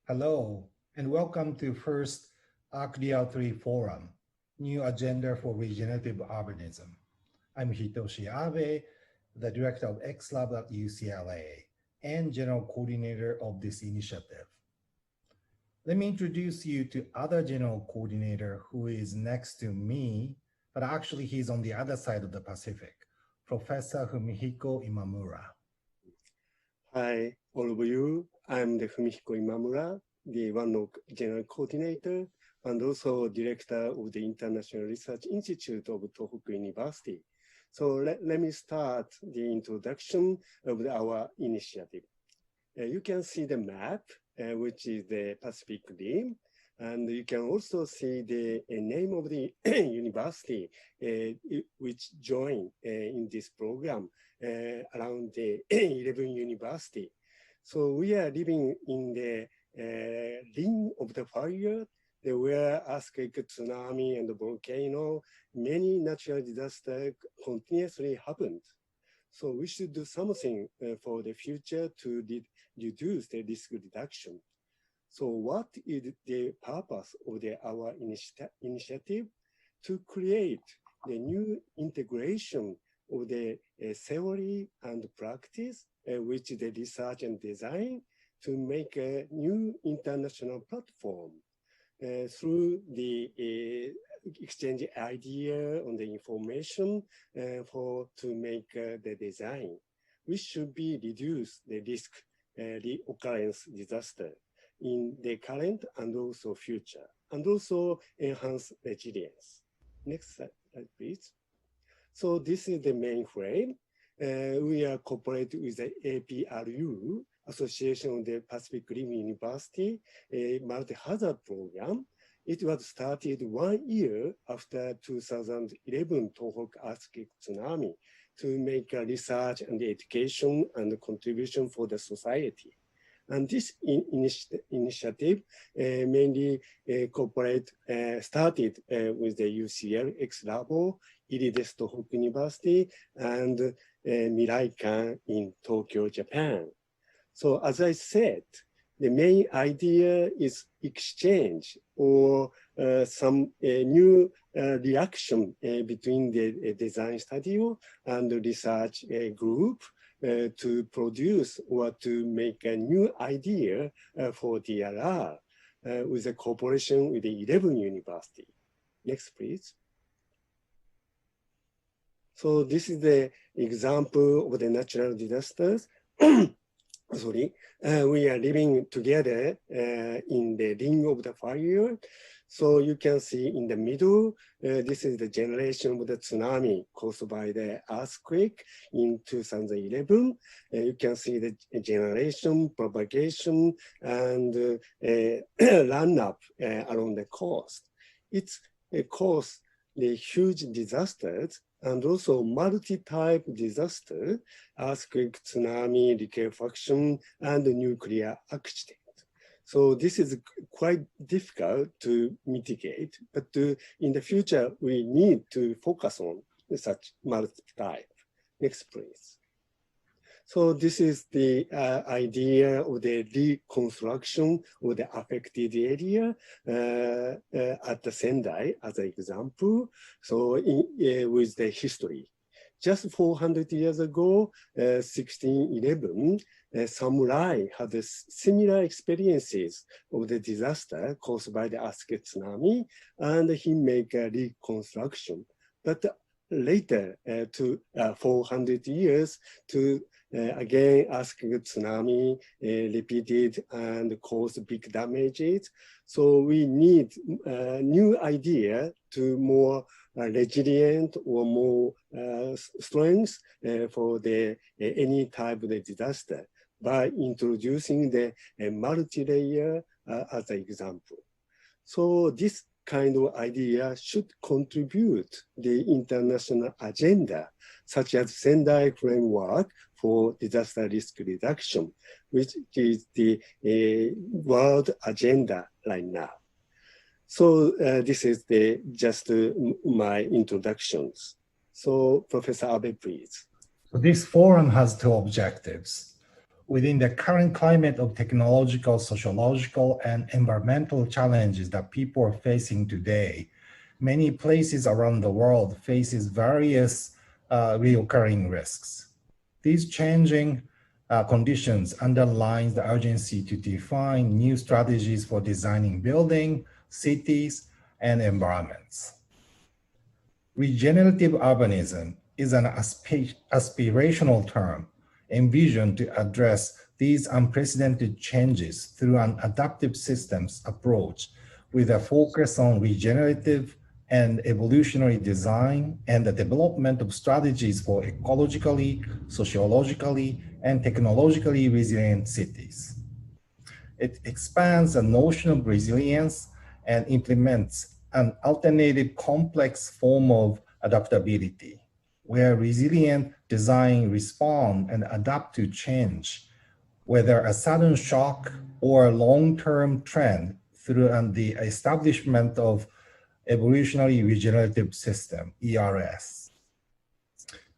Hello, and welcome to first ArcDR3 Forum, New Agenda for Regenerative Urbanism. I'm Hitoshi Abe, the Director of xLAB at UCLA and General Coordinator of this initiative. Let me introduce you to other General Coordinator who is next to me, but actually he's on the other side of the Pacific, Professor Fumihiko Imamura. Hi, all of you. I'm the Fumihiko Imamura, the one of General Coordinator and also Director of the International Research Institute of Tohoku University. So let me start the introduction of our initiative. You can see the map, which is the Pacific Rim, and you can also see the name of the university which joined in this program around the 11 university. So we are living in the ring of the fire, where earthquake, tsunami, and volcano, many natural disasters continuously happened. So we should do something for the future to reduce the risk reduction. So what is the purpose of our initiative? To create the new integration of the theory and practice, which is the research and design, to make a new international platform through the exchange idea on the information to make the design, which should be reduce the risk reoccurrence disaster in the current and also future, and also enhance resilience. Next slide, please. So this is the main frame. We are cooperating with the APRU, Association of the Pacific Rim University, a multi-hazard program. It was started 1 year after 2011 Tohoku earthquake tsunami to make a research and education and contribution for the society. And this initiative mainly started with the UCLA xLAB, IRIDeS Tohoku University, and Miraikan in Tokyo, Japan. So as I said, the main idea is exchange or some new reaction between the design studio and the research group to produce or to make a new idea for DRR with a cooperation with the 11 university. Next, please. So this is the example of the natural disasters. Sorry, we are living together in the ring of the fire. So you can see in the middle, this is the generation of the tsunami caused by the earthquake in 2011. You can see the generation, propagation, and run up along the coast. It's caused the huge disasters and also multi-type disaster, earthquake, tsunami, liquefaction, and nuclear accident. So this is quite difficult to mitigate, but in the future, we need to focus on such multi-type. Next, please. So this is the idea of the reconstruction of the affected area at the Sendai as an example. So with the history. Just 400 years ago, 1611, samurai had similar experiences of the disaster caused by the earthquake tsunami, and he made a reconstruction. But later, 400 years, again, earthquake tsunami repeated and caused big damages. So we need a new idea to more resilient or more strength for any type of disaster by introducing the multi-layer as an example. So this kind of idea should contribute the international agenda, such as Sendai framework for disaster risk reduction, which is the world agenda right now. So this is just my introductions. So Professor Abe, please. So this forum has two objectives. within the current climate of technological, sociological, and environmental challenges that people are facing today, many places around the world faces various recurring risks. These changing conditions underlines the urgency to define new strategies for designing buildings, cities, and environments. Regenerative urbanism is an aspirational term envisioned to address these unprecedented changes through an adaptive systems approach with a focus on regenerative and evolutionary design and the development of strategies for ecologically, sociologically, and technologically resilient cities. It expands the notion of resilience and implements an alternative complex form of adaptability, where resilient design respond and adapt to change, whether a sudden shock or a long-term trend through the establishment of evolutionary regenerative system, ERS.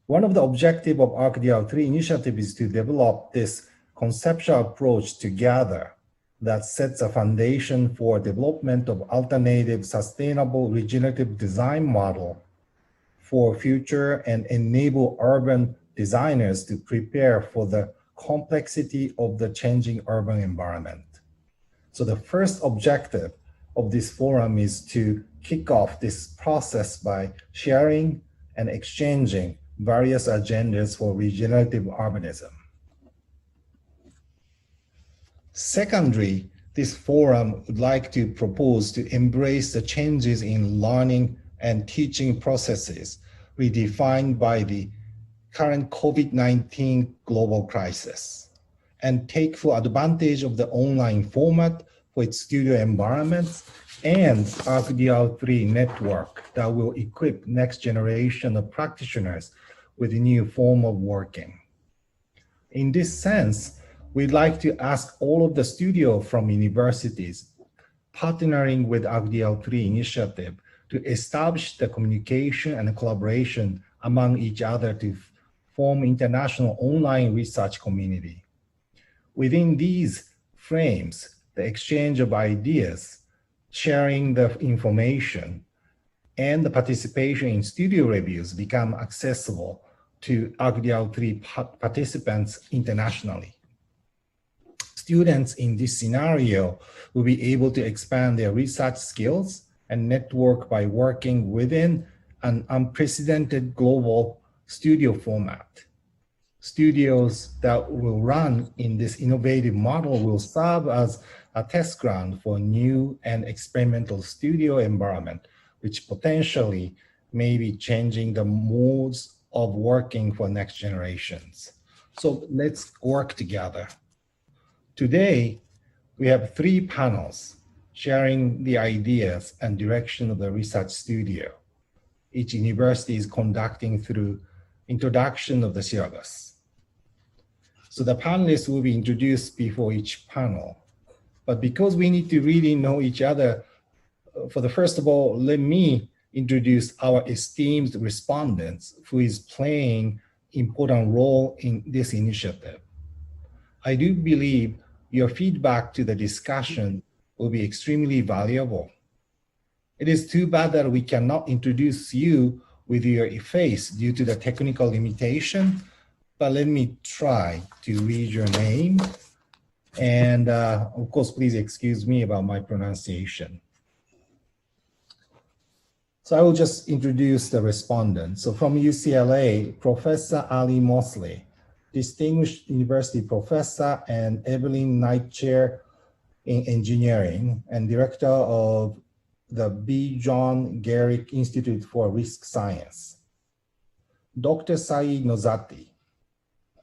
One of the objectives of ArcDR3 initiative is to develop this conceptual approach together that sets a foundation for development of alternative, sustainable, regenerative design model for future and enable urban designers to prepare for the complexity of the changing urban environment. So the first objective of this forum is to kick off this process by sharing and exchanging various agendas for regenerative urbanism. Secondly, this forum would like to propose to embrace the changes in learning and teaching processes redefined by the current COVID-19 global crisis and take full advantage of the online format for its studio environments and ArcDR3 network that will equip next generation of practitioners with a new form of working. In this sense, we'd like to ask all of the studio from universities partnering with ArcDR3 initiative to establish the communication and collaboration among each other to form international online research community. Within these frames, the exchange of ideas, sharing the information, and the participation in studio reviews become accessible to ArcDR3 participants internationally. Students in this scenario will be able to expand their research skills and network by working within an unprecedented global studio format. Studios that will run in this innovative model will serve as a test ground for new and experimental studio environment, which potentially may be changing the modes of working for next generations. So let's work together. Today, we have 3 panels sharing the ideas and direction of the research studio. Each university is conducting through introduction of the syllabus. So the panelists will be introduced before each panel. But because we need to really know each other, first of all, let me introduce our esteemed respondents who is playing important role in this initiative. I do believe your feedback to the discussion will be extremely valuable. It is too bad that we cannot introduce you with your face due to the technical limitation, but let me try to read your name. And of course, please excuse me about my pronunciation. So I will just introduce the respondents. So from UCLA, Professor Ali Mosley, Distinguished University Professor and Evelyn Knight Chair in Engineering and Director of the B. John Garrick Institute for Risk Science. Dr. Saeed Nozati,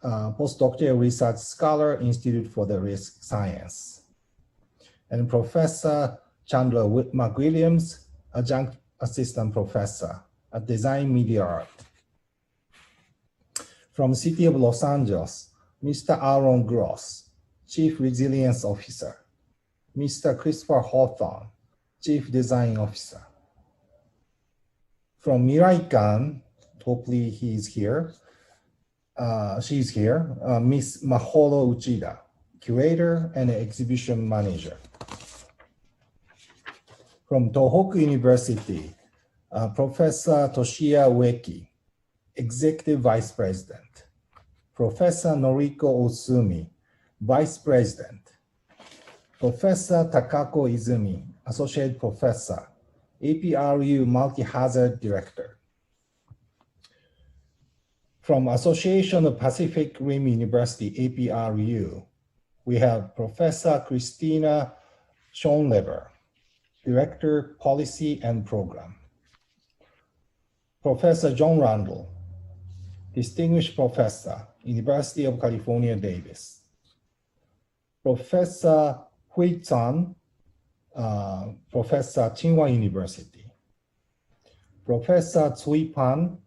Postdoctoral Research Scholar, Institute for the Risk Science. And Professor Chandra McWilliams, Adjunct Assistant Professor at Design Media Art. From City of Los Angeles, Mr. Aaron Gross, Chief Resilience Officer. Mr. Christopher Hawthorne, Chief Design Officer. From Miraikan, hopefully he is here, She's here, Miss Maholo Uchida, curator and exhibition manager. From Tohoku University, Professor Toshiya Ueki, executive vice president. Professor Noriko Osumi, vice president. Professor Takako Izumi, associate professor, APRU multi-hazard director. From Association of Pacific Rim University, APRU, we have Professor Christina Schoenleber, Director, Policy and Program. Professor John Randall, Distinguished Professor, University of California, Davis. Professor Hui Zhan, Professor Tsinghua University. Professor Cui Pan,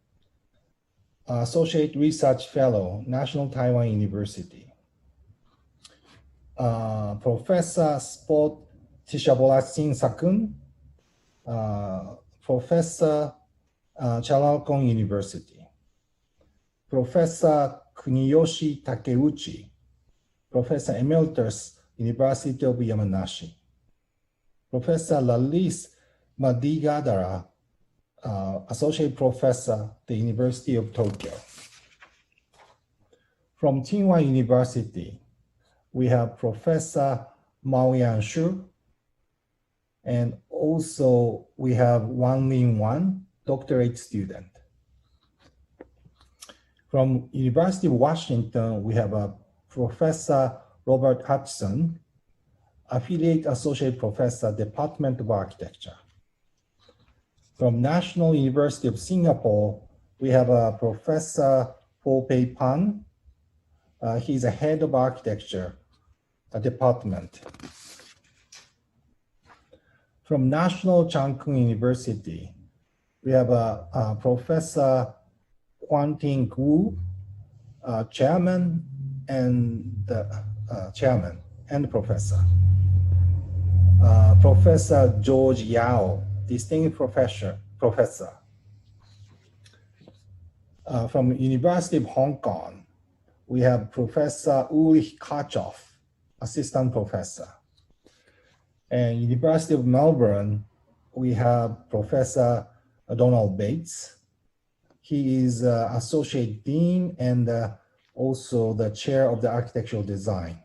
Associate Research Fellow, National Taiwan University. Professor Sport Tishabola Sakun, Professor Chulalongkorn University. Professor Kuniyoshi Takeuchi, Professor Emeritus, University of Yamanashi. Professor Lalis Madigadara, Associate Professor, the University of Tokyo. From Tsinghua University, we have Professor Maoyan Shu, and also we have Wan Lin Wan, doctorate student. From University of Washington, we have a Professor Robert Hudson, affiliate associate professor, Department of Architecture. From National University of Singapore, we have a Professor Po Pei Pan. He's a head of architecture department. From National Chang Kung University, we have a Professor Huang Ting Wu, chairman and professor. Professor George Yao, distinguished professor. From University of Hong Kong, we have Professor Ulrich Kachoff, assistant professor. And University of Melbourne, we have Professor Donald Bates. He is associate dean and also the chair of the architectural design.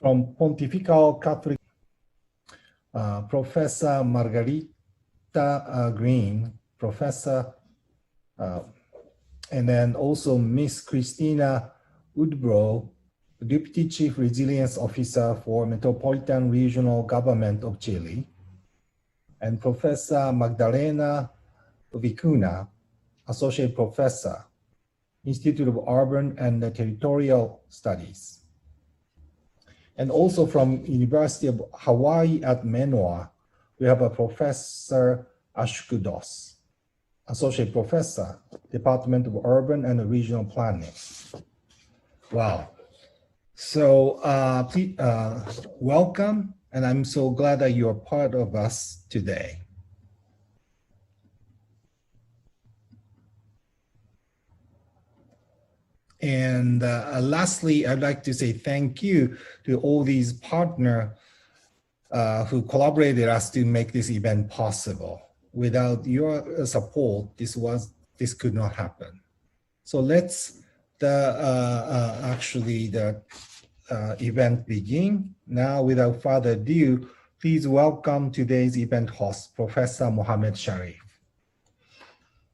From Pontifical Catholic, Professor Margarita Green, professor, and then also Miss Christina Woodbrough, Deputy Chief Resilience Officer for Metropolitan Regional Government of Chile, and Professor Magdalena Vicuna, Associate Professor, Institute of Urban and Territorial Studies. And also from University of Hawaii at Manoa, we have a Professor Ashkudos, Associate Professor, Department of Urban and Regional Planning. Wow. So please, welcome, and I'm so glad that you are part of us today. And lastly, I'd like to say thank you to all these partners who collaborated us to make this event possible. Without your support, this could not happen. So let's the event begin. Now, without further ado, please welcome today's event host, Professor Mohammed Sharif.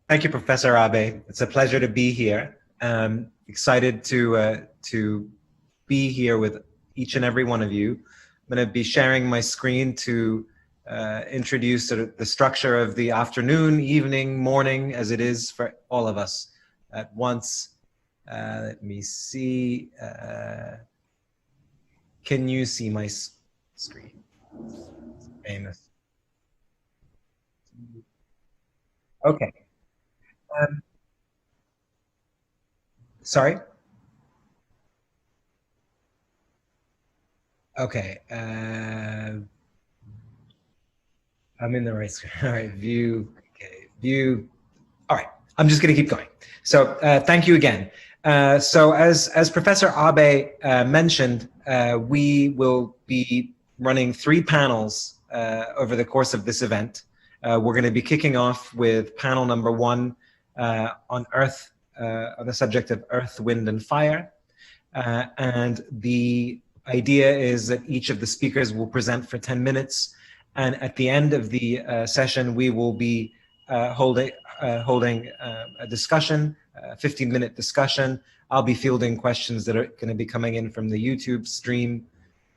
Thank you, Professor Abe. It's a pleasure to be here. Excited to be here with each and every one of you. I'm going to be sharing my screen to introduce the structure of the afternoon, evening, morning, as it is for all of us at once. Let me see. Can you see my screen? Famous. Okay. Sorry? Okay. I'm in the right screen. All right, view. Okay, view. All right. I'm just going to keep going. So thank you again. So as Professor Abe mentioned, we will be running 3 panels over the course of this event. We're going to be kicking off with panel number 1 on Earth, on the subject of Earth, Wind, and Fire. And the idea is that each of the speakers will present for 10 minutes. And at the end of the session, we will be holding a discussion, a 15-minute discussion. I'll be fielding questions that are going to be coming in from the YouTube stream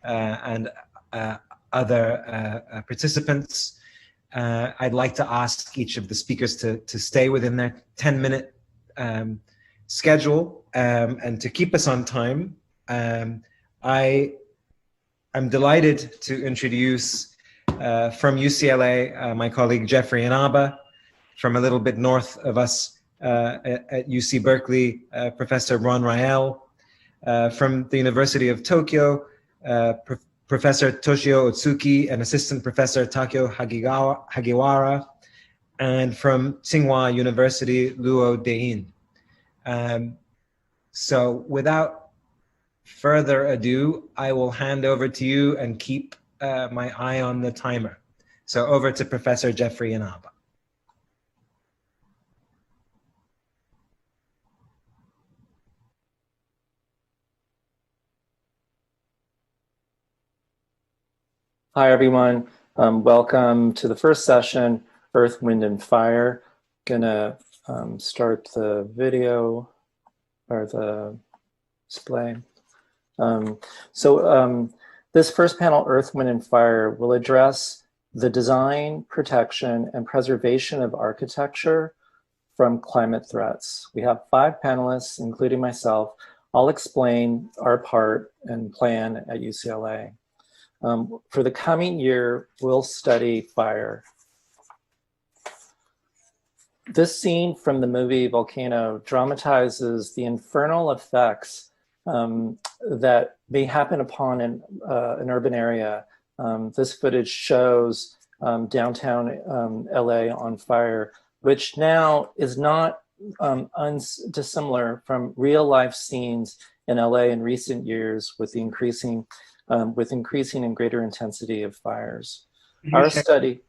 and other participants. I'd like to ask each of the speakers to stay within their 10-minute schedule and to keep us on time. I'm delighted to introduce from UCLA my colleague Jeffrey Inaba, from a little bit north of us at UC Berkeley, Professor Ron Rael, from the University of Tokyo, Professor Toshio Otsuki and Assistant Professor Takeo Hagiwara, and from Tsinghua University, Luo Dein. So without further ado, I will hand over to you and keep my eye on the timer. So over to Professor Jeffrey Inaba. Hi, everyone. Welcome to the first session, Earth, Wind, and Fire. Gonna start the video or the display. This first panel, Earth, Wind, and Fire, will address the design, protection, and preservation of architecture from climate threats. We have 5 panelists, including myself. I'll explain our part and plan at UCLA. For the coming year, we'll study fire. This scene from the movie Volcano dramatizes the infernal effects that may happen upon an urban area. This footage shows downtown LA on fire, which now is not dissimilar from real life scenes in LA in recent years with the increasing and greater intensity of fires. Our study.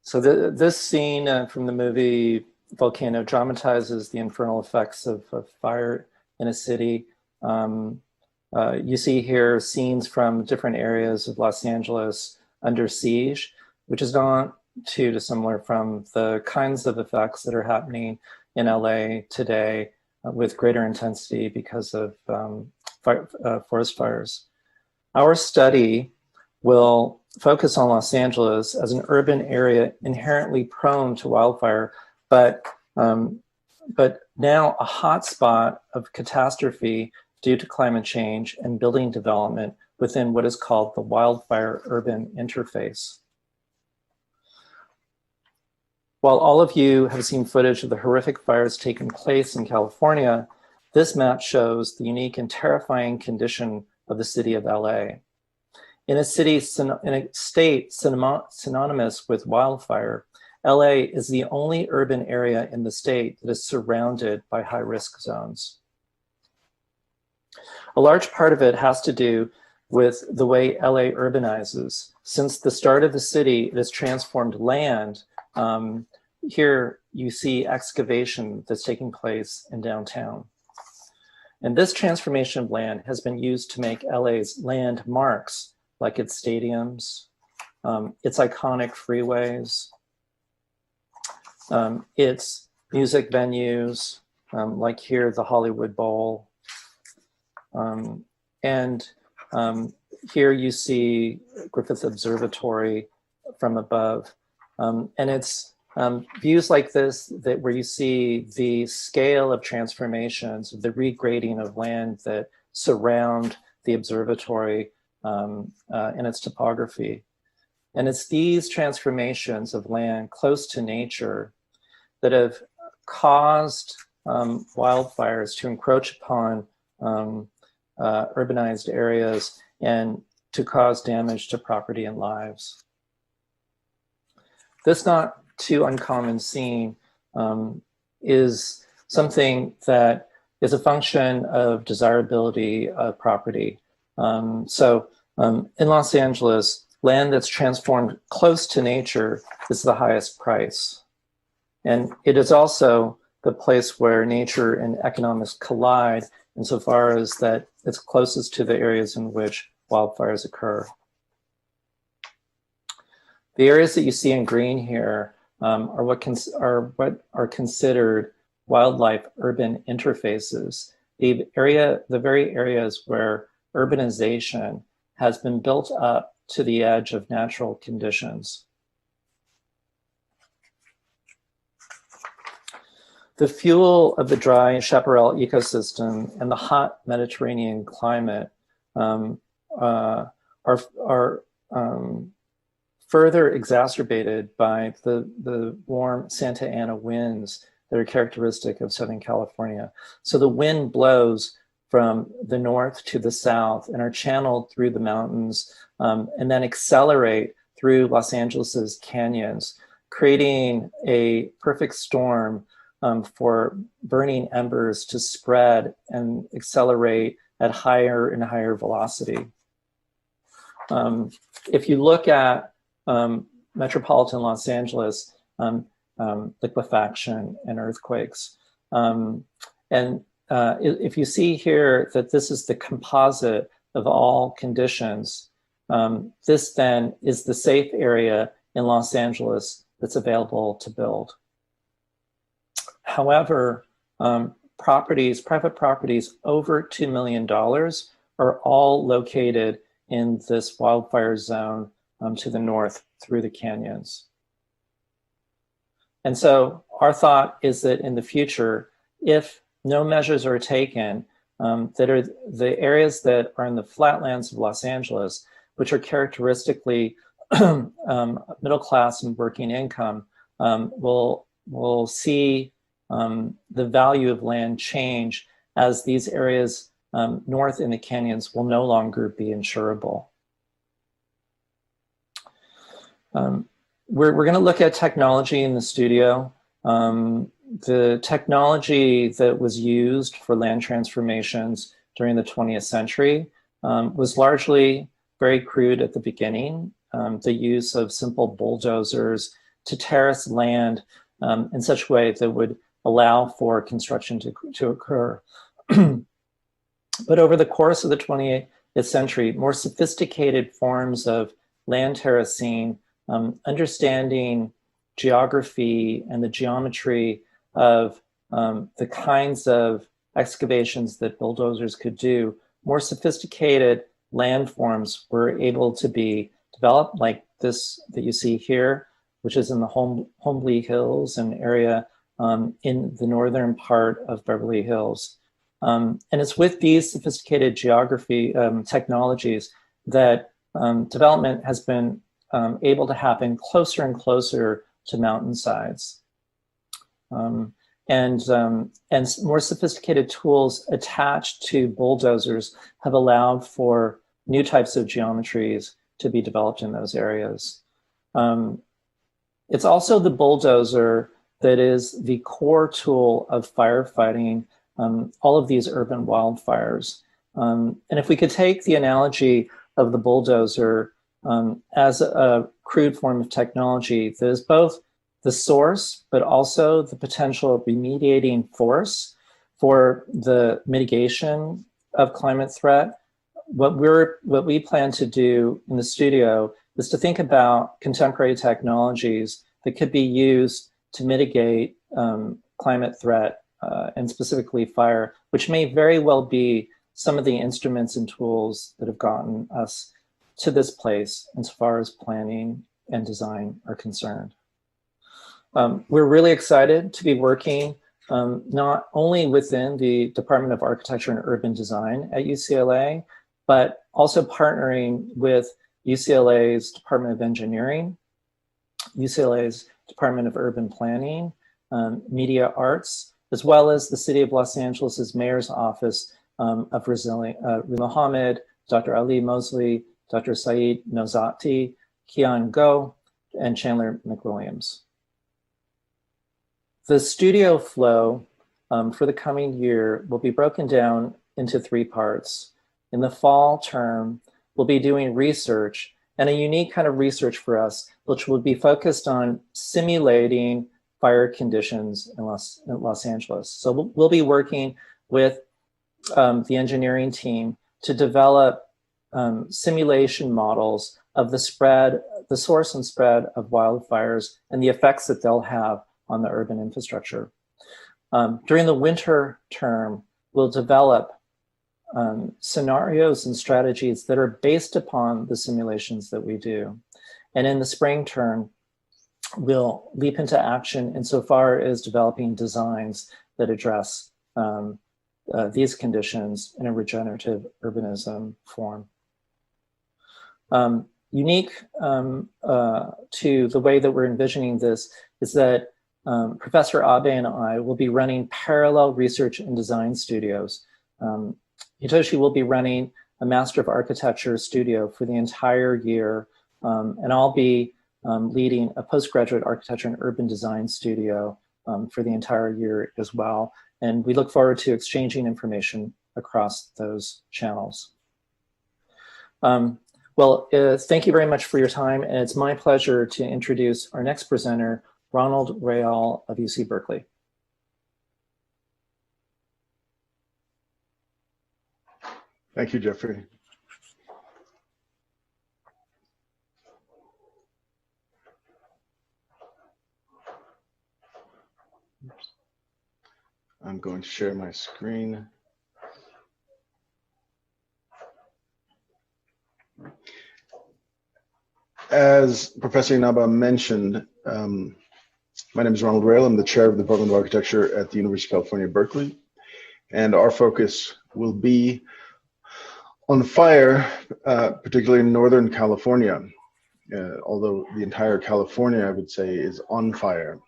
So this scene from the movie Volcano dramatizes the infernal effects of fire in a city. You see here scenes from different areas of Los Angeles under siege, which is not too dissimilar from the kinds of effects that are happening in LA today with greater intensity because of forest fires. Our study will focus on Los Angeles as an urban area inherently prone to wildfire, but now a hotspot of catastrophe due to climate change and building development within what is called the wildfire-urban interface. While all of you have seen footage of the horrific fires taking place in California, this map shows the unique and terrifying condition of the city of LA. In a state synonymous with wildfire, LA is the only urban area in the state that is surrounded by high-risk zones. A large part of it has to do with the way LA urbanizes. Since the start of the city, it has transformed land. Here you see excavation that's taking place in downtown. And this transformation of land has been used to make LA's landmarks, like its stadiums, its iconic freeways, its music venues, like here, the Hollywood Bowl. Here you see Griffith Observatory from above. And it's views like this where you see the scale of transformations, the regrading of land that surround the observatory and its topography. And it's these transformations of land close to nature that have caused wildfires to encroach upon urbanized areas and to cause damage to property and lives. This not too uncommon scene is something that is a function of desirability of property. In Los Angeles, land that's transformed close to nature is the highest price. And it is also the place where nature and economics collide insofar as that it's closest to the areas in which wildfires occur. The areas that you see in green here are what are considered wildlife urban interfaces. The very areas where urbanization has been built up to the edge of natural conditions. The fuel of the dry chaparral ecosystem and the hot Mediterranean climate are further exacerbated by the warm Santa Ana winds that are characteristic of Southern California. So the wind blows from the north to the south and are channeled through the mountains and then accelerate through Los Angeles's canyons, creating a perfect storm for burning embers to spread and accelerate at higher and higher velocity. If you look at metropolitan Los Angeles, liquefaction and earthquakes, if you see here that this is the composite of all conditions, this then is the safe area in Los Angeles that's available to build. However, private properties over $2 million are all located in this wildfire zone to the north through the canyons. And so our thought is that in the future, if no measures are taken, that are the areas that are in the flatlands of Los Angeles, which are characteristically middle class and working income, will see the value of land change as these areas north in the canyons will no longer be insurable. We're going to look at technology in the studio. The technology that was used for land transformations during the 20th century was largely very crude at the beginning. The use of simple bulldozers to terrace land in such a way that would allow for construction to occur. But over the course of the 20th century, more sophisticated forms of land terracing, understanding geography and the geometry of the kinds of excavations that bulldozers could do, more sophisticated landforms were able to be developed, like this that you see here, which is in the Holmby Hills, an area in the northern part of Beverly Hills. And it's with these sophisticated geography technologies that development has been able to happen closer and closer to mountainsides. And more sophisticated tools attached to bulldozers have allowed for new types of geometries to be developed in those areas. It's also the bulldozer that is the core tool of firefighting all of these urban wildfires. And if we could take the analogy of the bulldozer as a crude form of technology that is both the source, but also the potential remediating force for the mitigation of climate threat, what we plan to do in the studio is to think about contemporary technologies that could be used to mitigate climate threat and specifically fire, which may very well be some of the instruments and tools that have gotten us to this place insofar as planning and design are concerned. We're really excited to be working not only within the Department of Architecture and Urban Design at UCLA, but also partnering with UCLA's Department of Engineering, UCLA's Department of Urban Planning, Media Arts, as well as the City of Los Angeles' Mayor's Office of Mohammed, Dr. Ali Mosley, Dr. Saeed Nozati, Kian Go, and Chandler McWilliams. The studio flow for the coming year will be broken down into 3 parts. In the fall term, we'll be doing research, and a unique kind of research for us, which will be focused on simulating fire conditions in Los Angeles. So we'll be working with the engineering team to develop simulation models of the spread, the source and spread of wildfires and the effects that they'll have on the urban infrastructure. During the winter term, we'll develop scenarios and strategies that are based upon the simulations that we do. And in the spring term, we'll leap into action insofar as developing designs that address these conditions in a regenerative urbanism form. Unique to the way that we're envisioning this is that Professor Abe and I will be running parallel research and design studios. Hitoshi will be running a Master of Architecture studio for the entire year, and I'll be leading a postgraduate architecture and urban design studio for the entire year as well. And we look forward to exchanging information across those channels. Thank you very much for your time, and it's my pleasure to introduce our next presenter, Ronald Rayall of UC Berkeley. Thank you, Jeffrey. I'm going to share my screen. As Professor Inaba mentioned, my name is Ronald Rayall. I'm the chair of the Department of Architecture at the University of California, Berkeley. And our focus will be on fire, particularly in Northern California, although the entire California, I would say, is on fire.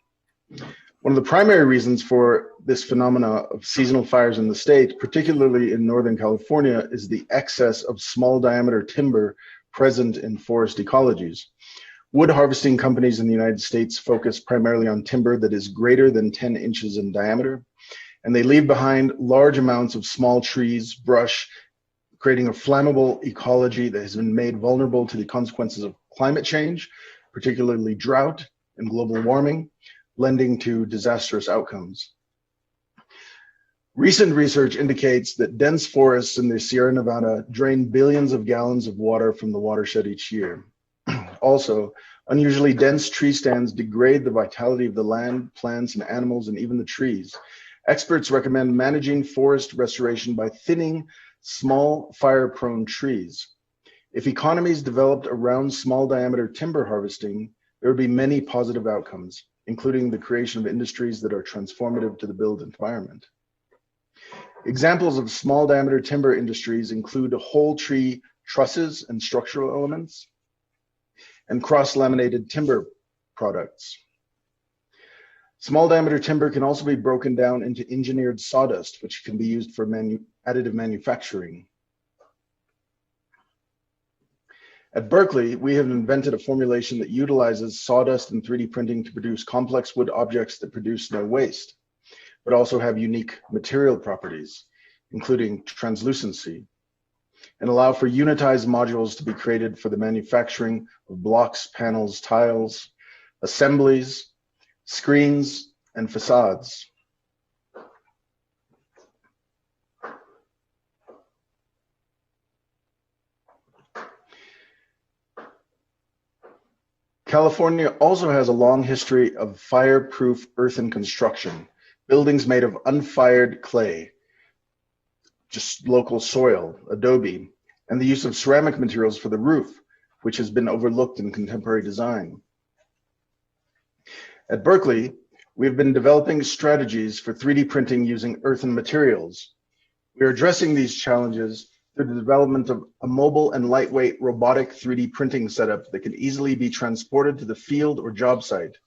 One of the primary reasons for this phenomena of seasonal fires in the state, particularly in Northern California, is the excess of small diameter timber present in forest ecologies. Wood harvesting companies in the United States focus primarily on timber that is greater than 10 inches in diameter, and they leave behind large amounts of small trees, brush, creating a flammable ecology that has been made vulnerable to the consequences of climate change, particularly drought and global warming, lending to disastrous outcomes. Recent research indicates that dense forests in the Sierra Nevada drain billions of gallons of water from the watershed each year. Also, unusually dense tree stands degrade the vitality of the land, plants, and animals, and even the trees. Experts recommend managing forest restoration by thinning small fire-prone trees. If economies developed around small diameter timber harvesting, there would be many positive outcomes, including the creation of industries that are transformative to the built environment. Examples of small diameter timber industries include whole tree trusses and structural elements, and cross-laminated timber products. Small diameter timber can also be broken down into engineered sawdust, which can be used for additive manufacturing. At Berkeley, we have invented a formulation that utilizes sawdust and 3D printing to produce complex wood objects that produce no waste, but also have unique material properties, including translucency, and allow for unitized modules to be created for the manufacturing of blocks, panels, tiles, assemblies, screens, and facades. California also has a long history of fireproof earthen construction, buildings made of unfired clay, just local soil, adobe, and the use of ceramic materials for the roof, which has been overlooked in contemporary design. At Berkeley, we have been developing strategies for 3D printing using earthen materials. We are addressing these challenges through the development of a mobile and lightweight robotic 3D printing setup that can easily be transported to the field or job site,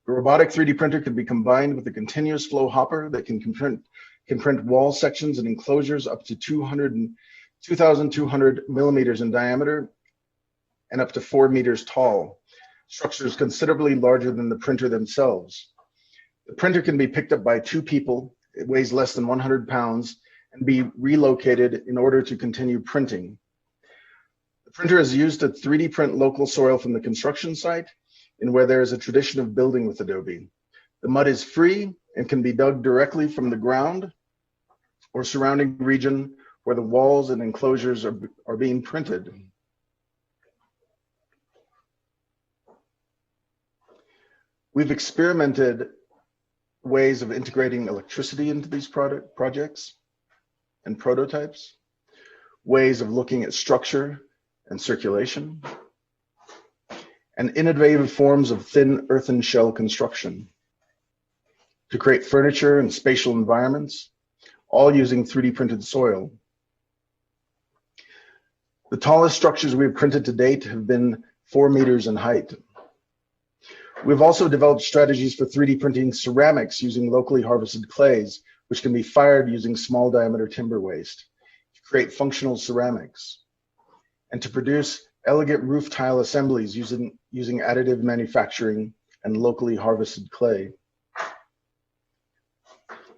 The robotic 3D printer can be combined with a continuous flow hopper that can print wall sections and enclosures up to 2,200 millimeters in diameter and up to 4 meters tall, structures considerably larger than the printer themselves. The printer can be picked up by 2 people, it weighs less than 100 pounds, and be relocated in order to continue printing. The printer is used to 3D print local soil from the construction site and where there is a tradition of building with Adobe. The mud is free and can be dug directly from the ground or surrounding region where the walls and enclosures are being printed. We've experimented ways of integrating electricity into these projects and prototypes, ways of looking at structure and circulation, and innovative forms of thin earthen shell construction to create furniture and spatial environments, all using 3D printed soil. The tallest structures we've printed to date have been 4 meters in height. We've also developed strategies for 3D printing ceramics using locally harvested clays, which can be fired using small diameter timber waste to create functional ceramics, and to produce elegant roof tile assemblies using additive manufacturing and locally harvested clay.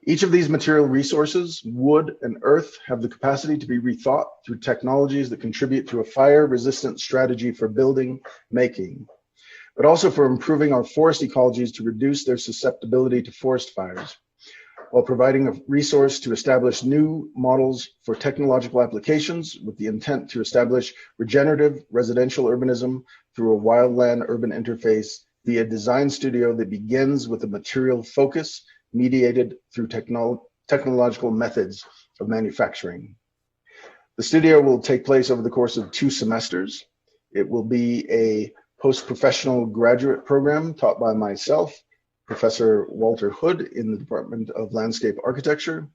Each of these material resources, wood and earth, have the capacity to be rethought through technologies that contribute to a fire-resistant strategy for building making, but also for improving our forest ecologies to reduce their susceptibility to forest fires, while providing a resource to establish new models for technological applications with the intent to establish regenerative residential urbanism through a wildland-urban interface via design studio that begins with a material focus mediated through technological methods of manufacturing. The studio will take place over the course of 2 semesters. It will be a post-professional graduate program taught by myself, Professor Walter Hood in the Department of Landscape Architecture,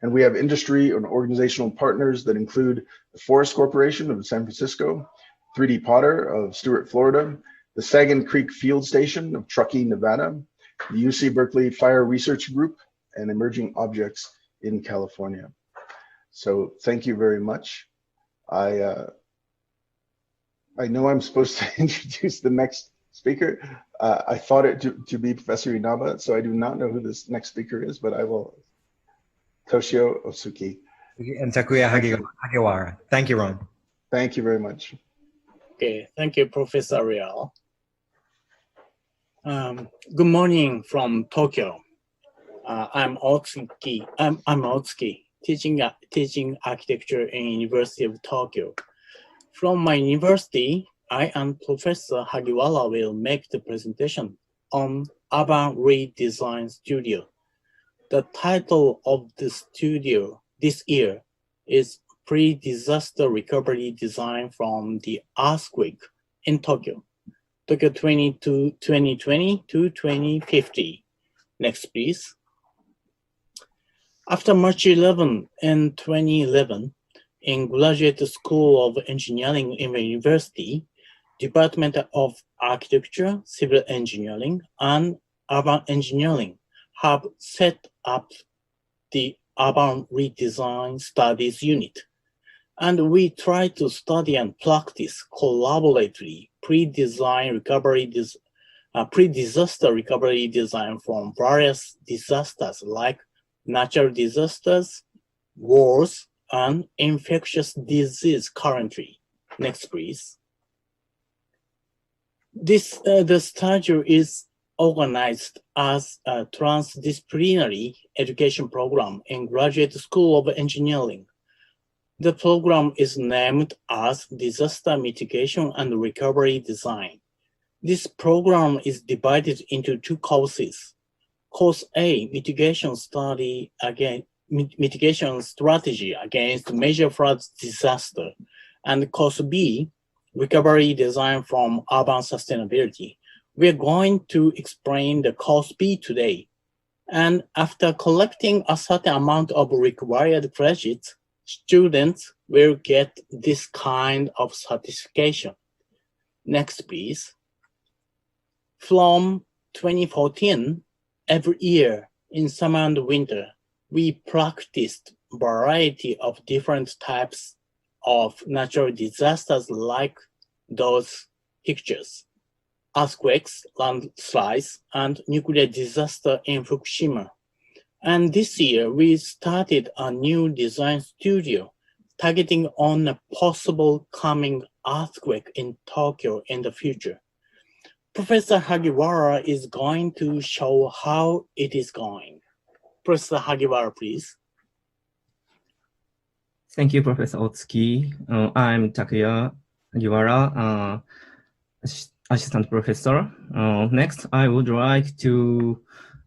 and we have industry and organizational partners that include the Forest Corporation of San Francisco, 3D Potter of Stuart, Florida, the Sagan Creek Field Station of Truckee, Nevada, the UC Berkeley Fire Research Group, and Emerging Objects in California. So thank you very much. I know I'm supposed to introduce the next speaker. I thought it to be Professor Inaba, so I do not know who this next speaker is, but I will. Toshio Osuki. And Takuya Hagiwara. Thank you, Ron. Thank you very much. Okay, thank you, Professor Real. Good morning from Tokyo. I'm Otsuki. I'm Otsuki, teaching architecture in University of Tokyo. From my university, I and Professor Hagiwara will make the presentation on Urban Redesign Studio. The title of the studio this year is Pre-Disaster Recovery Design from the Earthquake in Tokyo, Tokyo 2020 to 2050. Next, please. After March 11 and 2011, in Graduate School of Engineering in the University, Department of Architecture, Civil Engineering, and Urban Engineering have set up the Urban Redesign Studies Unit. And we try to study and practice collaboratively pre-disaster recovery design from various disasters like natural disasters, wars, and infectious disease currently. Next, please. The studio is organized as a transdisciplinary education program in Graduate School of Engineering. The program is named as Disaster Mitigation and Recovery Design. This program is divided into 2 courses. Course A, Mitigation Strategy Against Major Flood Disaster, and Course B, Recovery Design from Urban Sustainability. We're going to explain the Course B today. And after collecting a certain amount of required credits, students will get this kind of certification. Next, please. From 2014, every year in summer and winter, we practiced variety of different types of natural disasters like those pictures: earthquakes, landslides, and nuclear disaster in Fukushima. And this year, we started a new design studio targeting on a possible coming earthquake in Tokyo in the future. Professor Hagiwara is going to show how it is going. Professor Hagiwara, please. Thank you, Professor Otsuki. I'm Takuya Hagiwara, assistant professor. Next, I would like to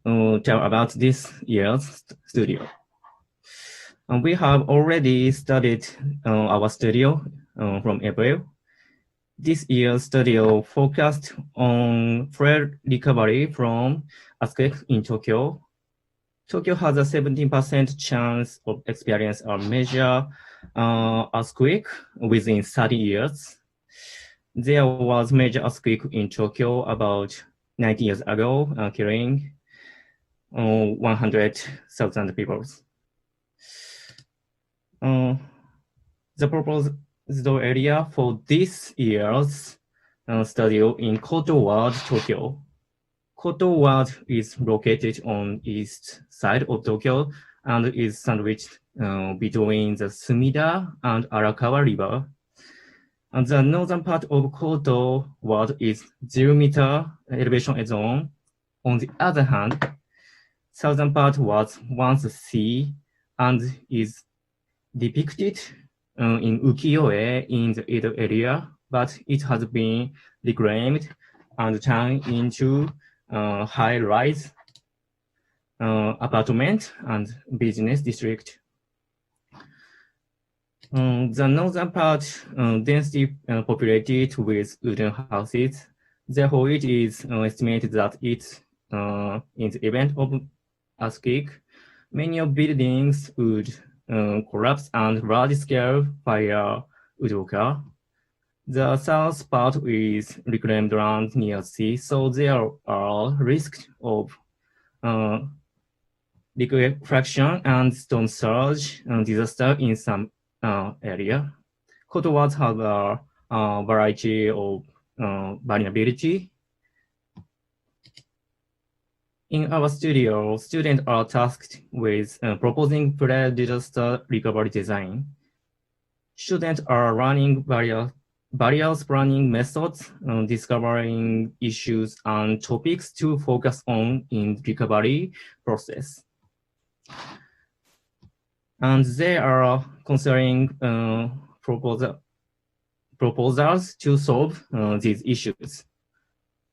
tell about this year's studio. We have already studied our studio from April. This year's studio focused on flood recovery from earthquakes in Tokyo. Tokyo has a 17% chance of experiencing a major earthquake within 30 years. There was major earthquake in Tokyo about 90 years ago, killing 100,000 people. The proposed area for this year's studio in Koto Ward, Tokyo. Koto Ward is located on east side of Tokyo and is sandwiched between the Sumida and Arakawa River. And the northern part of Koto Ward is 0-meter elevation zone. On the other hand, southern part was once sea and is depicted in ukiyo-e in the Edo area, but it has been reclaimed and turned into high-rise apartment and business district. The northern part densely populated with wooden houses. Therefore, it is estimated that in the event of earthquake, many of buildings would collapse and large-scale fire would occur. The south part is reclaimed land near sea, so there are risks of liquefaction and storm surge disaster in some area. Koto wards have a variety of vulnerability. In our studio, students are tasked with proposing pre-disaster recovery design. Students are running various planning methods, discovering issues and topics to focus on in recovery process. And they are considering proposals to solve these issues.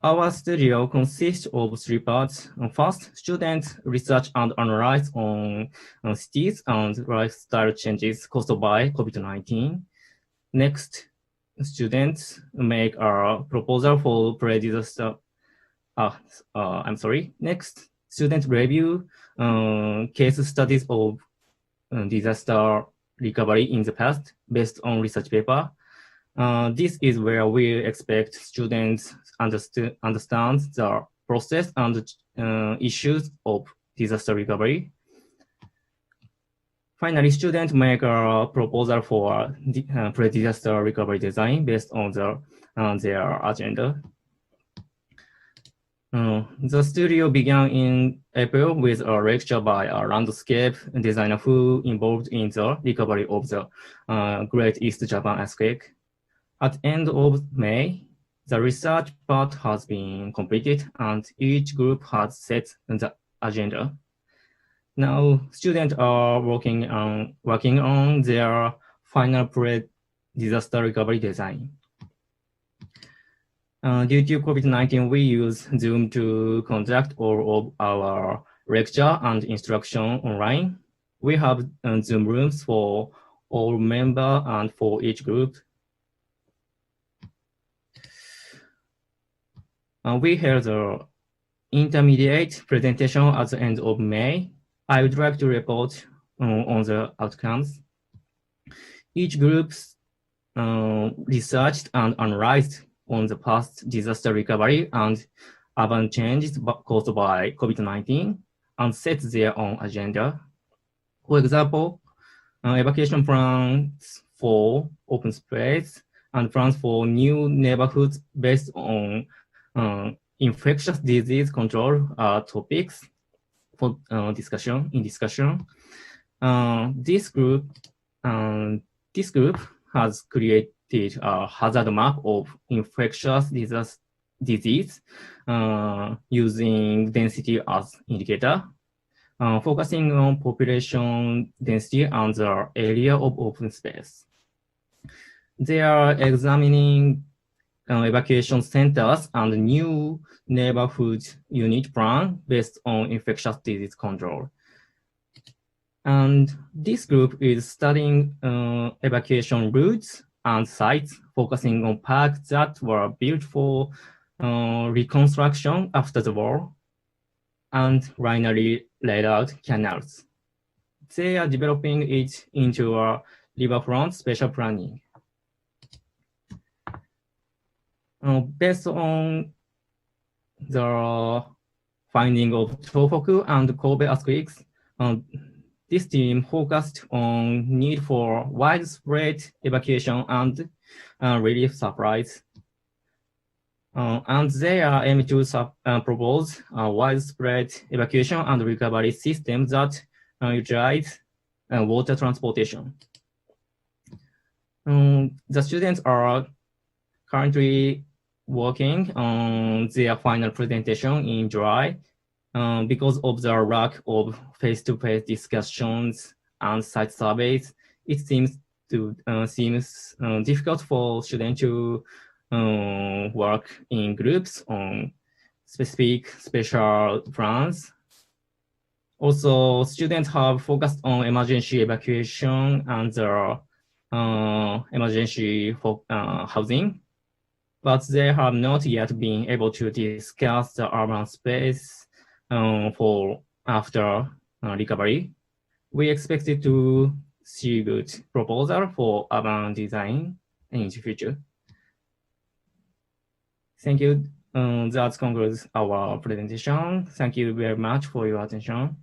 Our studio consists of 3 parts. First, students research and analyze on cities and lifestyle changes caused by COVID-19. Next, students make a proposal for pre-disaster. Next, students review case studies of disaster recovery in the past based on research paper. This is where we expect students understand the process and issues of disaster recovery. Finally, students make a proposal for pre-disaster recovery design based on their agenda. The studio began in April with a lecture by a landscape designer who involved in the recovery of the Great East Japan earthquake. At the end of May, the research part has been completed and each group has set the agenda. Now, students are working on their final pre-disaster recovery design. Due to COVID-19, we use Zoom to conduct all of our lecture and instruction online. We have Zoom rooms for all members and for each group. We held the intermediate presentation at the end of May. I would like to report on the outcomes. Each group researched and analyzed on the past disaster recovery and urban changes caused by COVID-19 and set their own agenda. For example, evacuation plans for open space and plans for new neighborhoods based on infectious disease control are topics for discussion. This group has created a hazard map of infectious disease using density as indicator, focusing on population density and the area of open space. They are examining evacuation centers and new neighborhood unit plan based on infectious disease control. And this group is studying evacuation routes and sites, focusing on parks that were built for reconstruction after the war and linearly laid out canals. They are developing it into a riverfront spatial planning. Based on the finding of Tohoku and Kobe earthquakes, this team focused on need for widespread evacuation and relief supplies. And they are aiming to propose a widespread evacuation and recovery system that utilize water transportation. The students are currently working on their final presentation in July. Because of the lack of face-to-face discussions and site surveys, it seems difficult for students to work in groups on specific special plans. Also, students have focused on emergency evacuation and the emergency housing, but they have not yet been able to discuss the urban space for after recovery. We expected to see good proposal for urban design in the future. Thank you. That concludes our presentation. Thank you very much for your attention.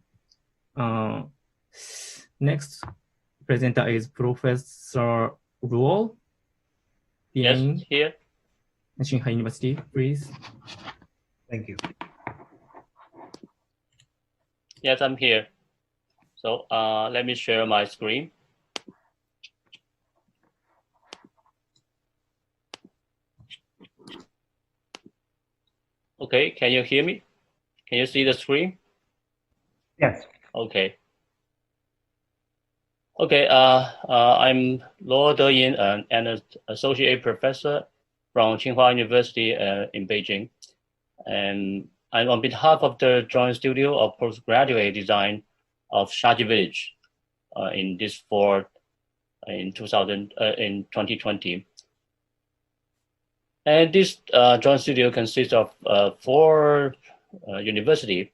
Next presenter is Professor Ruo. Yes, here. Tsinghua University, please. Thank you. Yes, I'm here. So let me share my screen. Okay, can you hear me? Can you see the screen? Yes. Okay. Okay, I'm Luo Deyin, an associate professor from Tsinghua University in Beijing. And I'm on behalf of the Joint Studio of Postgraduate Design of Shaji Village in this fall in 2020. And this joint studio consists of 4 universities.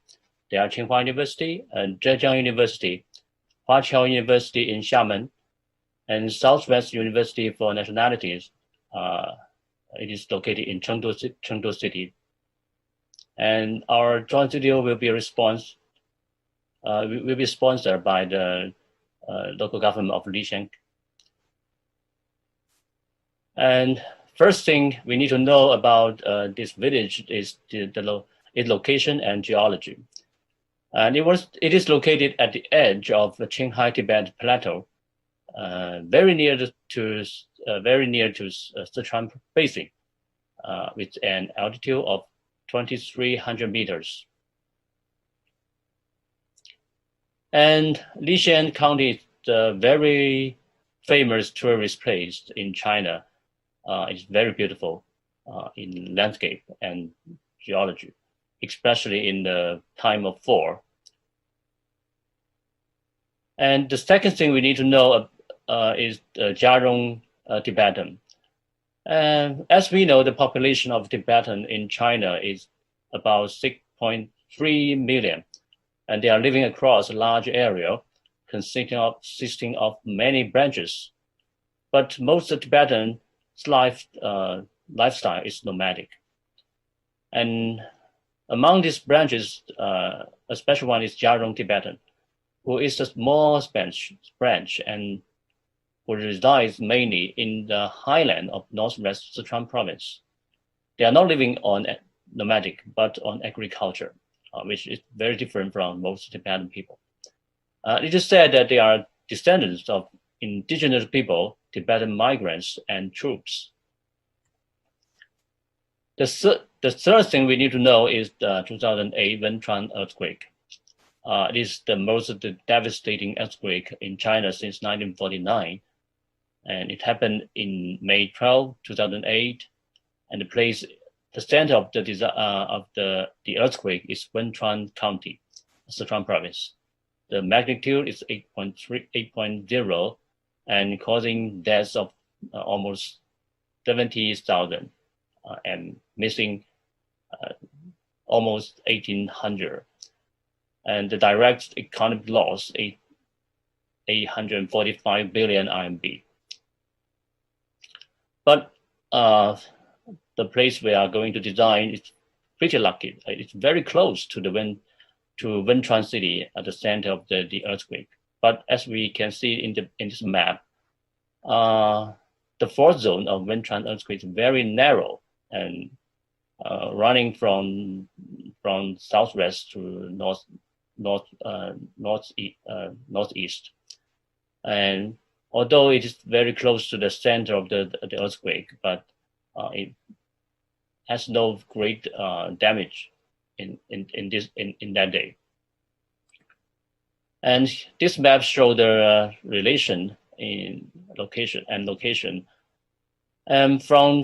They are Tsinghua University and Zhejiang University, Huaqiao University in Xiamen, and Southwest University for Nationalities. It is located in Chengdu City. And our joint studio will be sponsored by the local government of Lixian. And first thing we need to know about this village is its location and geology. And it is located at the edge of the Qinghai Tibet Plateau, very near to Sichuan Basin, with an altitude of 2,300 meters. And Lixian County is a very famous tourist place in China. It's very beautiful in landscape and geology, especially in the time of fall. And the second thing we need to know is the Jiarong Tibetan. And as we know, the population of Tibetan in China is about 6.3 million, and they are living across a large area consisting of many branches. But most of Tibetan's lifestyle is nomadic. And Among these branches, a special one is Jiarong Tibetan, who is a small branch and who resides mainly in the highland of northwest Sichuan province. They are not living on nomadic, but on agriculture, which is very different from most Tibetan people. It is said that they are descendants of indigenous people, Tibetan migrants, and troops. The third thing we need to know is the 2008 Wenchuan earthquake. It is the most devastating earthquake in China since 1949. And it happened in May 12, 2008. And the center of the earthquake is Wenchuan County, Sichuan province. The magnitude is 8.0 and causing deaths of almost 70,000 and missing almost 1,800. And the direct economic loss is 845 billion RMB. But the place we are going to design is pretty lucky. It's very close to Wenchuan City at the center of the earthquake. But as we can see in this map, the fault zone of Wenchuan earthquake is very narrow and running from southwest to northeast. And although it is very close to the center of the earthquake, but it has no great damage in that day. And this map shows the relation in location. And from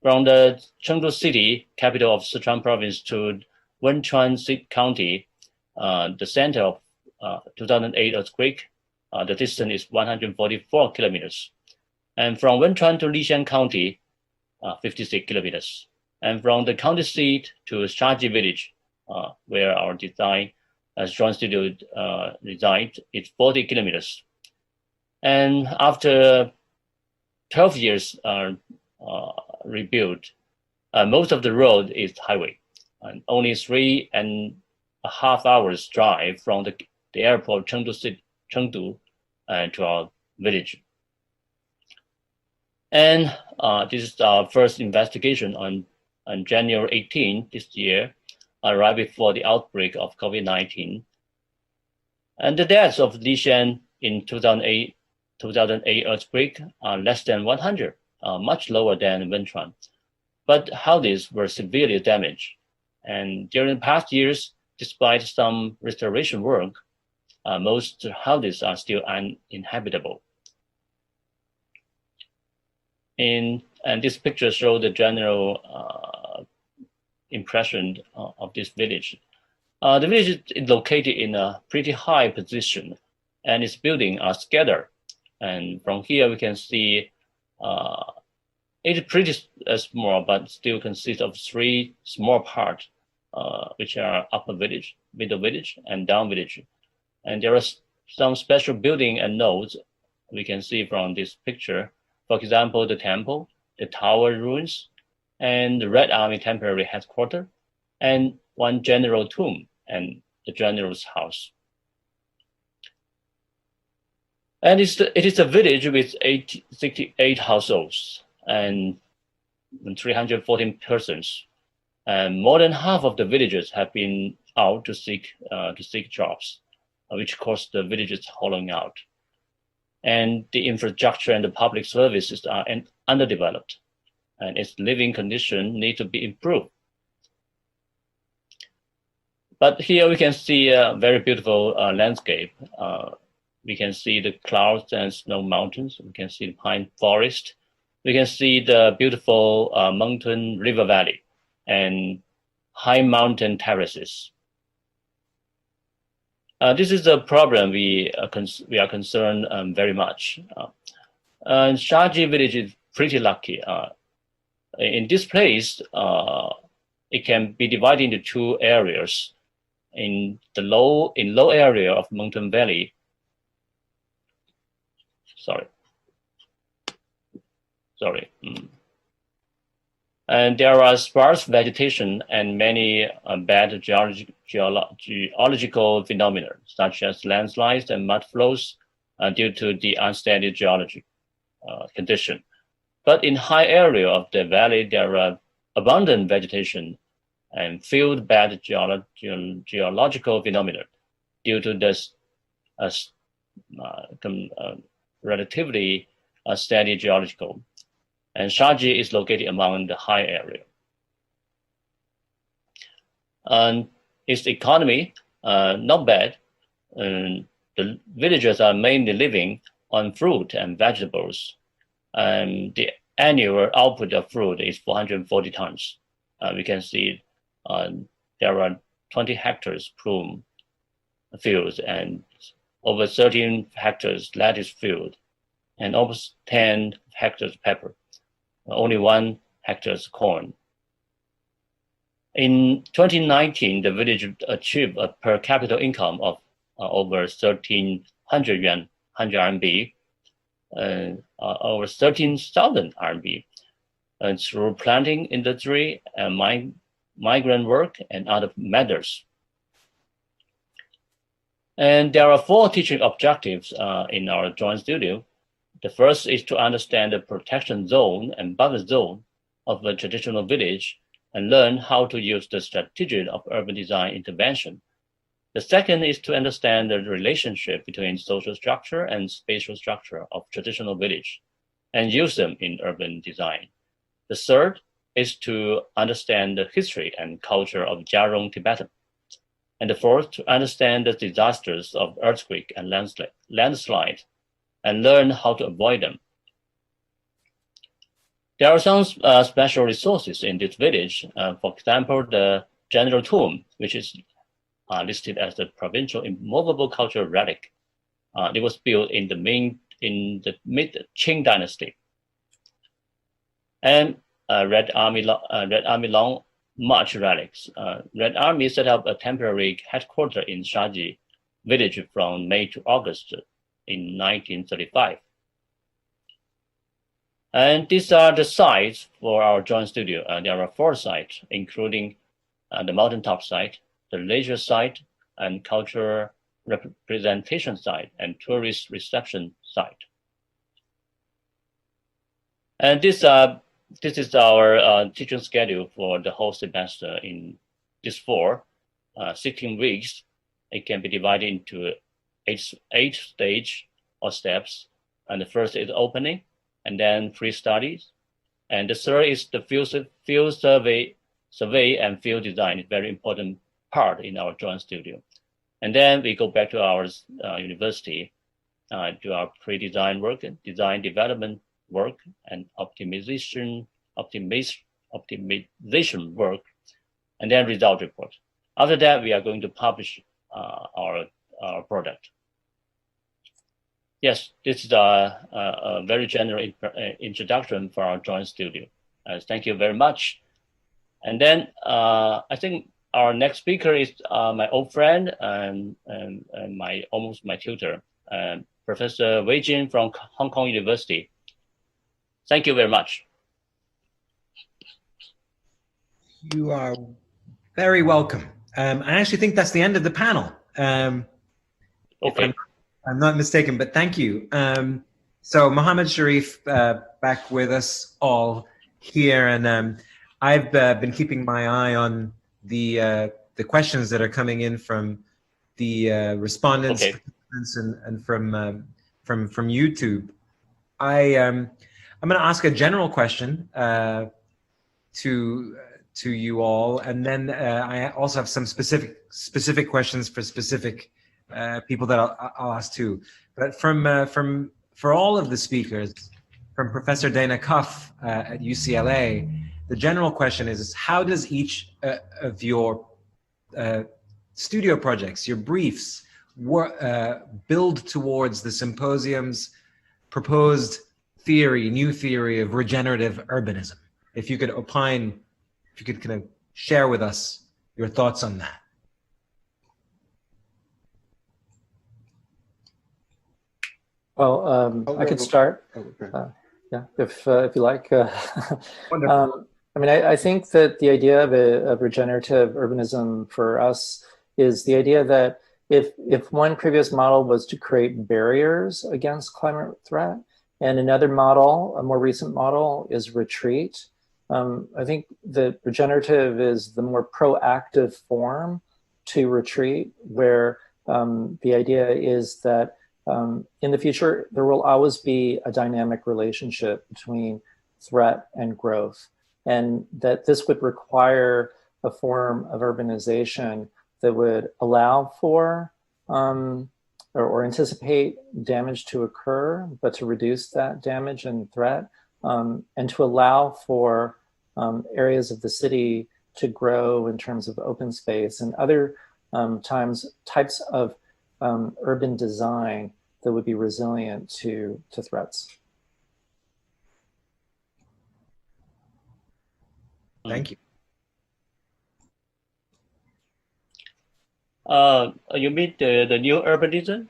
the Chengdu city, capital of Sichuan province, to Wenchuan County, the center of 2008 earthquake, the distance is 144 kilometers. And from Wenchuan to Lixian County, 56 kilometers. And from the county seat to Shaji village, where our design joint studio resides, it's 40 kilometers. And after 12 years rebuilt, most of the road is highway, and only 3.5 hours drive from the airport Chengdu to our village. And this is our first investigation on January 18 this year, right before the outbreak of COVID-19. And the deaths of Lixian in 2008 earthquake are less than 100, much lower than Wenchuan. But houses were severely damaged. And during the past years, despite some restoration work, most houses are still uninhabitable. And this picture shows the general impression of this village. The village is located in a pretty high position, and its buildings are scattered. And from here we can see it's pretty small, but still consists of 3 small parts, which are upper village, middle village, and down village. And there are some special building and nodes we can see from this picture. For example, the temple, the tower ruins, and the Red Army temporary headquarters, and one general tomb and the general's house. And it is a village with 68 households and 314 persons. And more than half of the villagers have been out to seek jobs, which caused the villages hollowing out. And the infrastructure and the public services are underdeveloped, and its living condition need to be improved. But here we can see a very beautiful landscape. We can see the clouds and snow mountains. We can see the pine forest. We can see the beautiful mountain river valley and high mountain terraces. This is a problem we are concerned very much. Shaji village is pretty lucky. In this place, it can be divided into 2 areas. In low area of mountain valley. Sorry. And there are sparse vegetation and many bad geological phenomena, such as landslides and mud flows due to the unsteady geology condition. But in high area of the valley, there are abundant vegetation and few bad geological phenomena due to this relatively steady geological. And Shaji is located among the high area. And its economy, not bad. The villagers are mainly living on fruit and vegetables. And the annual output of fruit is 440 tons. We can see there are 20 hectares plum fields and over 13 hectares lettuce field and almost 10 hectares pepper. Only 1 hectare corn. In 2019, the village achieved a per capita income of over 1,300 yuan, 100 RMB, over 13,000 RMB, through planting industry and migrant work and other methods. And there are 4 teaching objectives in our joint studio. The first is to understand the protection zone and buffer zone of a traditional village and learn how to use the strategy of urban design intervention. The second is to understand the relationship between social structure and spatial structure of traditional village and use them in urban design. The third is to understand the history and culture of Jiarong Tibetan. And the fourth, to understand the disasters of earthquake and landslide and learn how to avoid them. There are some special resources in this village. For example, the general tomb, which is listed as the provincial immovable cultural relic. It was built in the mid-Qing dynasty. And Red Army Long March relics. Red Army set up a temporary headquarters in Shaji village from May to August in 1935. And these are the sites for our joint studio. There are 4 sites, including the mountaintop site, the leisure site, and cultural representation site, and tourist reception site. And this is our teaching schedule for the whole semester in this 16 weeks. It can be divided into 8 stages or steps. And the first is opening, and then pre-studies. And the third is the field survey and field design is very important part in our joint studio. And then we go back to our university, do our pre-design work, design development work, and optimization work, and then result report. After that, we are going to publish our product. Yes, this is a very general introduction for our joint studio. Thank you very much. And then I think our next speaker is my old friend and almost my tutor, Professor Wei Jin from Hong Kong University. Thank you very much. You are very welcome. I actually think that's the end of the panel. Okay. I'm not mistaken, but thank you. So Mohammed Sharif back with us all here, and I've been keeping my eye on the questions that are coming in from the respondents, okay, and from YouTube. I'm going to ask a general question to you all, and then I also have some specific questions for specific people that I'll ask too. But for all of the speakers, from Professor Dana Cuff at UCLA, the general question is how does each of your studio projects, your briefs, build towards the symposium's proposed new theory of regenerative urbanism? If you could opine, if you could kind of share with us your thoughts on that. Well, I could start. Okay. Yeah, if you like. I mean, I think that the idea of regenerative urbanism for us is the idea that if one previous model was to create barriers against climate threat, and another model, a more recent model, is retreat, I think that regenerative is the more proactive form to retreat, where the idea is that in the future, there will always be a dynamic relationship between threat and growth, and that this would require a form of urbanization that would allow for or anticipate damage to occur, but to reduce that damage and threat, and to allow for areas of the city to grow in terms of open space and other types of urban design that would be resilient to threats. Thank you. You mean the new urbanism?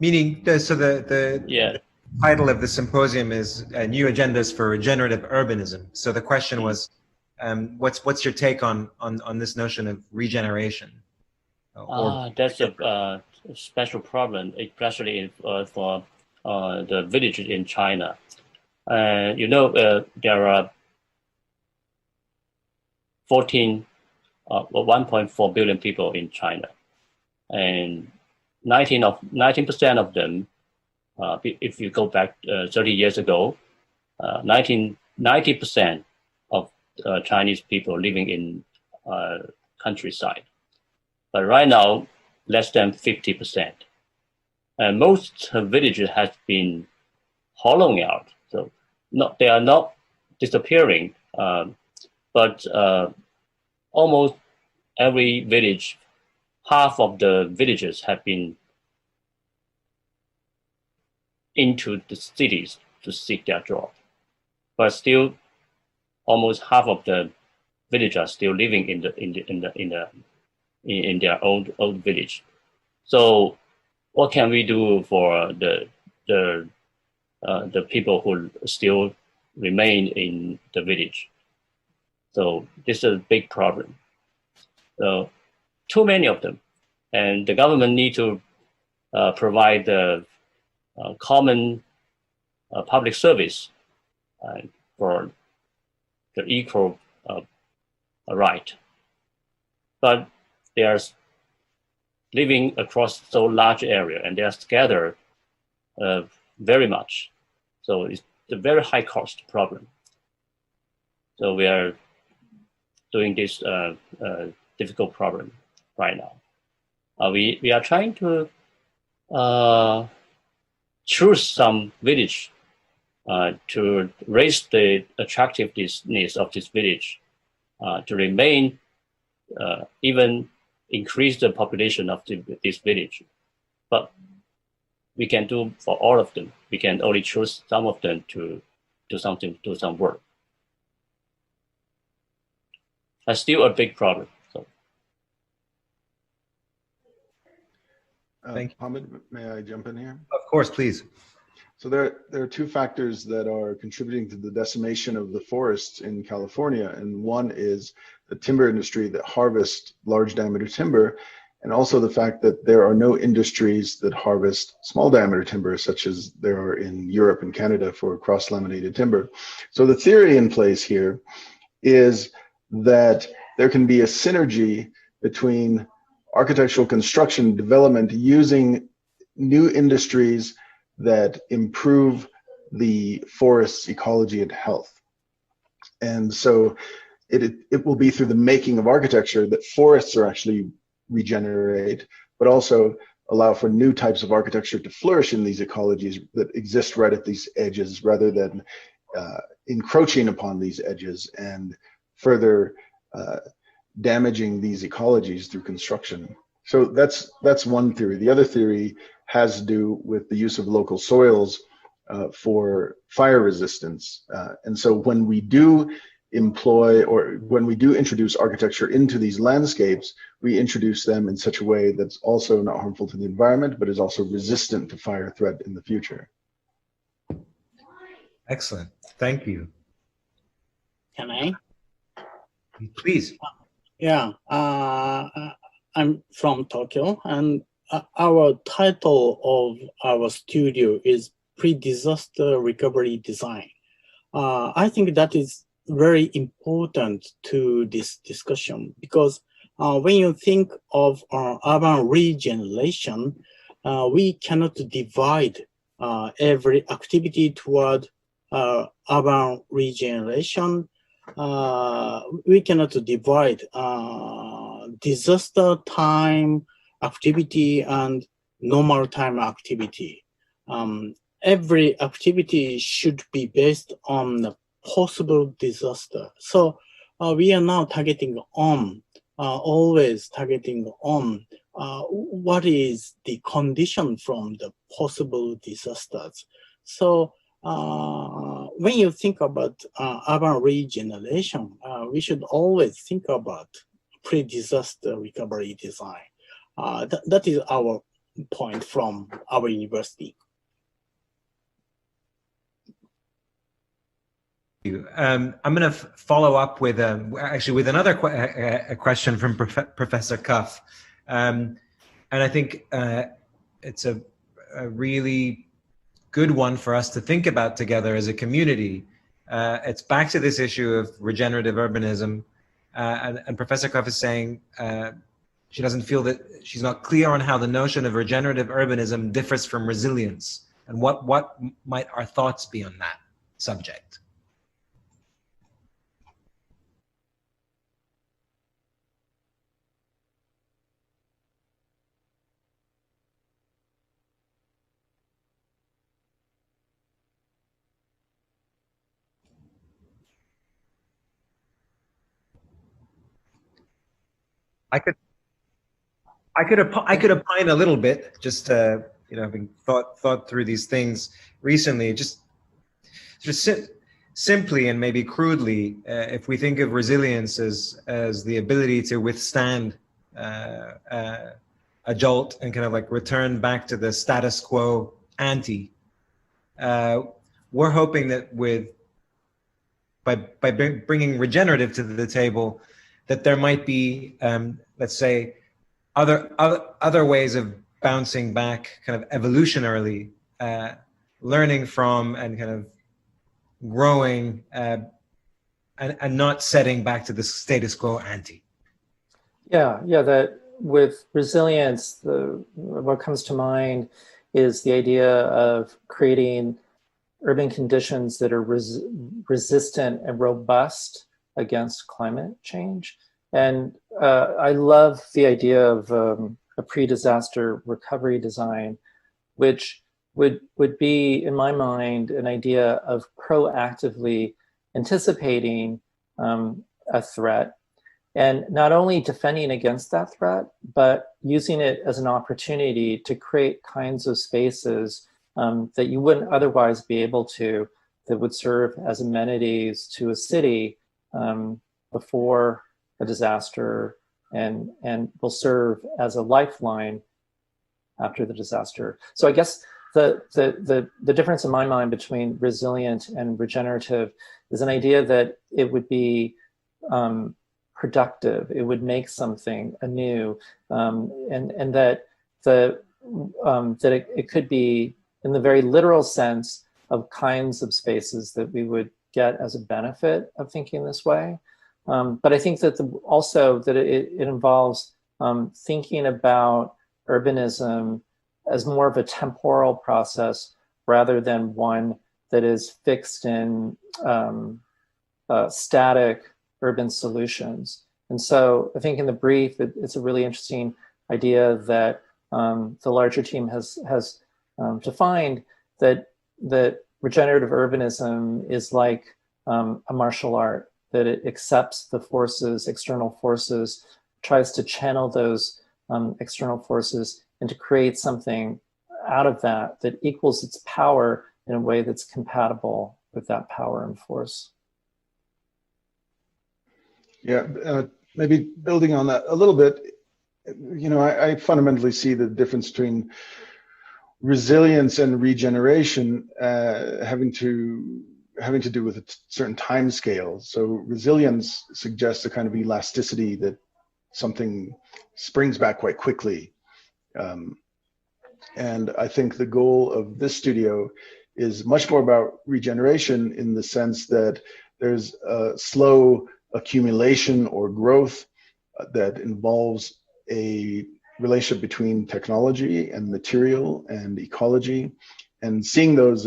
Meaning, so the title of the symposium is New Agendas for Regenerative Urbanism. So the question was, what's your take on this notion of regeneration? That's a special problem, especially for the villages in China. You know, there are 1.4 billion people in China, and 19% of them, if you go back 30 years ago, 90% of Chinese people living in countryside. But right now, less than 50%. And most villages have been hollowing out. So they are not disappearing, but almost every village, half of the villages have been into the cities to seek their job. But still, almost half of the villagers are still living in their old village. So what can we do for the people who still remain in the village? So this is a big problem. So too many of them, and the government need to provide the common public service for the equal right. But they are living across so large area, and they are scattered very much. So it's a very high cost problem. So we are doing this difficult problem right now. We are trying to choose some village to raise the attractiveness of this village, to remain, even increase the population of this village. But we can do for all of them. We can only choose some of them to do some work. That's still a big problem. So. Thank you. Hamid, may I jump in here? Of course, please. So there are two factors that are contributing to the decimation of the forests in California, and one is the timber industry that harvests large diameter timber, and also the fact that there are no industries that harvest small diameter timber, such as there are in Europe and Canada for cross-laminated timber. So the theory in place here is that there can be a synergy between architectural construction development using new industries that improve the forest's ecology and health. And so it will be through the making of architecture that forests are actually regenerate, but also allow for new types of architecture to flourish in these ecologies that exist right at these edges, rather than encroaching upon these edges and further damaging these ecologies through construction. So that's one theory. The other theory has to do with the use of local soils for fire resistance. And so when we do employ, or when we do introduce architecture into these landscapes, we introduce them in such a way that's also not harmful to the environment, but is also resistant to fire threat in the future. Excellent. Thank you. Can I? Please. Yeah, I'm from Tokyo, and our title of our studio is Pre-Disaster Recovery Design. I think that is very important to this discussion because when you think of urban regeneration, we cannot divide every activity toward urban regeneration. We cannot divide disaster time activity and normal time activity. Every activity should be based on the possible disaster. So we are now targeting on, always targeting on what is the condition from the possible disasters. So when you think about urban regeneration, we should always think about pre-disaster recovery design. That is our point from our university. I'm going to follow up with actually with another question from Professor Cuff, and I think it's a really good one for us to think about together as a community. It's back to this issue of regenerative urbanism, and Professor Cuff is saying she doesn't feel that she's not clear on how the notion of regenerative urbanism differs from resilience, and what might our thoughts be on that subject. I could opine a little bit, just having thought through these things recently. Just simply and maybe crudely, if we think of resilience as the ability to withstand a jolt and kind of like return back to the status quo ante, we're hoping that by bringing regenerative to the table, that there might be, let's say, other ways of bouncing back kind of evolutionarily, learning from and kind of growing and not setting back to the status quo ante. Yeah, that with resilience, what comes to mind is the idea of creating urban conditions that are resistant and robust against climate change. And I love the idea of a pre-disaster recovery design, which would be, in my mind, an idea of proactively anticipating a threat and not only defending against that threat, but using it as an opportunity to create kinds of spaces that you wouldn't otherwise be able to, that would serve as amenities to a city before a disaster and will serve as a lifeline after the disaster. So I guess the difference in my mind between resilient and regenerative is an idea that it would be productive, it would make something anew, and that it could be, in the very literal sense, of kinds of spaces that we would get as a benefit of thinking this way. But I think that also that it involves thinking about urbanism as more of a temporal process rather than one that is fixed in static urban solutions. And so I think in the brief, it's a really interesting idea that the larger team has defined that regenerative urbanism is like a martial art, that it accepts the forces, external forces, tries to channel those external forces and to create something out of that equals its power in a way that's compatible with that power and force. Yeah, maybe building on that a little bit, I fundamentally see the difference between resilience and regeneration having to having to do with a certain time scale. So resilience suggests a kind of elasticity that something springs back quite quickly. And I think the goal of this studio is much more about regeneration in the sense that there's a slow accumulation or growth that involves a relationship between technology and material and ecology, and seeing those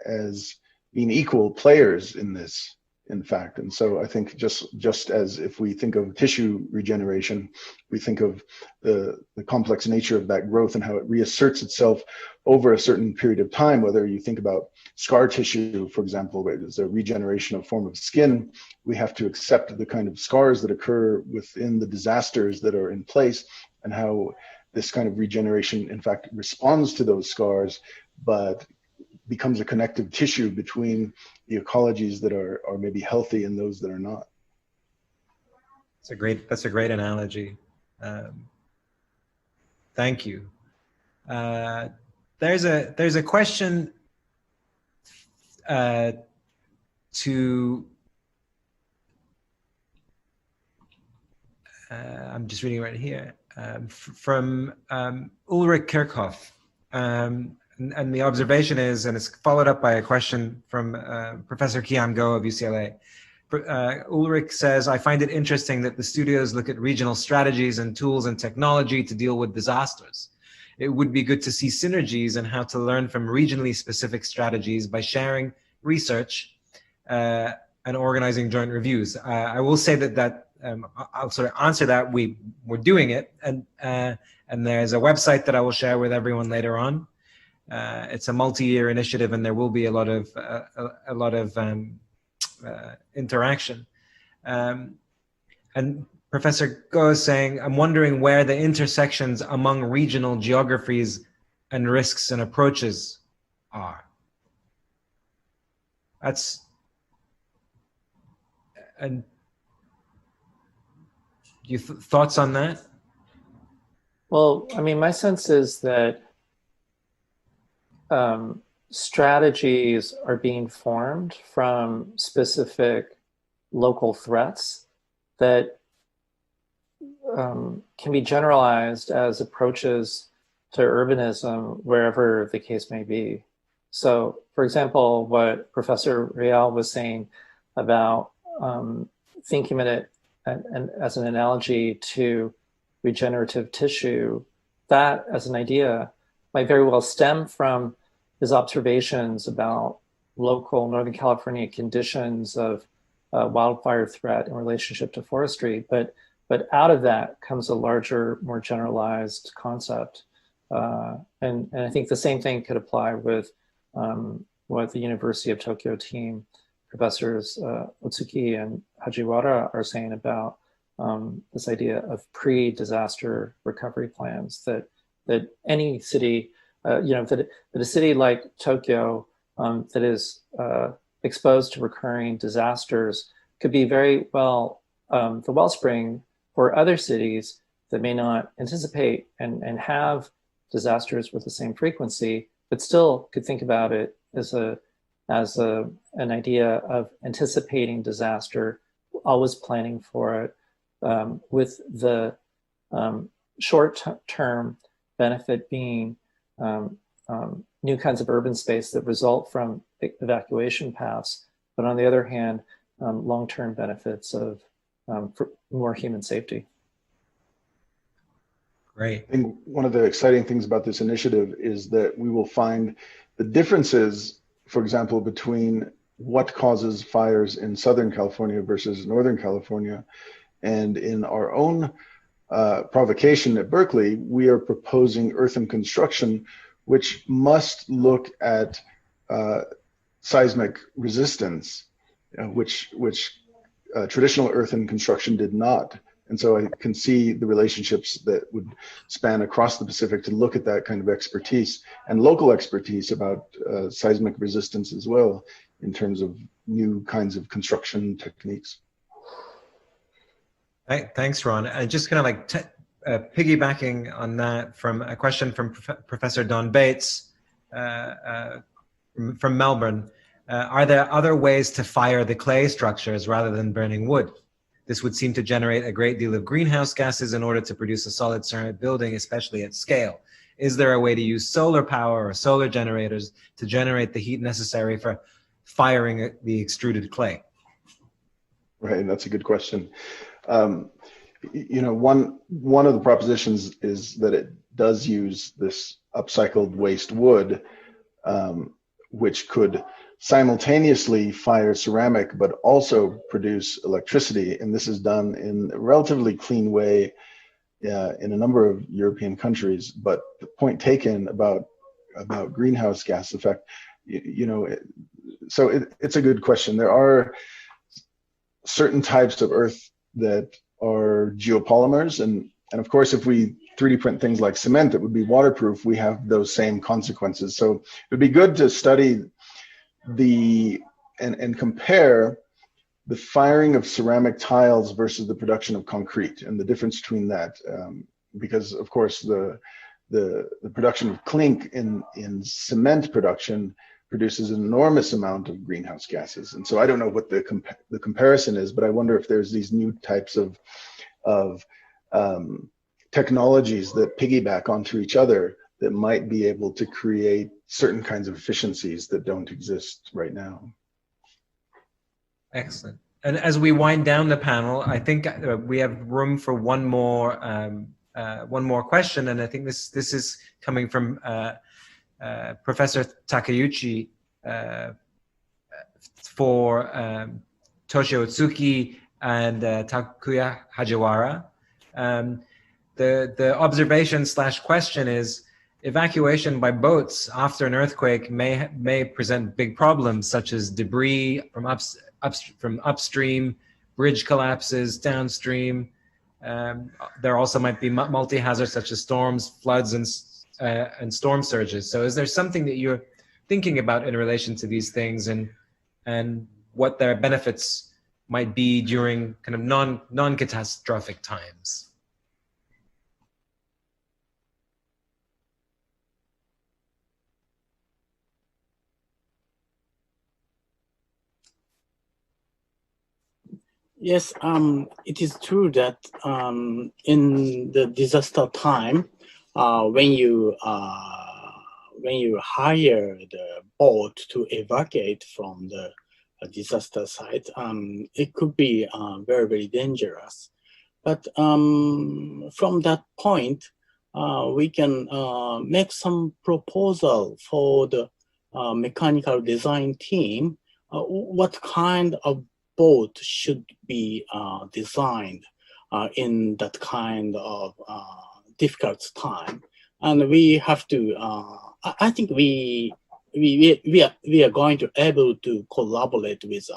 as being equal players in this, in fact. And so I think just as if we think of tissue regeneration, we think of the complex nature of that growth and how it reasserts itself over a certain period of time, whether you think about scar tissue, for example, where there's a regeneration of form of skin, we have to accept the kind of scars that occur within the disasters that are in place, and how this kind of regeneration, in fact, responds to those scars, but becomes a connective tissue between the ecologies that are maybe healthy and those that are not. That's a great analogy. Thank you. There's a question I'm just reading right here, from Ulrich Kirchhoff. And the observation is, and it's followed up by a question from Professor Qian Go of UCLA. Ulrich says, I find it interesting that the studios look at regional strategies and tools and technology to deal with disasters. It would be good to see synergies and how to learn from regionally specific strategies by sharing research and organizing joint reviews. I will say that I'll sort of answer that. We're doing it, and there's a website that I will share with everyone later on. It's a multi-year initiative, and there will be a lot of interaction. And Professor Go is saying, I'm wondering where the intersections among regional geographies and risks and approaches are. And thoughts on that? Well, I mean, my sense is that strategies are being formed from specific local threats that can be generalized as approaches to urbanism wherever the case may be. So, for example, what Professor Real was saying about thinking of it and as an analogy to regenerative tissue, that as an idea might very well stem from his observations about local Northern California conditions of wildfire threat in relationship to forestry. But out of that comes a larger, more generalized concept. And I think the same thing could apply with what the University of Tokyo team, Professors Otsuki and Hajiwara, are saying about this idea of pre-disaster recovery plans, that any city, that a city like Tokyo that is exposed to recurring disasters could be very well the wellspring for other cities that may not anticipate and have disasters with the same frequency, but still could think about it as an idea of anticipating disaster, always planning for it, with the short-term benefit being new kinds of urban space that result from evacuation paths, but on the other hand, long-term benefits of more human safety. Great. I think one of the exciting things about this initiative is that we will find the differences, for example, between what causes fires in Southern California versus Northern California. And in our own provocation at Berkeley, we are proposing earthen construction, which must look at seismic resistance, which traditional earthen construction did not. And so I can see the relationships that would span across the Pacific to look at that kind of expertise and local expertise about seismic resistance as well, in terms of new kinds of construction techniques. Thanks, Ron. And just kind of like piggybacking on that, from a question from Professor Don Bates from Melbourne. Are there other ways to fire the clay structures rather than burning wood? This would seem to generate a great deal of greenhouse gases in order to produce a solid ceramic building, especially at scale. Is there a way to use solar power or solar generators to generate the heat necessary for firing the extruded clay? Right, that's a good question. You know, one of the propositions is that it does use this upcycled waste wood, which could simultaneously fire ceramic, but also produce electricity. And this is done in a relatively clean way in a number of European countries. But the point taken about greenhouse gas effect, you know, so it's a good question. There are certain types of earth that are geopolymers, and of course, if we 3D print things like cement that would be waterproof, we have those same consequences. So it would be good to study and compare the firing of ceramic tiles versus the production of concrete and the difference between that, because of course the production of clink in cement production produces an enormous amount of greenhouse gases. And so I don't know what the comparison is, but I wonder if there's these new types of technologies that piggyback onto each other that might be able to create certain kinds of efficiencies that don't exist right now. Excellent. And as we wind down the panel, I think we have room for one more question, and I think this is coming from Professor Takeuchi for Toshio Otsuki and Takuya Hajiwara. The observation / question is, evacuation by boats after an earthquake may present big problems, such as debris from upstream, bridge collapses downstream. There also might be multi-hazards such as storms, floods, and storm surges. So is there something that you're thinking about in relation to these things, and what their benefits might be during kind of non-catastrophic times? Yes, it is true that in the disaster time, when you hire the boat to evacuate from the disaster site, it could be very, very dangerous. But from that point, we can make some proposal for the mechanical design team, what kind of boat should be designed in that kind of difficult time, and we have to. I think we are going to able to collaborate with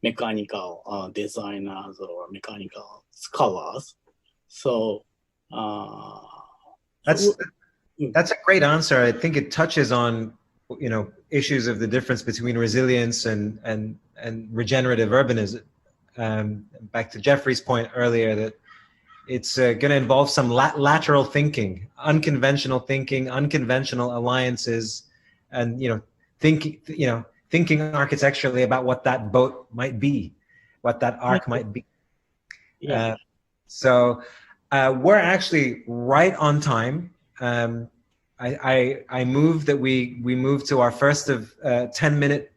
mechanical designers or mechanical scholars. So that's a great answer. I think it touches on, you know, issues of the difference between resilience and regenerative urbanism. Back to Jeffrey's point earlier, that it's going to involve some lateral thinking, unconventional thinking, unconventional alliances, and thinking architecturally about what that boat might be, what that arc might be. Yeah. So we're actually right on time. I move that we move to our first of 10-minute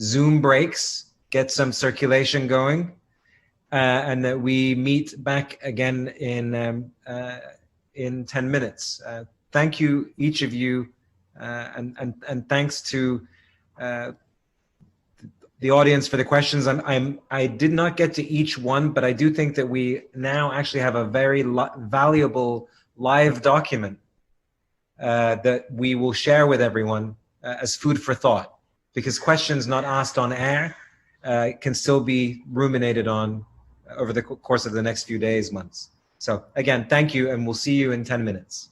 Zoom breaks, get some circulation going, and that we meet back again in 10 minutes. Thank you, each of you, and thanks to the audience for the questions. I did not get to each one, but I do think that we now actually have a very valuable live document that we will share with everyone as food for thought, because questions not asked on air can still be ruminated on over the course of the next few days, months. So again, thank you, and we'll see you in 10 minutes.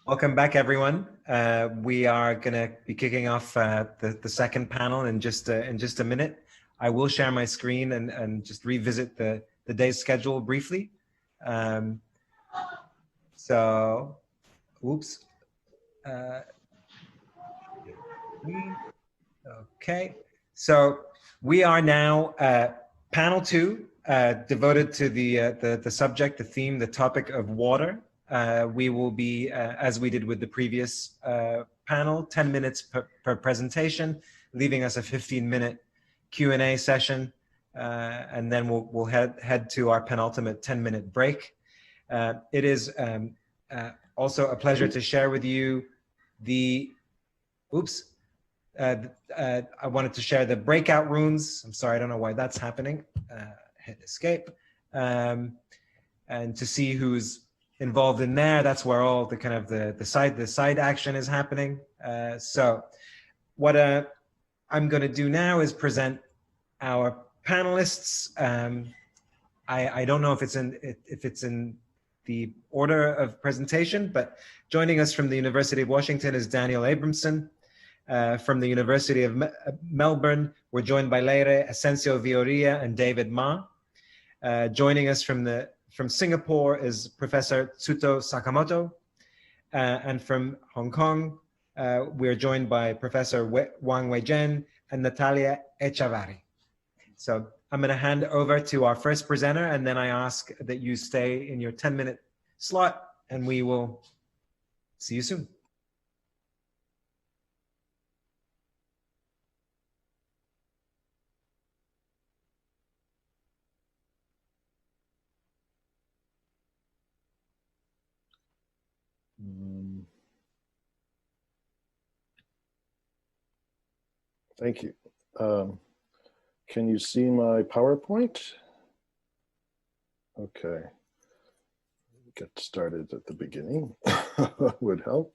Welcome back, everyone. We are going to be kicking off the second panel in just a minute. I will share my screen and just revisit the day's schedule briefly. So, oops. Okay, so we are now panel 2, devoted to the subject, the theme, the topic of water. We will be, as we did with the previous panel, 10 minutes per presentation, leaving us a 15-minute Q&A session, and then we'll head to our penultimate 10-minute break. It is also a pleasure to share with you the, I wanted to share the breakout rooms. I'm sorry, I don't know why that's happening. Hit escape. And to see who's involved in there, that's where all the kind of the side action is happening. So what I'm going to do now is present our panelists. I don't know if it's in the order of presentation, but joining us from the University of Washington is Daniel Abramson. From the University of Melbourne, we're joined by Leire Asensio Vioria and David Ma. Joining us from Singapore is Professor Tsuto Sakamoto. And from Hong Kong, we're joined by Professor Wang Weizhen and Natalia Echavarri. So I'm going to hand over to our first presenter, and then I ask that you stay in your 10-minute slot, and we will see you soon. Thank you. Can you see my PowerPoint? Okay. Get started at the beginning would help.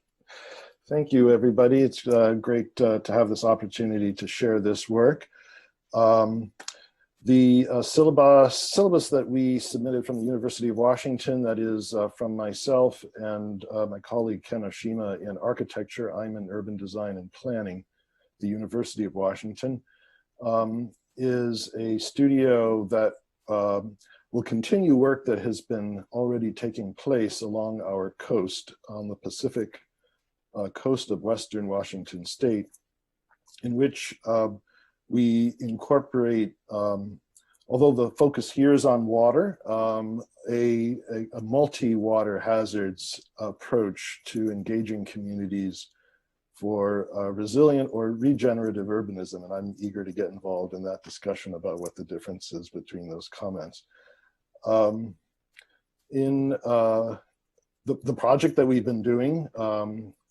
Thank you, everybody. It's great to have this opportunity to share this work. The syllabus that we submitted from the University of Washington, that is from myself and my colleague Ken Oshima in architecture, I'm in urban design and planning, the University of Washington, is a studio that will continue work that has been already taking place along our coast on the Pacific coast of Western Washington State, in which we incorporate, although the focus here is on water, a multi-water hazards approach to engaging communities for resilient or regenerative urbanism. And I'm eager to get involved in that discussion about what the difference is between those comments. The project that we've been doing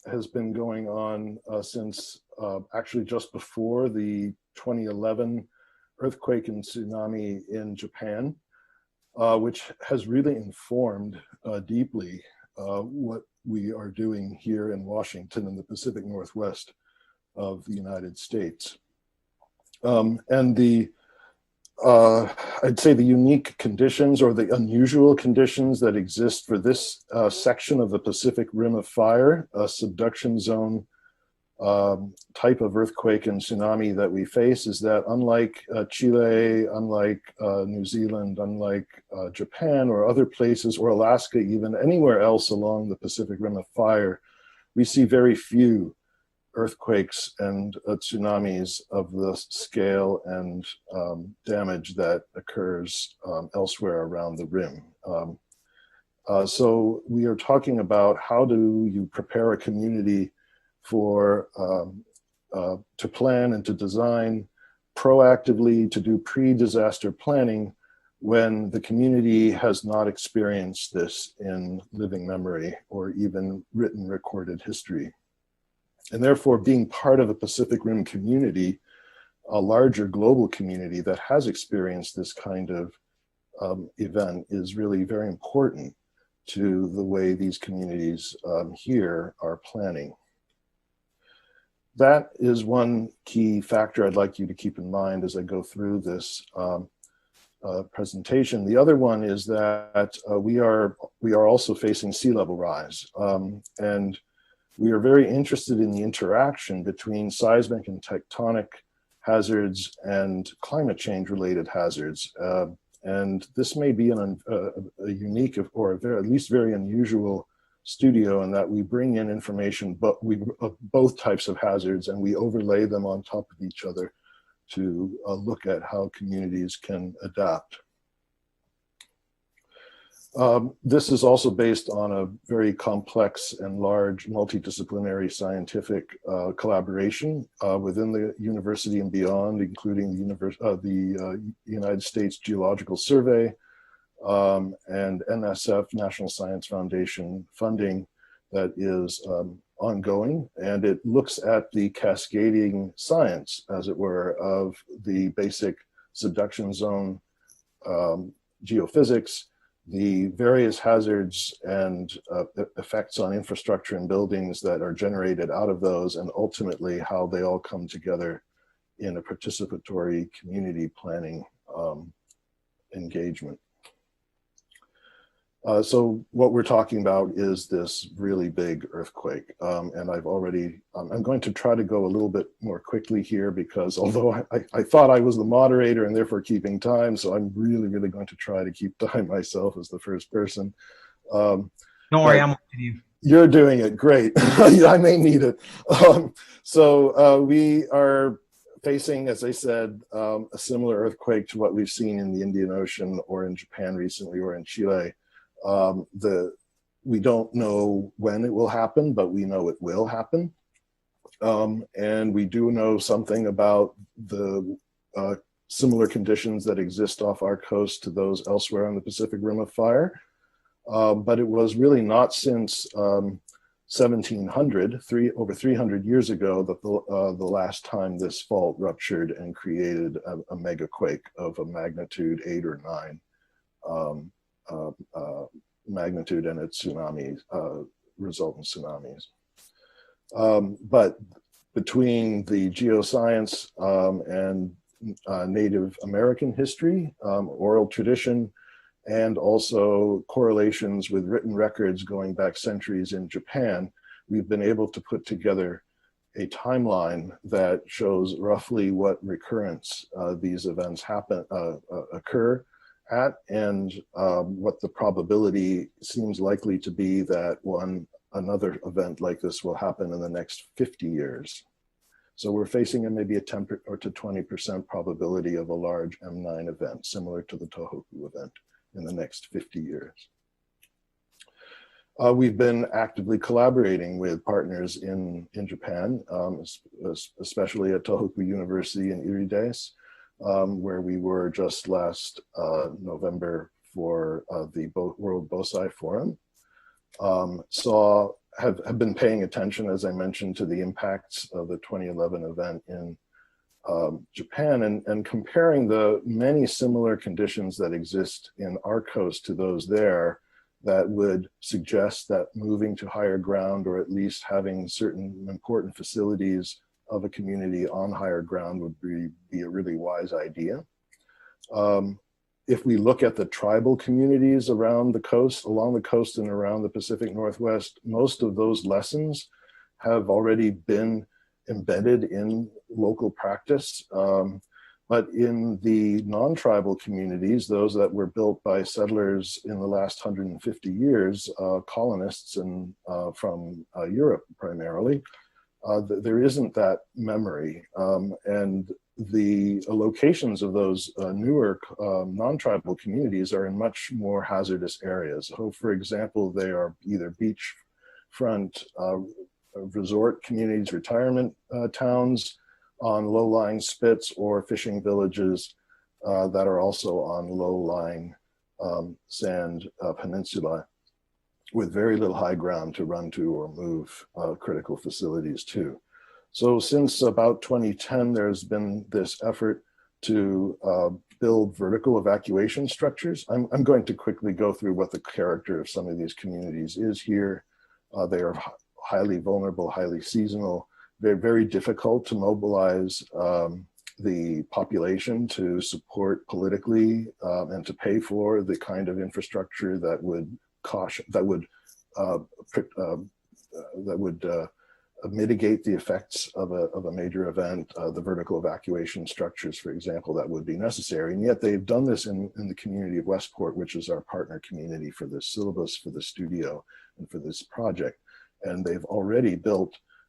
has been going on since actually just before the 2011 earthquake and tsunami in Japan, which has really informed deeply what we are doing here in Washington in the Pacific Northwest of the United States. And the, I'd say the unique conditions or the unusual conditions that exist for this section of the Pacific Rim of Fire, a subduction zone type of earthquake and tsunami that we face, is that unlike Chile, unlike New Zealand, unlike Japan or other places, or Alaska, even anywhere else along the Pacific Rim of Fire, we see very few earthquakes and tsunamis of the scale and damage that occurs elsewhere around the rim. So we are talking about how do you prepare a community for to plan and to design proactively, to do pre-disaster planning when the community has not experienced this in living memory or even written recorded history. And therefore, being part of a Pacific Rim community, a larger global community that has experienced this kind of event, is really very important to the way these communities here are planning. That is one key factor I'd like you to keep in mind as I go through this presentation. The other one is that we are also facing sea level rise. And we are very interested in the interaction between seismic and tectonic hazards and climate change related hazards. And this may be a unique or at least very unusual studio in that we bring in information of both types of hazards, and we overlay them on top of each other to look at how communities can adapt. This is also based on a very complex and large multidisciplinary scientific collaboration within the university and beyond, including the United States Geological Survey, and NSF, National Science Foundation funding that is ongoing. And it looks at the cascading science, as it were, of the basic subduction zone geophysics, the various hazards and effects on infrastructure and buildings that are generated out of those, and ultimately how they all come together in a participatory community planning engagement. So what we're talking about is this really big earthquake. And I'm going to try to go a little bit more quickly here, because although I thought I was the moderator and therefore keeping time, so I'm really going to try to keep time myself as the first person. Don't worry, I'm watching you. You're doing it, great. I may need it. So we are facing, as I said, a similar earthquake to what we've seen in the Indian Ocean or in Japan recently or in Chile. We don't know when it will happen, but we know it will happen. And we do know something about the similar conditions that exist off our coast to those elsewhere on the Pacific Rim of Fire. But it was really not since 1700, over 300 years ago, that the last time this fault ruptured and created a megaquake of a magnitude 8 or 9. Magnitude and its tsunamis, resultant tsunamis. But between the geoscience and Native American history, oral tradition, and also correlations with written records going back centuries in Japan, we've been able to put together a timeline that shows roughly what recurrence these events occur at, and what the probability seems likely to be that another event like this will happen in the next 50 years. So we're facing maybe a 10 or to 20% probability of a large M9 event, similar to the Tohoku event, in the next 50 years. We've been actively collaborating with partners in Japan, especially at Tohoku University and IRIDeS, where we were just last November for the World Bosai Forum. Have been paying attention, as I mentioned, to the impacts of the 2011 event in Japan, and comparing the many similar conditions that exist in our coast to those there, that would suggest that moving to higher ground, or at least having certain important facilities of a community on higher ground, would be a really wise idea. If we look at the tribal communities around the coast, along the coast and around the Pacific Northwest, most of those lessons have already been embedded in local practice. But in the non-tribal communities, those that were built by settlers in the last 150 years, colonists and from Europe primarily, there isn't that memory. And the locations of those newer non-tribal communities are in much more hazardous areas. So for example, they are either beachfront resort communities, retirement towns on low-lying spits, or fishing villages that are also on low-lying sand peninsula, with very little high ground to run to or move critical facilities to. So since about 2010, there's been this effort to build vertical evacuation structures. I'm going to quickly go through what the character of some of these communities is here. They are highly vulnerable, highly seasonal. They're very difficult to mobilize the population to support politically and to pay for the kind of infrastructure that would mitigate the effects of a major event, the vertical evacuation structures, for example, that would be necessary. And yet they've done this in the community of Westport, which is our partner community for this syllabus, for the studio, and for this project. And they've already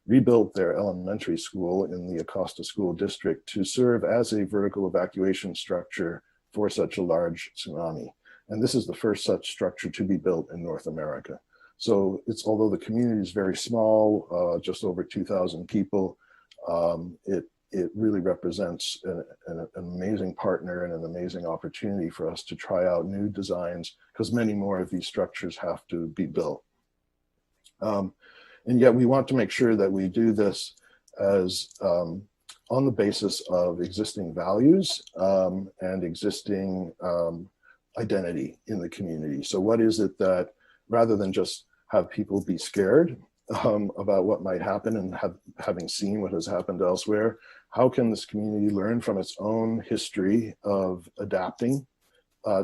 rebuilt their elementary school in the Acosta School District to serve as a vertical evacuation structure for such a large tsunami. And this is the first such structure to be built in North America. So although the community is very small, just over 2,000 people, it really represents an amazing partner and an amazing opportunity for us to try out new designs, because many more of these structures have to be built. And yet we want to make sure that we do this as on the basis of existing values and existing identity in the community. So what is it that, rather than just have people be scared about what might happen and having seen what has happened elsewhere, how can this community learn from its own history of adapting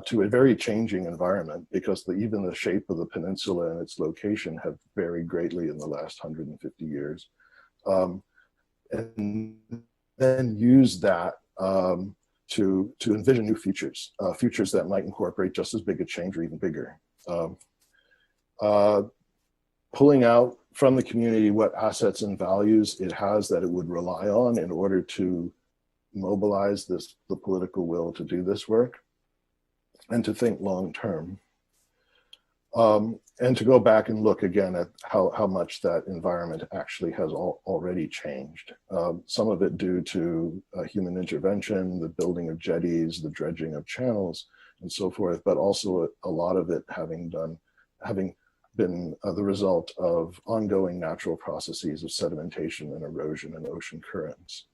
to a very changing environment, because even the shape of the peninsula and its location have varied greatly in the last 150 years. And then use that to envision new futures, futures that might incorporate just as big a change or even bigger. Pulling out from the community what assets and values it has that it would rely on in order to mobilize the political will to do this work, and to think long term. And to go back and look again at how much that environment actually has already changed. Some of it due to human intervention, the building of jetties, the dredging of channels, and so forth, but also a lot of it having been the result of ongoing natural processes of sedimentation and erosion in ocean currents.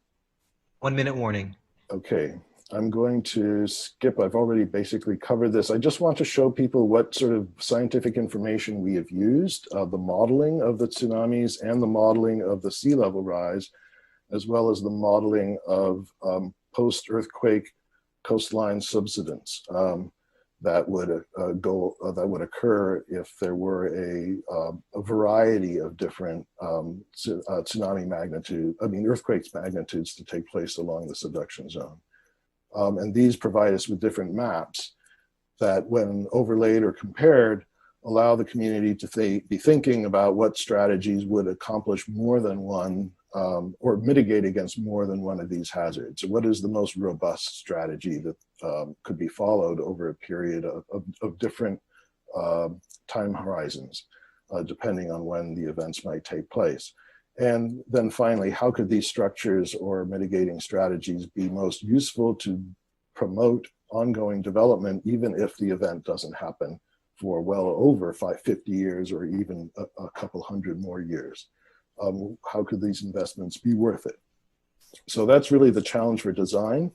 1 minute warning. Okay. I'm going to skip. I've already basically covered this. I just want to show people what sort of scientific information we have used, the modeling of the tsunamis and the modeling of the sea level rise, as well as the modeling of post-earthquake coastline subsidence that would occur if there were a variety of different earthquakes magnitudes to take place along the subduction zone. And these provide us with different maps that, when overlaid or compared, allow the community to be thinking about what strategies would accomplish more than one or mitigate against more than one of these hazards. So what is the most robust strategy that could be followed over a period of different time horizons, depending on when the events might take place? And then finally, how could these structures or mitigating strategies be most useful to promote ongoing development, even if the event doesn't happen for well over 50 years or even a couple hundred more years? How could these investments be worth it? So that's really the challenge for design.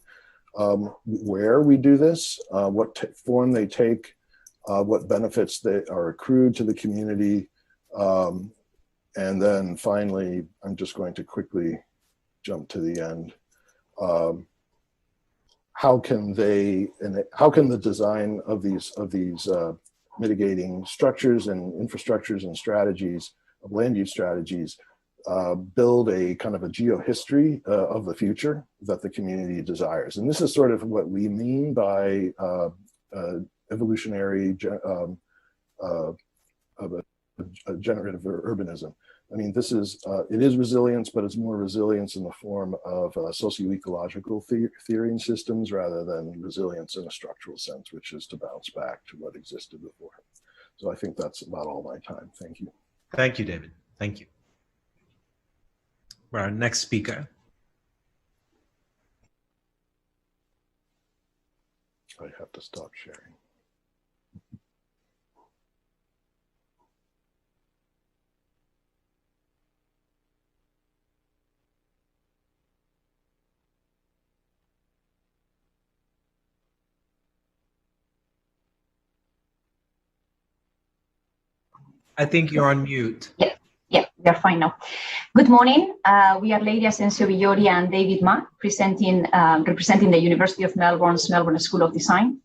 Where we do this, what form they take, what benefits they are accrued to the community, and then finally, I'm just going to quickly jump to the end. How can the design of these mitigating structures and infrastructures and strategies, of land use strategies, build a kind of a geohistory of the future that the community desires? And this is sort of what we mean by evolutionary generative urbanism. I mean, this is, it is resilience, but it's more resilience in the form of socio-ecological theory and systems rather than resilience in a structural sense, which is to bounce back to what existed before. So I think that's about all my time. Thank you. Thank you, David. Thank you. For our next speaker. I have to stop sharing. I think you're on mute. Yeah, we are fine now. Good morning. We are Lady Asensio Villori and David Ma, representing the University of Melbourne's Melbourne School of Design.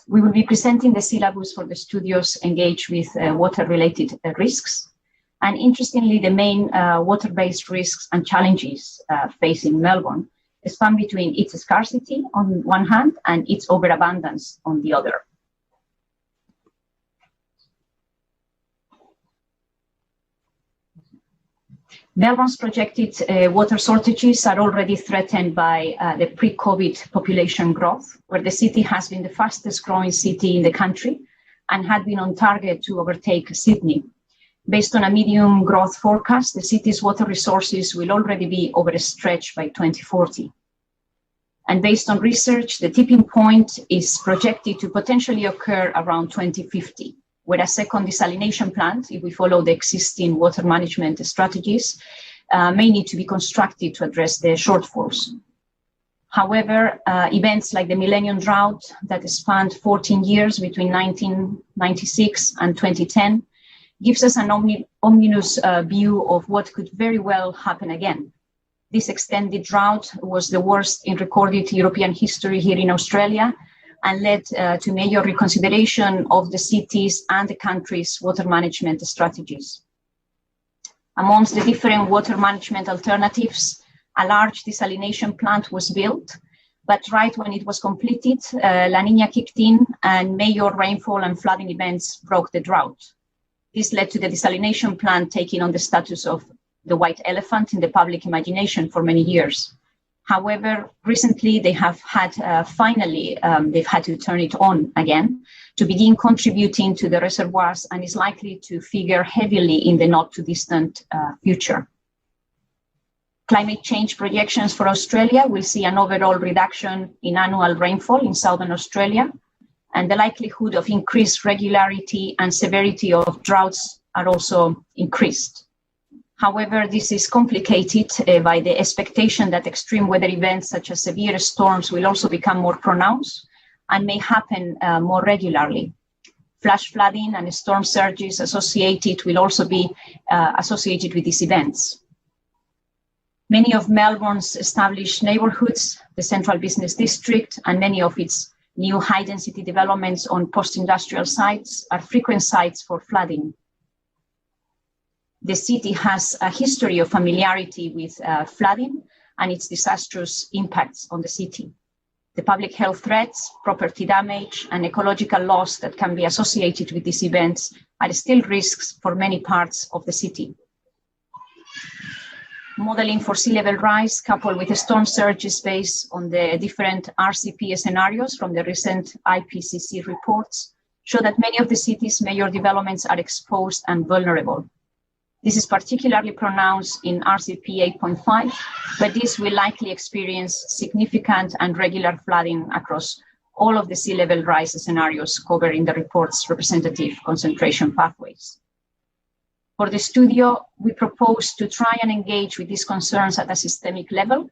We will be presenting the syllabus for the studios engaged with water-related risks. And interestingly, the main water-based risks and challenges facing Melbourne span between its scarcity on one hand and its overabundance on the other. Melbourne's projected water shortages are already threatened by the pre-COVID population growth, where the city has been the fastest growing city in the country and had been on target to overtake Sydney. Based on a medium growth forecast, the city's water resources will already be overstretched by 2040. And based on research, the tipping point is projected to potentially occur around 2050. Where a second desalination plant, if we follow the existing water management strategies, may need to be constructed to address the shortfalls. However, events like the Millennium Drought that spanned 14 years between 1996 and 2010 gives us an ominous view of what could very well happen again. This extended drought was the worst in recorded European history here in Australia, and led to major reconsideration of the city's and the country's water management strategies. Amongst the different water management alternatives, a large desalination plant was built, but right when it was completed, La Niña kicked in and major rainfall and flooding events broke the drought. This led to the desalination plant taking on the status of the white elephant in the public imagination for many years. However, recently they have had, they've had to turn it on again to begin contributing to the reservoirs and is likely to figure heavily in the not too distant future. Climate change projections for Australia will see an overall reduction in annual rainfall in southern Australia, and the likelihood of increased regularity and severity of droughts are also increased. However, this is complicated by the expectation that extreme weather events such as severe storms will also become more pronounced and may happen more regularly. Flash flooding and storm surges associated will also be associated with these events. Many of Melbourne's established neighbourhoods, the Central Business District, and many of its new high-density developments on post-industrial sites are frequent sites for flooding. The city has a history of familiarity with flooding and its disastrous impacts on the city. The public health threats, property damage, and ecological loss that can be associated with these events are still risks for many parts of the city. Modeling for sea level rise coupled with the storm surges based on the different RCP scenarios from the recent IPCC reports show that many of the city's major developments are exposed and vulnerable. This is particularly pronounced in RCP 8.5, but this will likely experience significant and regular flooding across all of the sea level rise scenarios covered in the report's representative concentration pathways. For the studio, we propose to try and engage with these concerns at a systemic level.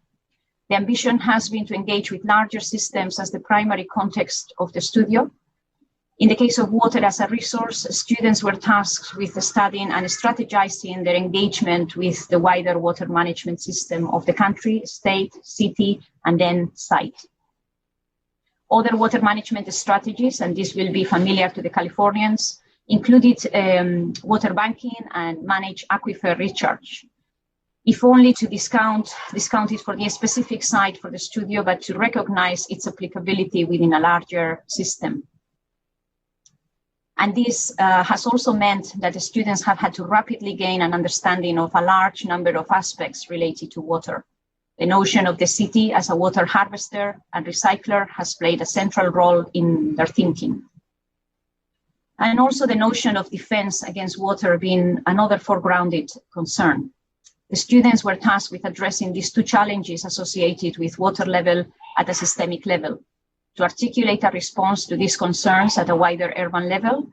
The ambition has been to engage with larger systems as the primary context of the studio. In the case of water as a resource, students were tasked with studying and strategizing their engagement with the wider water management system of the country, state, city, and then site. Other water management strategies, and this will be familiar to the Californians, included water banking and managed aquifer recharge. If only to discount it for the specific site for the studio, but to recognize its applicability within a larger system. And this has also meant that the students have had to rapidly gain an understanding of a large number of aspects related to water. The notion of the city as a water harvester and recycler has played a central role in their thinking. And also the notion of defense against water being another foregrounded concern. The students were tasked with addressing these two challenges associated with water level at a systemic level. To articulate a response to these concerns at a wider urban level,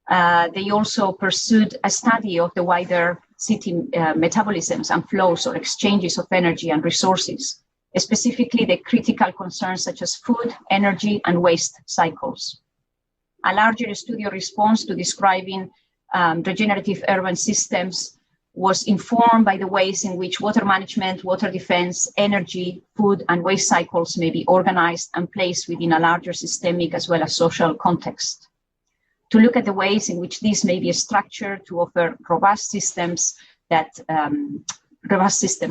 they also pursued a study of the wider city metabolisms and flows or exchanges of energy and resources, specifically the critical concerns such as food, energy, and waste cycles. A larger studio response to describing regenerative urban systems was informed by the ways in which water management, water defense, energy, food, and waste cycles may be organized and placed within a larger systemic as well as social context. to look at the ways in which these may be structured to offer robust systems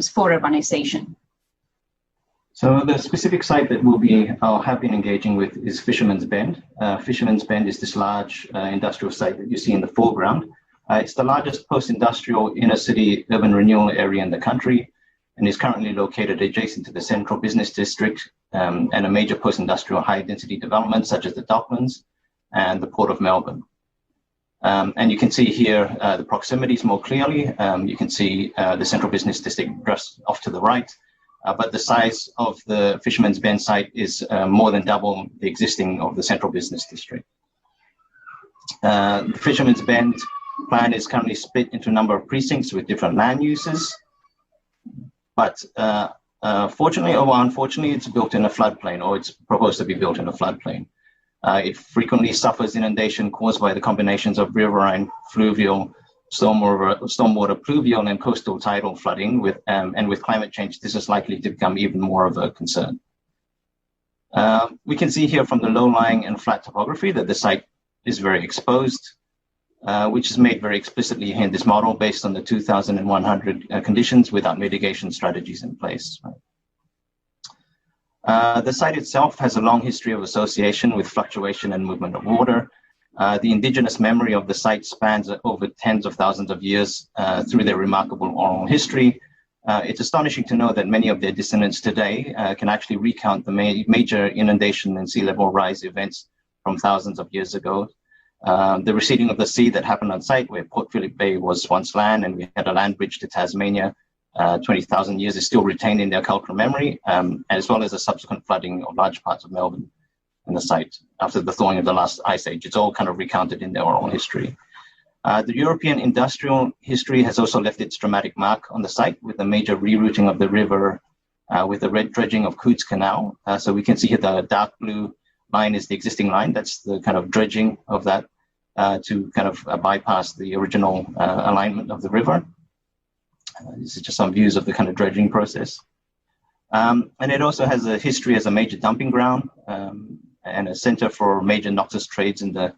for urbanization. So the specific site that have been engaging with is Fisherman's Bend. Fisherman's Bend is this large industrial site that you see in the foreground. It's the largest post-industrial inner city urban renewal area in the country, and is currently located adjacent to the central business district and a major post-industrial high-density development such as the Docklands and the Port of Melbourne. And you can see here the proximities more clearly. You can see the central business district just off to the right, but the size of the Fisherman's Bend site is more than double the existing of the central business district. The Fisherman's Bend plan is currently split into a number of precincts with different land uses, but fortunately or unfortunately, it's built in a floodplain, or it's proposed to be built in a floodplain. It frequently suffers inundation caused by the combinations of riverine, fluvial, stormwater, pluvial, and coastal tidal flooding. And with climate change, this is likely to become even more of a concern. We can see here from the low-lying and flat topography that the site is very exposed, which is made very explicitly in this model based on the 2,100 conditions without mitigation strategies in place. The site itself has a long history of association with fluctuation and movement of water. The indigenous memory of the site spans over tens of thousands of years through their remarkable oral history. It's astonishing to know that many of their descendants today can actually recount the major inundation and sea level rise events from thousands of years ago. The receding of the sea that happened on site where Port Phillip Bay was once land and we had a land bridge to Tasmania 20,000 years is still retained in their cultural memory, as well as the subsequent flooding of large parts of Melbourne and the site after the thawing of the last ice age. It's all kind of recounted in their oral history. The European industrial history has also left its dramatic mark on the site with the major rerouting of the river with the red dredging of Cootes Canal. So we can see here the dark blue line is the existing line. That's the kind of dredging of that to kind of bypass the original alignment of the river. This is just some views of the kind of dredging process. And it also has a history as a major dumping ground and a center for major noctis trades in the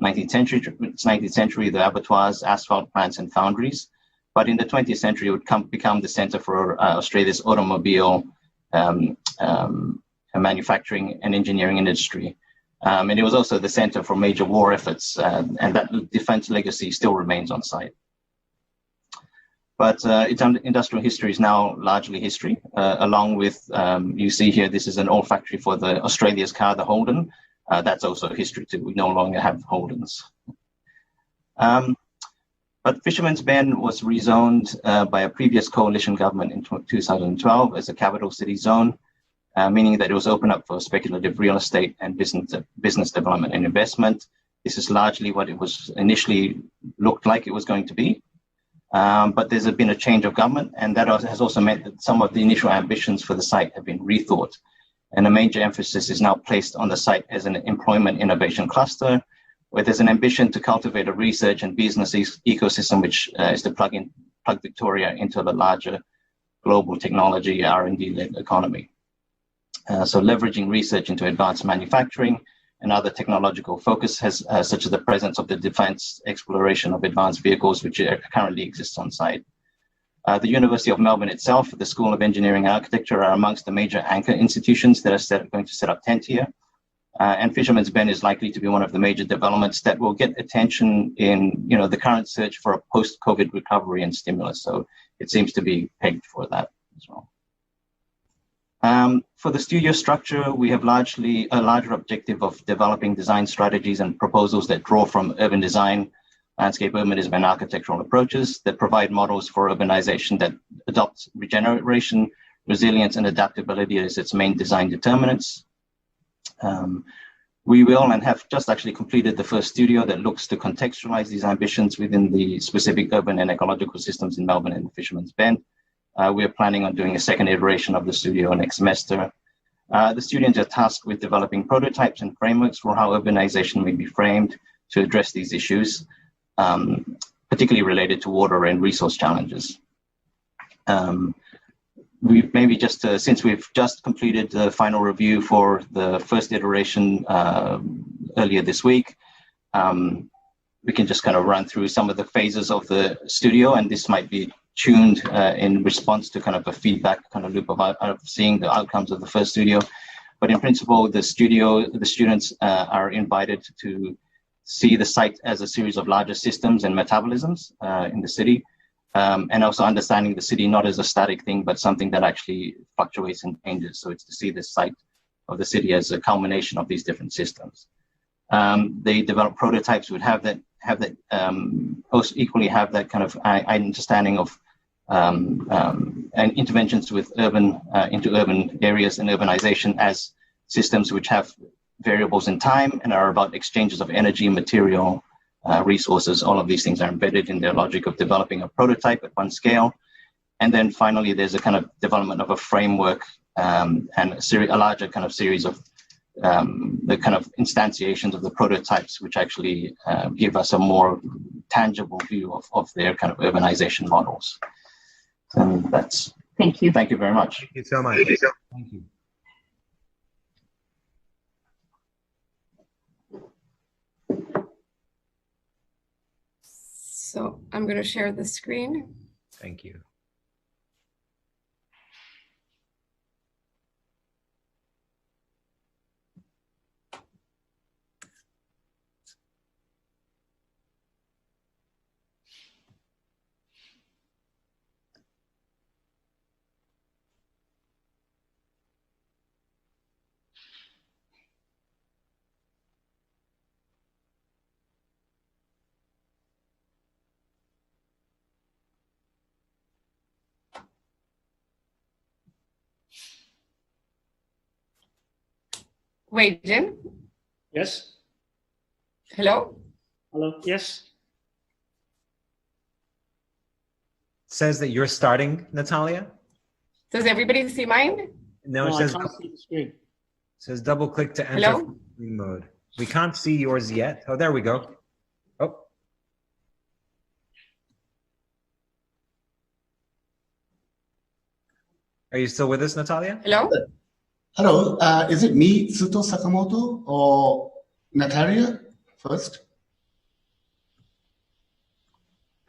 19th century, the abattoirs, asphalt plants, and foundries. But in the 20th century, it would become the center for Australia's automobile manufacturing and engineering industry. And it was also the center for major war efforts, and that defense legacy still remains on site. But its industrial history is now largely history, along with, you see here, this is an old factory for the Australia's car, the Holden. That's also history too. We no longer have Holdens. But Fisherman's Bend was rezoned by a previous coalition government in 2012 as a capital city zone, meaning that it was open up for speculative real estate and business development and investment. This is largely what it was initially looked like it was going to be. But there's been a change of government, and that has also meant that some of the initial ambitions for the site have been rethought. And a major emphasis is now placed on the site as an employment innovation cluster, where there's an ambition to cultivate a research and business ecosystem, which is to plug Victoria into the larger global technology R&D-led economy. So leveraging research into advanced manufacturing and other technological focus has, such as the presence of the defense exploration of advanced vehicles, which currently exists on site. The University of Melbourne itself, the School of Engineering and Architecture are amongst the major anchor institutions that are going to set up tent here. And Fisherman's Bend is likely to be one of the major developments that will get attention in the current search for a post-COVID recovery and stimulus. So it seems to be pegged for that as well. For the studio structure, we have a larger objective of developing design strategies and proposals that draw from urban design, landscape urbanism, and architectural approaches that provide models for urbanization that adopt regeneration, resilience, and adaptability as its main design determinants. We will and have just actually completed the first studio that looks to contextualize these ambitions within the specific urban and ecological systems in Melbourne and Fisherman's Bend. We are planning on doing a second iteration of the studio next semester. The students are tasked with developing prototypes and frameworks for how urbanization may be framed to address these issues, particularly related to water and resource challenges. Since we've just completed the final review for the first iteration earlier this week, we can just kind of run through some of the phases of the studio, and this might be tuned in response to kind of a feedback kind of loop of seeing the outcomes of the first studio. But in principle, the students are invited to see the site as a series of larger systems and metabolisms in the city, and also understanding the city not as a static thing, but something that actually fluctuates and changes. So it's to see the site of the city as a culmination of these different systems. They develop prototypes would have that also equally have that kind of understanding of and interventions with into urban areas and urbanization as systems which have variables in time and are about exchanges of energy, material, resources. All of these things are embedded in their logic of developing a prototype at one scale. And then finally, there's a kind of development of a framework and a larger kind of series of the kind of instantiations of the prototypes, which actually give us a more tangible view of their kind of urbanization models. And that's. Thank you. Thank you very much. Thank you so much. Thank you. So I'm going to share the screen. Thank you. Wait, Jim? Yes. Hello? Hello. Yes. Says that you're starting, Natalia? Does everybody see mine? No, No, it says, I can't see the screen. says double click to enter Hello? screen mode. We can't see yours yet. Oh, there we go. Oh. Are you still with us, Natalia? Hello? Hello, is it me, Tsuto Sakamoto, or Natalia first?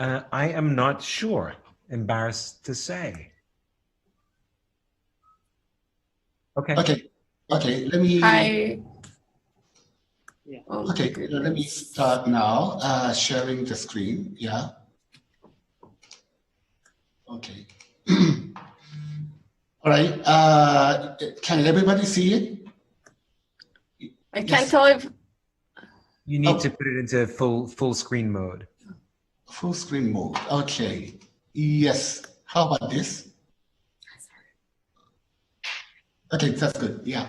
I am not sure. Embarrassed to say. Okay. Okay, let me. Hi. Yeah. Oh, Okay, goodness. let me start now, sharing the screen, yeah. Okay. All right, can everybody see it? I can't tell if. You need to put it into full screen mode. Full screen mode, okay. Yes, how about this? Okay, that's good, yeah.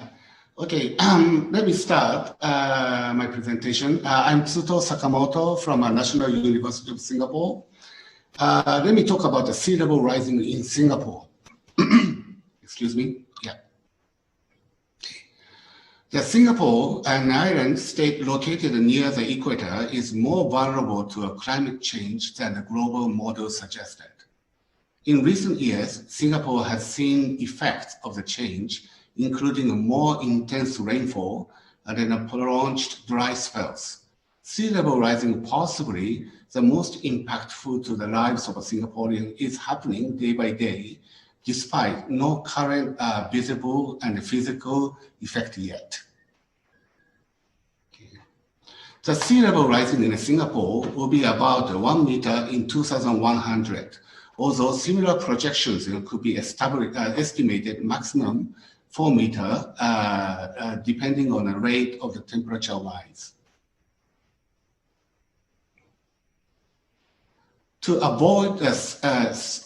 Okay, let me start my presentation. I'm Tsuto Sakamoto from National University of Singapore. Let me talk about the sea level rising in Singapore. Excuse me, yeah. The Singapore, an island state located near the equator, is more vulnerable to a climate change than the global model suggested. In recent years, Singapore has seen effects of the change, including a more intense rainfall and then prolonged dry spells. Sea level rising, possibly the most impactful to the lives of a Singaporean, is happening day by day, despite no current visible and physical effect yet. The sea level rising in Singapore will be about 1 meter in 2100, although similar projections could be estimated maximum 4 meter, depending on the rate of the temperature rise. To avoid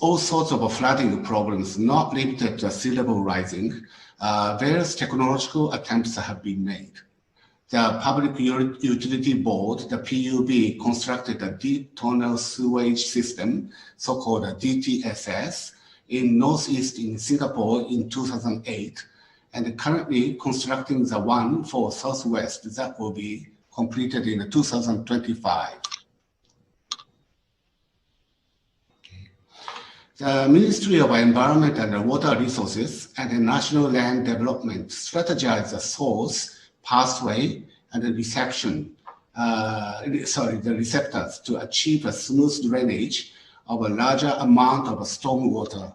all sorts of flooding problems not limited to sea level rising, various technological attempts have been made. The Public Utility Board, the PUB, constructed a deep tunnel sewage system, so-called DTSS, in northeast in Singapore in 2008, and currently constructing the one for southwest that will be completed in 2025. The Ministry of Environment and Water Resources and the National Land Development strategize the source, pathway, and the reception the receptors to achieve a smooth drainage of a larger amount of storm water.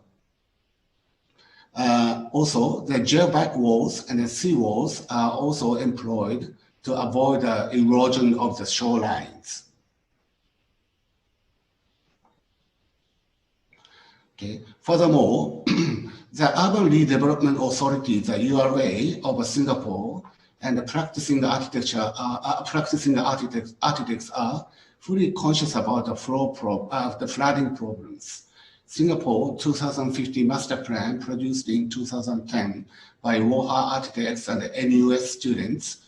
Also, the gel back walls and the sea walls are also employed to avoid the erosion of the shorelines. Okay. Furthermore, the Urban Redevelopment Authority, the URA of Singapore, and the practicing architects are fully conscious about the flooding problems. Singapore 2050 Master Plan, produced in 2010 by WOHA architects and NUS students,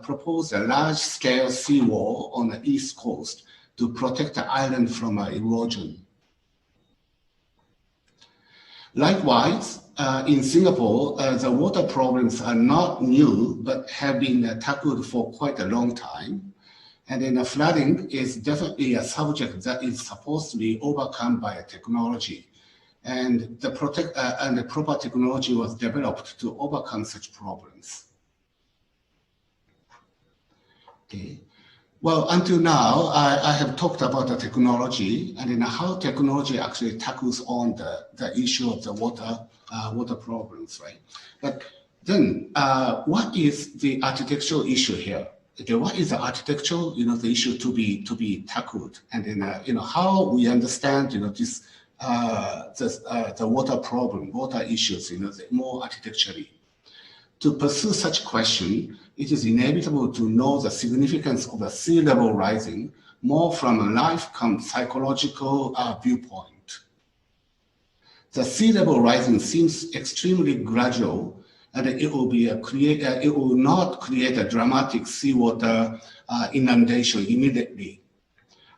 proposed a large-scale seawall on the east coast to protect the island from erosion. Likewise, in Singapore, the water problems are not new, but have been tackled for quite a long time. And then flooding is definitely a subject that is supposed to be overcome by technology. And the proper technology was developed to overcome such problems. Okay. Well, until now, I have talked about the technology and then how technology actually tackles on the issue of the water problems, right? But then, what is the architectural issue here? Okay, what is the architectural, the issue to be tackled, and then how we understand, this the water problem, water issues, more architecturally. To pursue such question, it is inevitable to know the significance of the sea level rising more from a life psychological viewpoint. The sea level rising seems extremely gradual, and it will not create a dramatic seawater inundation immediately.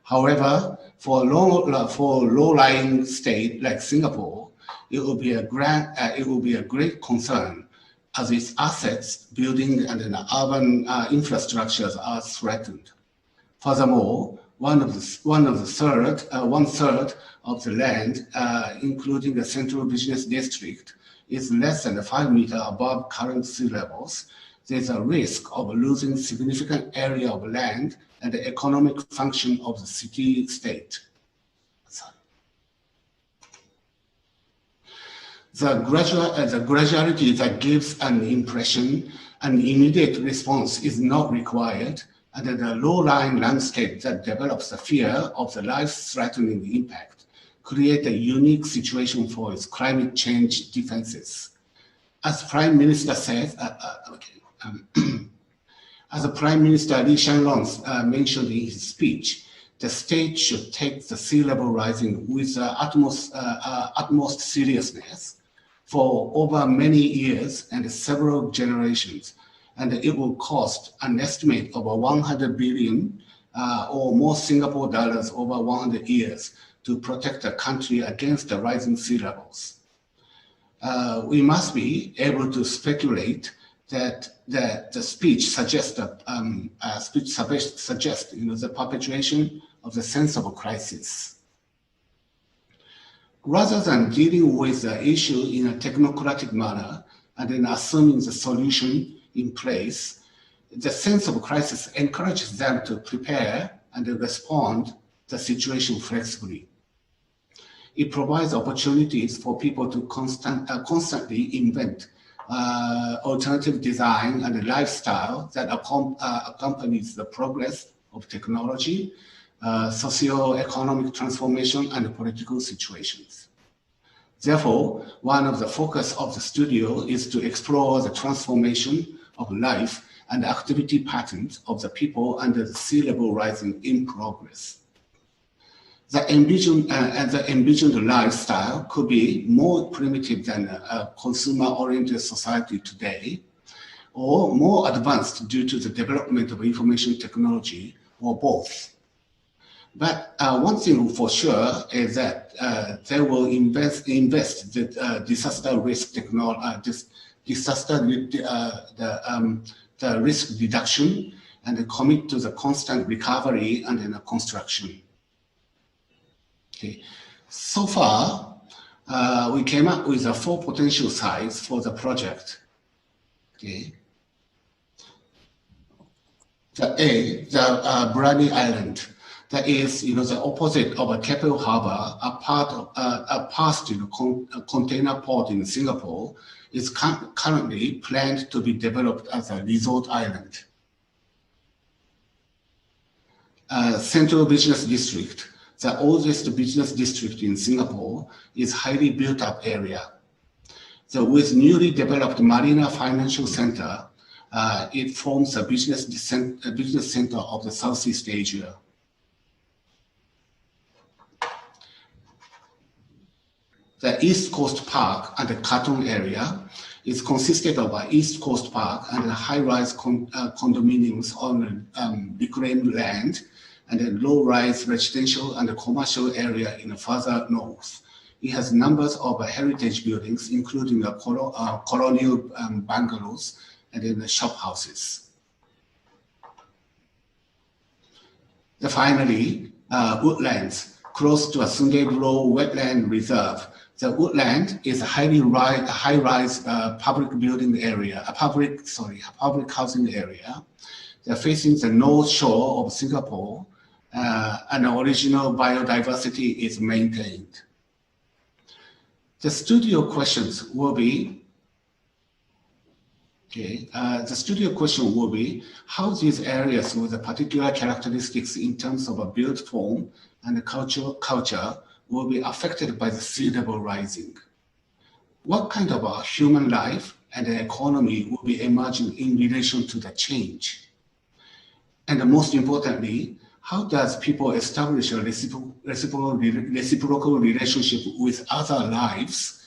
However, for low-lying state like Singapore, it will be a great concern, as its assets, building, and urban infrastructures are threatened. Furthermore, one third of the land, including the central business district, is less than 5 meters above current sea levels. There's a risk of losing significant area of land and the economic function of the city-state. The graduality that gives an impression, an immediate response is not required, and the low-lying landscape that develops the fear of the life-threatening impact create a unique situation for its climate change defenses. As Prime Minister said, as Prime Minister Lee Hsien-loong mentioned in his speech, the state should take the sea level rising with utmost seriousness for over many years and several generations, and it will cost an estimate of 100 billion or more Singapore dollars over 100 years to protect the country against the rising sea levels. We must be able to speculate that the speech suggests the perpetuation of the sense of a crisis. Rather than dealing with the issue in a technocratic manner and then assuming the solution in place, the sense of crisis encourages them to prepare and respond to the situation flexibly. It provides opportunities for people to constantly invent alternative design and lifestyle that accompanies the progress of technology, socio-economic transformation, and political situations. Therefore, one of the focus of the studio is to explore the transformation of life and activity patterns of the people under the sea level rising in progress. The envisioned lifestyle could be more primitive than a consumer-oriented society today, or more advanced due to the development of information technology, or both. But one thing for sure is that they will invest the disaster risk technology, the risk reduction, and commit to the constant recovery and then construction. Okay. So far, we came up with 4 potential sites for the project. Okay. the Brani Island, that is, the opposite of a Keppel Harbor, a past container port in Singapore, is currently planned to be developed as a resort island. Central Business District, the oldest business district in Singapore, is highly built up area. So with newly developed Marina Financial Center, it forms a business center of the Southeast Asia. The East Coast Park and the Katong area is consisted of an East Coast Park and high-rise condominiums on reclaimed land, and a low-rise residential and commercial area in the further north. It has numbers of heritage buildings, including colonial bungalows and then the shop houses. Finally, woodlands close to a Sungei-Buloh wetland reserve. The woodland is a high-rise public building area, public housing area. They're facing the north shore of Singapore, and the original biodiversity is maintained. The studio questions will be, the studio question will be how these areas with the particular characteristics in terms of a built form and the culture will be affected by the sea level rising. What kind of a human life and the economy will be emerging in relation to the change? And most importantly, how does people establish a reciprocal relationship with other lives,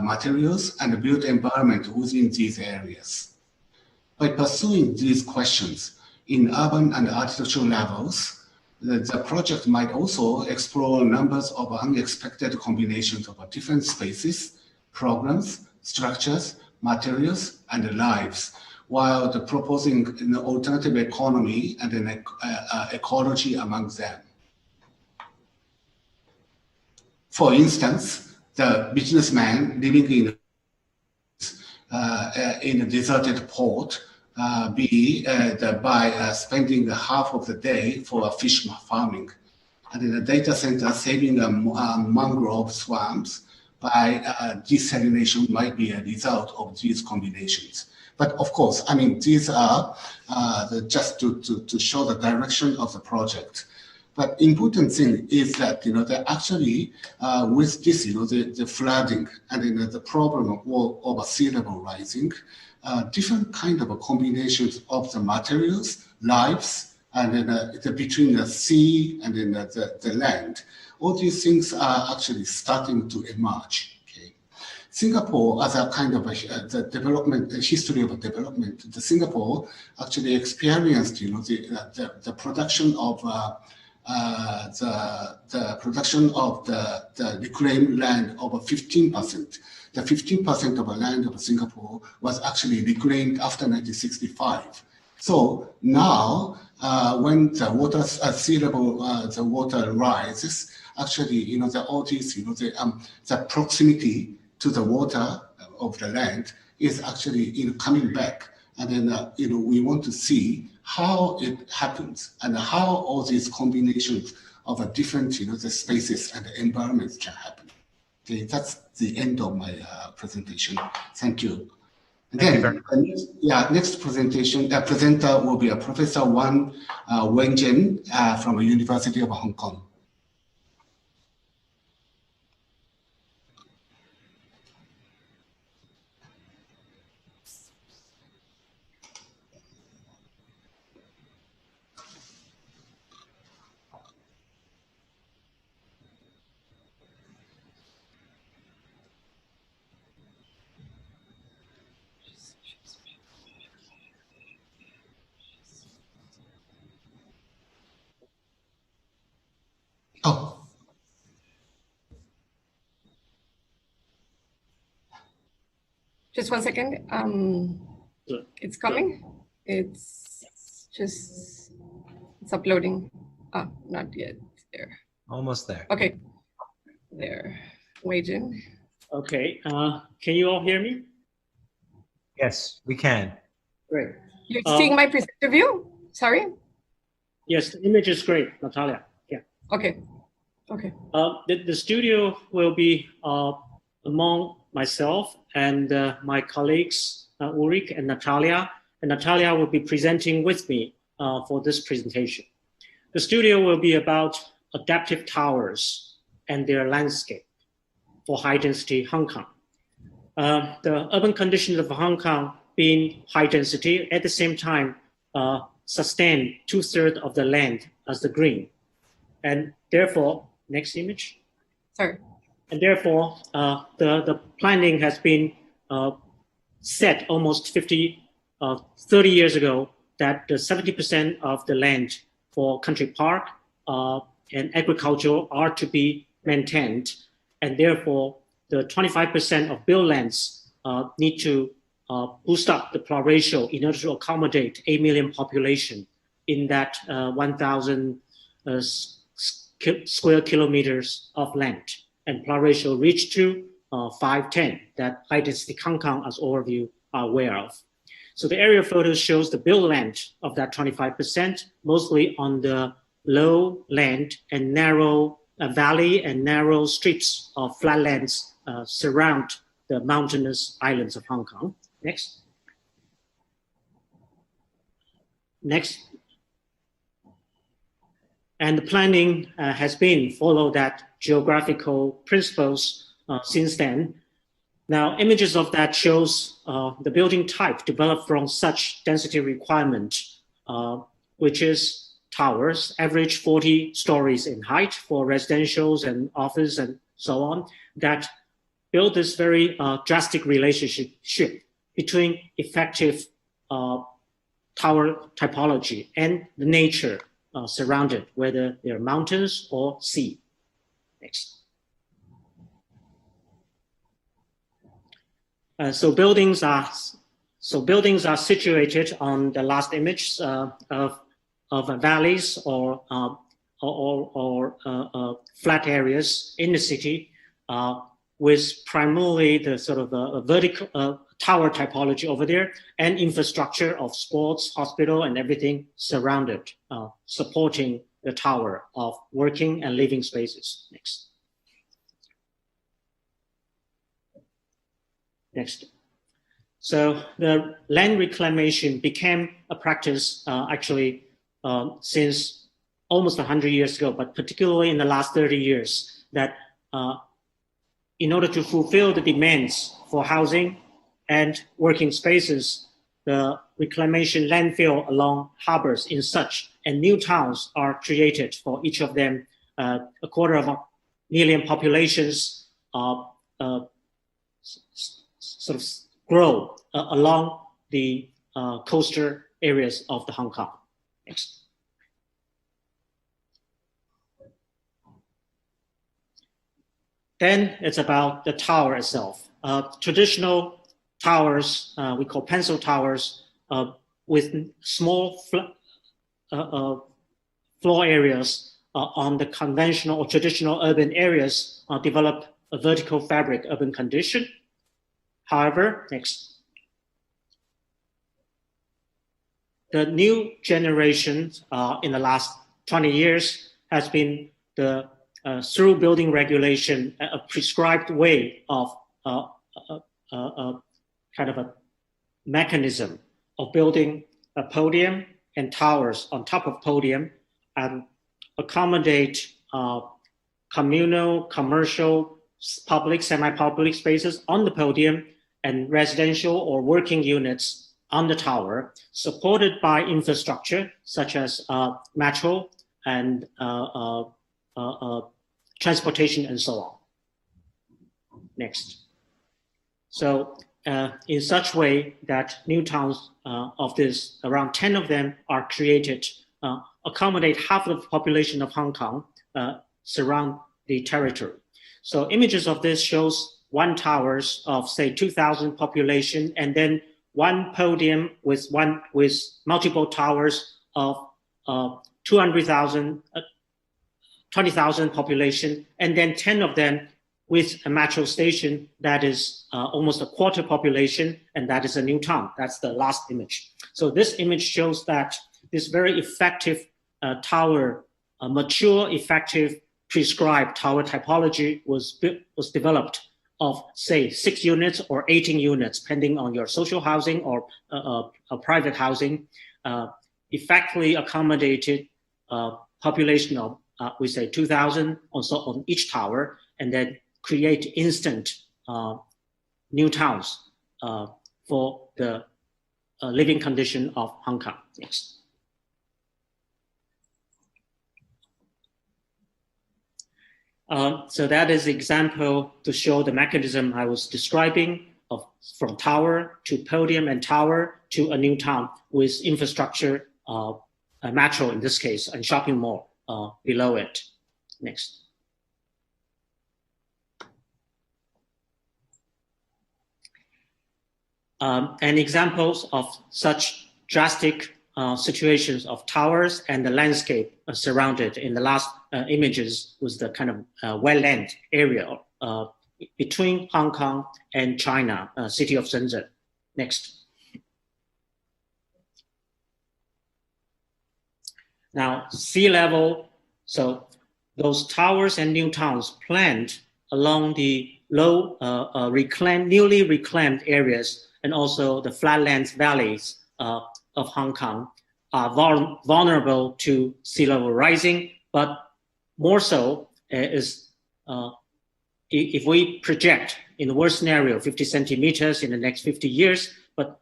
materials, and the built environment within these areas? By pursuing these questions in urban and architectural levels, the project might also explore numbers of unexpected combinations of different spaces, programs, structures, materials, and lives, while proposing an alternative economy and an ecology among them. For instance, the businessman living in a deserted port by spending half of the day for fish farming, and in a data center saving mangrove swamps by desalination might be a result of these combinations. But of course, I mean, these are just to show the direction of the project. But important thing is that, they actually, with this, the flooding and the problem of sea level rising, different kind of combinations of the materials, lives, and then between the sea and then the land. All these things are actually starting to emerge. Singapore, as a kind of the history of development, Singapore actually experienced, the production of the reclaimed land over 15%. The 15% of the land of Singapore was actually reclaimed after 1965. So now, when the sea level, the water rises, actually, all these, the proximity to the water of the land is actually coming back, and then we want to see how it happens and how all these combinations of different the spaces and the environments can happen. Okay, that's the end of my presentation. Thank you. Again, next presentation presenter will be Professor Wan Wenjin from the University of Hong Kong. Oh. Just 1 second. It's coming. It's uploading. Ah, not yet. There. Almost there. Okay. There. Waiting. Okay. Can you all hear me? Yes, we can. Great. You're seeing my presenter view? Sorry? Yes, the image is great, Natalia. Yeah. Okay. Okay. The studio will be among myself and my colleagues, Ulrich and Natalia. And Natalia will be presenting with me for this presentation. The studio will be about adaptive towers and their landscape for high-density Hong Kong. The urban conditions of Hong Kong being high density, at the same time sustain 2/3 of the land as the green. And therefore, next image. Sorry. And therefore, the planning has been set almost 30 years ago that the 70% of the land for country park and agriculture are to be maintained. And therefore, the 25% of build lands need to boost up the plot ratio in order to accommodate 8 million population in that 1,000 square kilometers of land. And plot ratio reached to 510 that high density Hong Kong, as all of you are aware of. So the aerial photo shows the build land of that 25%, mostly on the low land and narrow valley and narrow strips of flatlands surround the mountainous islands of Hong Kong. Next. Next. And the planning has been follow that geographical principles since then. Now, images of that shows the building type developed from such density requirement, which is towers, average 40 stories in height for residentials and office and so on, that build this very drastic relationship between effective tower typology and the nature surrounded, whether they're mountains or sea. Next. So buildings are situated on the last image of valleys or flat areas in the city, with primarily the sort of a vertical tower typology over there and infrastructure of sports, hospital, and everything surrounded, supporting the tower of working and living spaces. Next. Next. So the land reclamation became a practice actually since almost 100 years ago, but particularly in the last 30 years, that in order to fulfill the demands for housing and working spaces, the reclamation landfill along harbors in such and new towns are created for each of them. A 250,000 populations sort of grow along the coastal areas of the Hong Kong. Next. Then it's about the tower itself. Traditional towers, we call pencil towers, with small floor areas on the conventional or traditional urban areas, develop a vertical fabric urban condition. However, next. The new generation in the last 20 years has been the through building regulation, a prescribed way of kind of a mechanism of building a podium and towers on top of podium and accommodate communal, commercial, public, semi-public spaces on the podium and residential or working units on the tower, supported by infrastructure such as metro and transportation and so on. Next. So in such way that new towns of this, around 10 of them are created, accommodate half of the population of Hong Kong, surround the territory. So images of this shows one towers of say 2,000 population, and then one podium with multiple towers of 200,000, 20,000 population, and then 10 of them with a metro station that is almost a quarter population, and that is a new town. That's the last image. So this image shows that this very effective tower, mature, effective, prescribed tower typology was developed of, say, 6 units or 18 units, depending on your social housing or private housing, effectively accommodated population of, we say, 2,000 also on each tower, and then create instant new towns for the living condition of Hong Kong. Next. So that is an example to show the mechanism I was describing of from tower to podium and tower to a new town with infrastructure, a metro in this case, and shopping mall below it. Next. And examples of such drastic situations of towers and the landscape surrounded in the last images was the kind of wetland area between Hong Kong and China, city of Shenzhen. Next. Now, sea level, so those towers and new towns planned along the low, newly reclaimed areas and also the flatlands valleys of Hong Kong are vulnerable to sea level rising, but more so is if we project in the worst scenario 50 centimeters in the next 50 years, but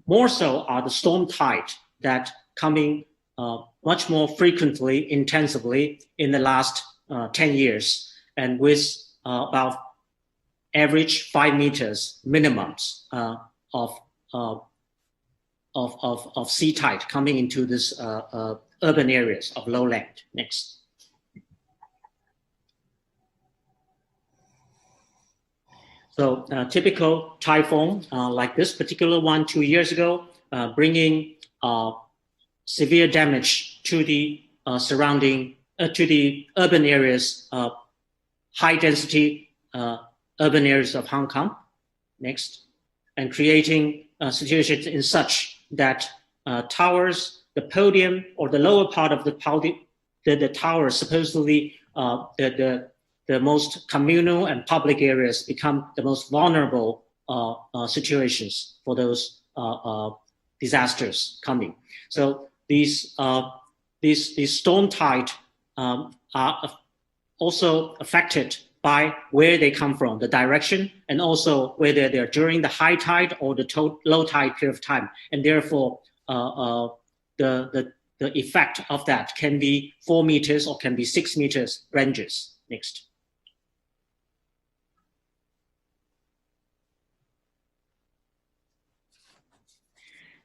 more so are the storm tide that coming much more frequently, intensively in the last 10 years, and with about average 5 meters minimums of sea tide coming into this urban areas of lowland. Next. So typical typhoon like this particular one 2 years ago, bringing severe damage to the surrounding, to the urban areas, high density urban areas of Hong Kong. Next. And creating situations in such that towers, the podium or the lower part of the podium, the tower, supposedly the most communal and public areas become the most vulnerable situations for those disasters coming. So these storm tide are also affected by where they come from, the direction, and also whether they're during the high tide or the low tide period of time. And therefore, the effect of that can be 4 meters or can be 6 meters ranges. Next.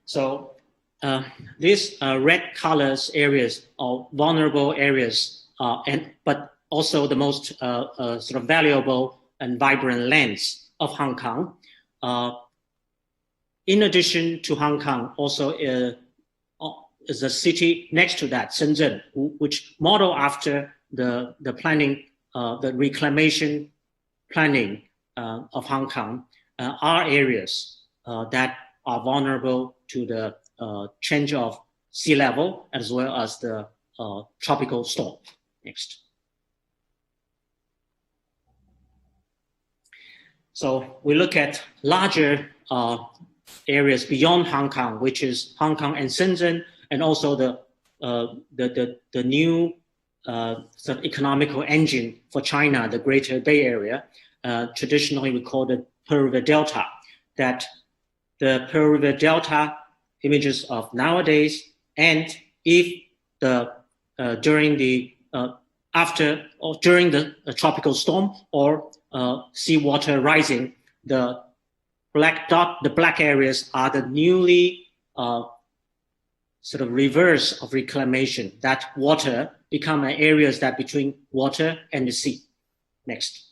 So these red colors areas are vulnerable areas, but also the most sort of valuable and vibrant lands of Hong Kong. In addition to Hong Kong, also is a city next to that, Shenzhen, which model after the planning, the reclamation planning of Hong Kong, are areas that are vulnerable to the change of sea level as well as the tropical storm. Next. So we look at larger areas beyond Hong Kong, which is Hong Kong and Shenzhen, and also the new sort of economical engine for China, the Greater Bay Area. Traditionally, we call it Pearl River Delta. That the Pearl River Delta images of nowadays, and if the during the after or during the tropical storm or seawater rising, the black dot, the black areas are the newly sort of reverse of reclamation. That water become areas that between water and the sea. Next.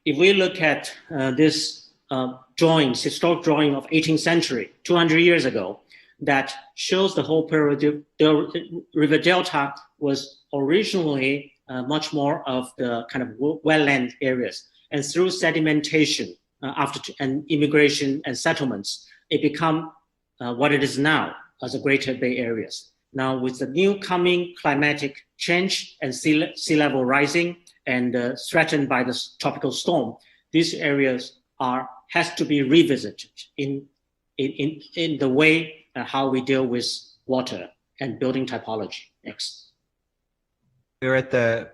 If we look at this historic drawing of 18th century, 200 years ago, that shows the whole river delta was originally much more of the kind of wetland areas. And through sedimentation and immigration and settlements, it become what it is now as a Greater Bay Areas. Now, with the new coming climatic change and sea level rising and threatened by the tropical storm, these areas has to be revisited in the way how we deal with water and building typology. Next. We're at the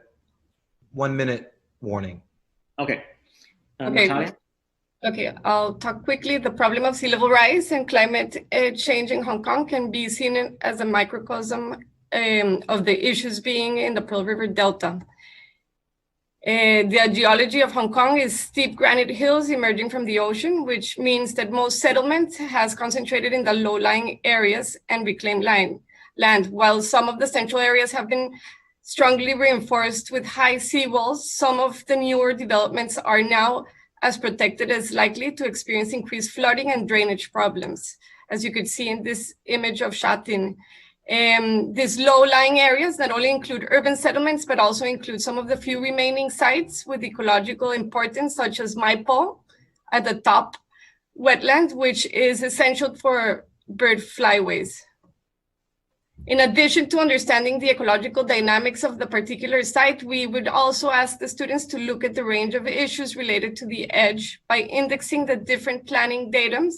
1 minute warning. Okay. Okay. Natalia? Okay, I'll talk quickly. The problem of sea level rise and climate change in Hong Kong can be seen as a microcosm of the issues being in the Pearl River Delta. The geology of Hong Kong is steep granite hills emerging from the ocean, which means that most settlement has concentrated in the low-lying areas and reclaimed land, while some of the central areas have been strongly reinforced with high seawalls. Some of the newer developments are now as protected as likely to experience increased flooding and drainage problems, as you could see in this image of Shatin. These low-lying areas not only include urban settlements, but also include some of the few remaining sites with ecological importance, such as Maipo at the top wetland, which is essential for bird flyways. In addition to understanding the ecological dynamics of the particular site, we would also ask the students to look at the range of issues related to the edge by indexing the different planning datums,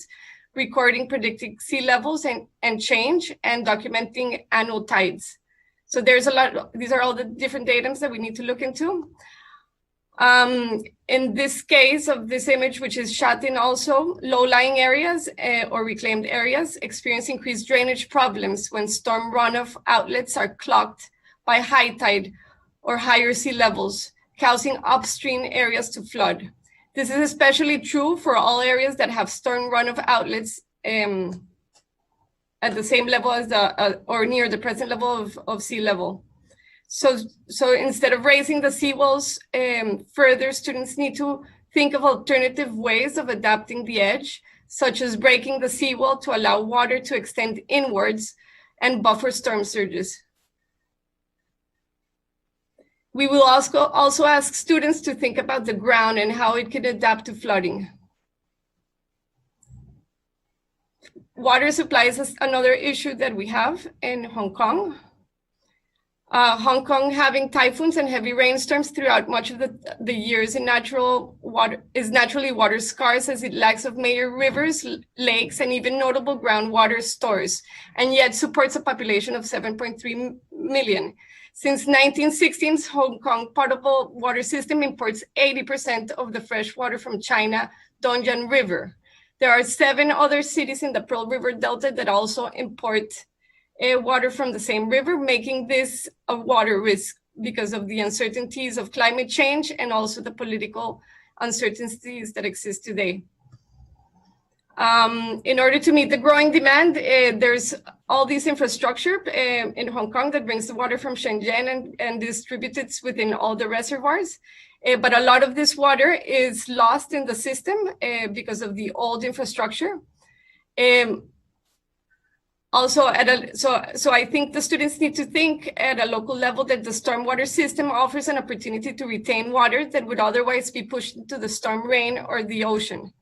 recording predicted sea levels and change, and documenting annual tides. So there's a lot, these are all the different datums that we need to look into. In this case of this image, which is shot in also low-lying areas or reclaimed areas, experience increased drainage problems when storm runoff outlets are clogged by high tide or higher sea levels, causing upstream areas to flood. This is especially true for all areas that have storm runoff outlets at the same level as or near the present level of sea level. So instead of raising the seawalls further, students need to think of alternative ways of adapting the edge, such as breaking the seawall to allow water to extend inwards and buffer storm surges. We will also ask students to think about the ground and how it can adapt to flooding. Water supply is another issue that we have in Hong Kong. Hong Kong having typhoons and heavy rainstorms throughout much of the years is naturally water scarce, as it lacks of major rivers, lakes, and even notable groundwater stores, and yet supports a population of 7.3 million. Since 1916, Hong Kong potable water system imports 80% of the fresh water from China, Dongjiang River. There are 7 other cities in the Pearl River Delta that also import water from the same river, making this a water risk because of the uncertainties of climate change and also the political uncertainties that exist today. In order to meet the growing demand, there's all this infrastructure in Hong Kong that brings the water from Shenzhen and distributes it within all the reservoirs. But a lot of this water is lost in the system because of the old infrastructure. Also, so I think the students need to think at a local level that the stormwater system offers an opportunity to retain water that would otherwise be pushed into the storm rain or the ocean.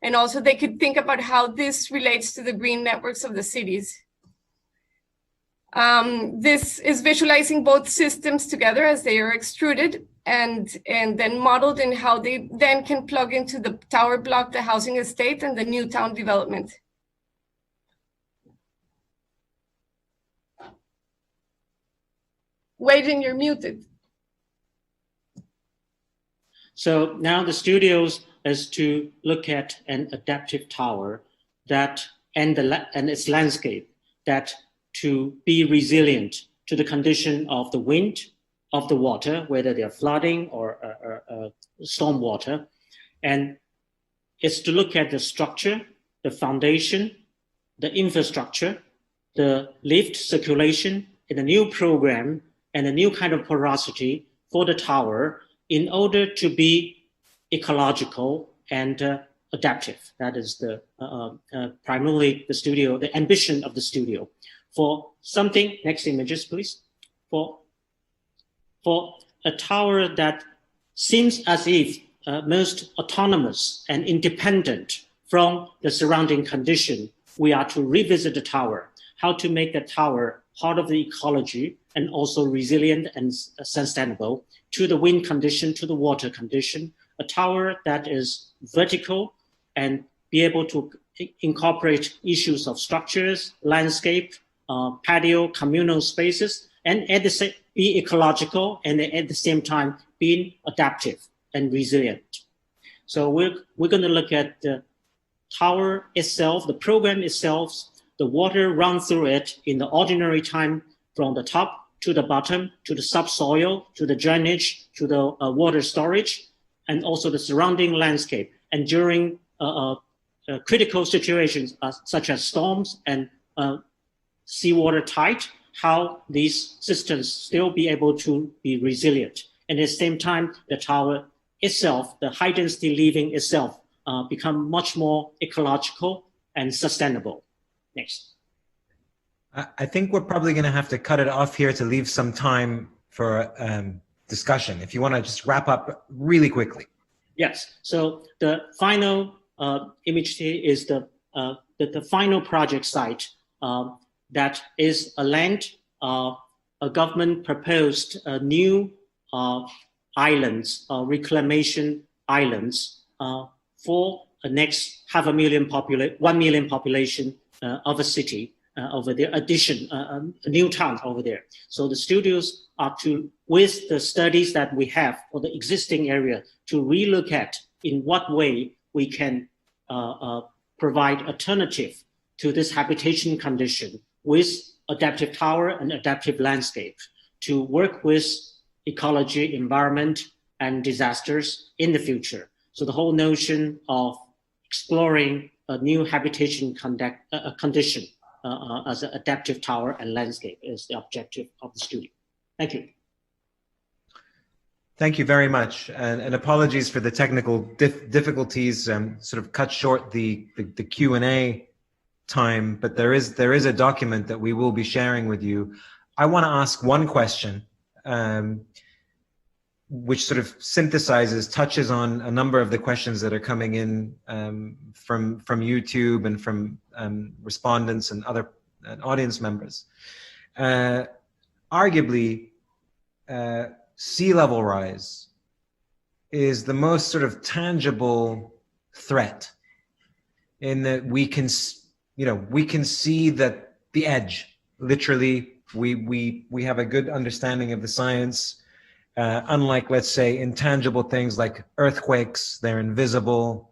And also they could think about how this relates to the green networks of the cities. This is visualizing both systems together as they are extruded and then modeled in how they then can plug into the tower block, the housing estate, and the new town development. Wait, and you're muted. So now the studios is to look at an adaptive tower that and its landscape that to be resilient to the condition of the wind, of the water, whether they're flooding or storm water. And it's to look at the structure, the foundation, the infrastructure, the lift circulation in a new program and a new kind of porosity for the tower in order to be ecological and adaptive. That is the primarily the studio, the ambition of the studio. For something, next images, please. For a tower that seems as if most autonomous and independent from the surrounding condition we are to revisit the tower, how to make the tower part of the ecology and also resilient and sustainable to the wind condition, to the water condition, a tower that is vertical and be able to incorporate issues of structures, landscape, patio, communal spaces, and at the same, be ecological and at the same time being adaptive and resilient. So we're going to look at the tower itself, the program itself, the water run through it in the ordinary time from the top to the bottom, to the subsoil, to the drainage, to the water storage, and also the surrounding landscape. And during critical situations such as storms and seawater tide, how these systems still be able to be resilient. And at the same time, the tower itself, the high density living itself, become much more ecological and sustainable. Next. I think we're probably going to have to cut it off here to leave some time for discussion. If you want to just wrap up really quickly. Yes. So the final image here is the final project site that is a land. A government proposed new islands, reclamation islands for the next 1 million population of a city over there, a new town over there. So the studios are to, with the studies that we have for the existing area, to relook at in what way we can provide alternative to this habitation condition with adaptive tower and adaptive landscape to work with ecology, environment, and disasters in the future. So the whole notion of exploring a new habitation condition as an adaptive tower and landscape is the objective of the studio. Thank you. Thank you very much, and apologies for the technical difficulties. Sort of cut short the Q&A time, but there is a document that we will be sharing with you. I want to ask one question, which sort of touches on a number of the questions that are coming in from YouTube and from respondents and other audience members. Arguably, sea level rise is the most sort of tangible threat in that we can see that the edge, literally, we have a good understanding of the science. Unlike, let's say, intangible things like earthquakes, they're invisible.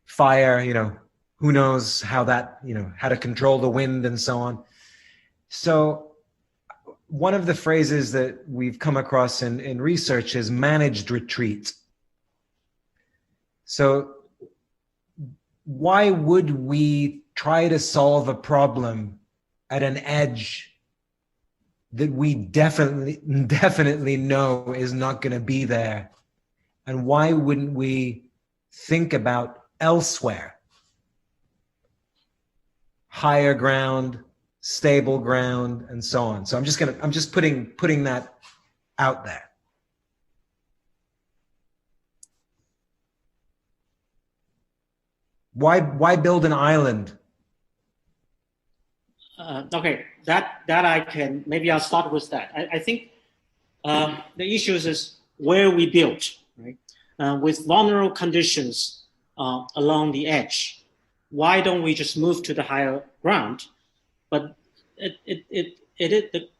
Fire, who knows how to control the wind and so on. So one of the phrases that we've come across in research is managed retreat. So why would we try to solve a problem at an edge that we definitely know is not going to be there? And why wouldn't we think about elsewhere? Higher ground, stable ground, and so on. So I'm just putting that out there. Why build an island? Okay, that I can, maybe I'll start with that. I think the issue is where we build, right? With vulnerable conditions along the edge, why don't we just move to the higher ground? But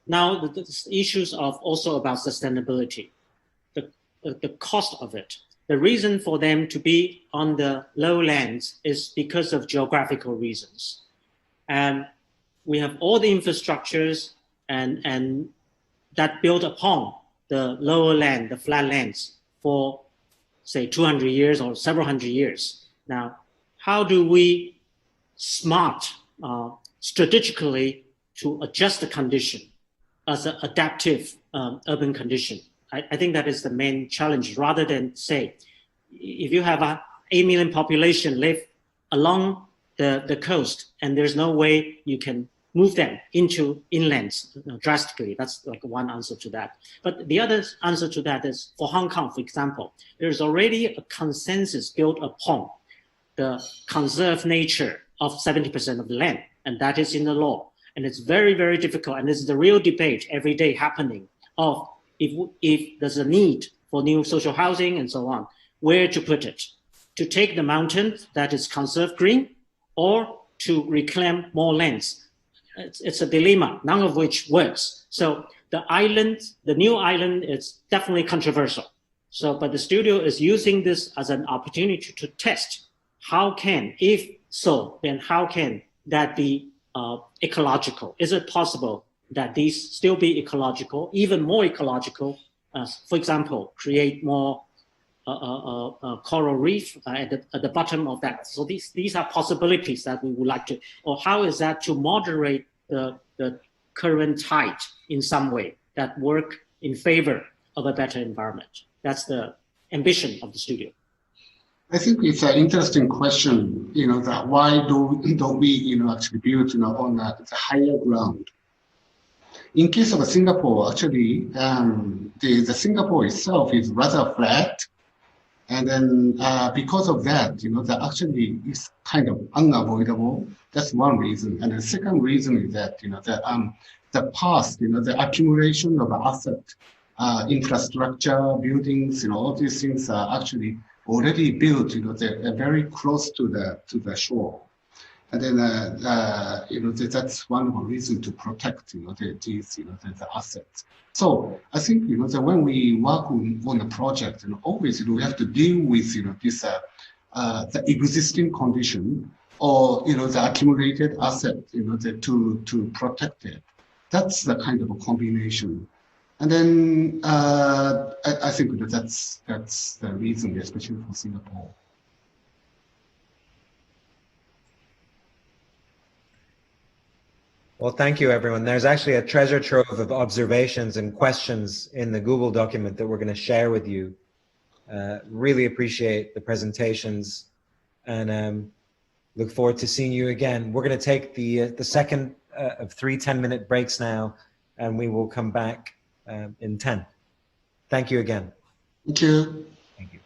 now the issues of also about sustainability, the cost of it. The reason for them to be on the lowlands is because of geographical reasons. And we have all the infrastructures and that built upon the lower land, the flat lands for say 200 years or several hundred years. Now, how do we strategically to adjust the condition as an adaptive urban condition? I think that is the main challenge, rather than say, if you have a 8 million population live along the coast and there's no way you can move them into inland drastically. That's like one answer to that. But the other answer to that is for Hong Kong, for example, there's already a consensus built upon the conserved nature of 70% of the land, and that is in the law. And it's very, very difficult. And this is the real debate every day happening of if there's a need for new social housing and so on, where to put it. To take the mountain that is conserved green or to reclaim more lands. It's a dilemma, none of which works. So the island, the new island is definitely controversial. So, but the studio is using this as an opportunity to test how can, if so, then how can that be ecological? Is it possible that these still be ecological, even more ecological? For example, create more coral reef at the bottom of that. So these are possibilities that we would like to, or how is that to moderate the current tide in some way that work in favor of a better environment? That's the ambition of the studio. I think it's an interesting question, that why don't we, actually build, on the higher ground. In case of Singapore, actually, the Singapore itself is rather flat. And then because of that, that actually is kind of unavoidable. That's one reason. And the second reason is that, the past, the accumulation of asset, infrastructure, buildings, all these things are actually already built, they're very close to the shore. And then, that's one more reason to protect, the assets. So I think, that when we work on a project, always we have to deal with, this, the existing condition or, the accumulated asset, to protect it. That's the kind of a combination. And then I think that's the reason, especially for Singapore. Well, thank you, everyone. There's actually a treasure trove of observations and questions in the Google document that we're going to share with you. Really appreciate the presentations and look forward to seeing you again. We're going to take the second of 3 10-minute breaks now, and we will come back in 10. Thank you again. Thank you. Thank you.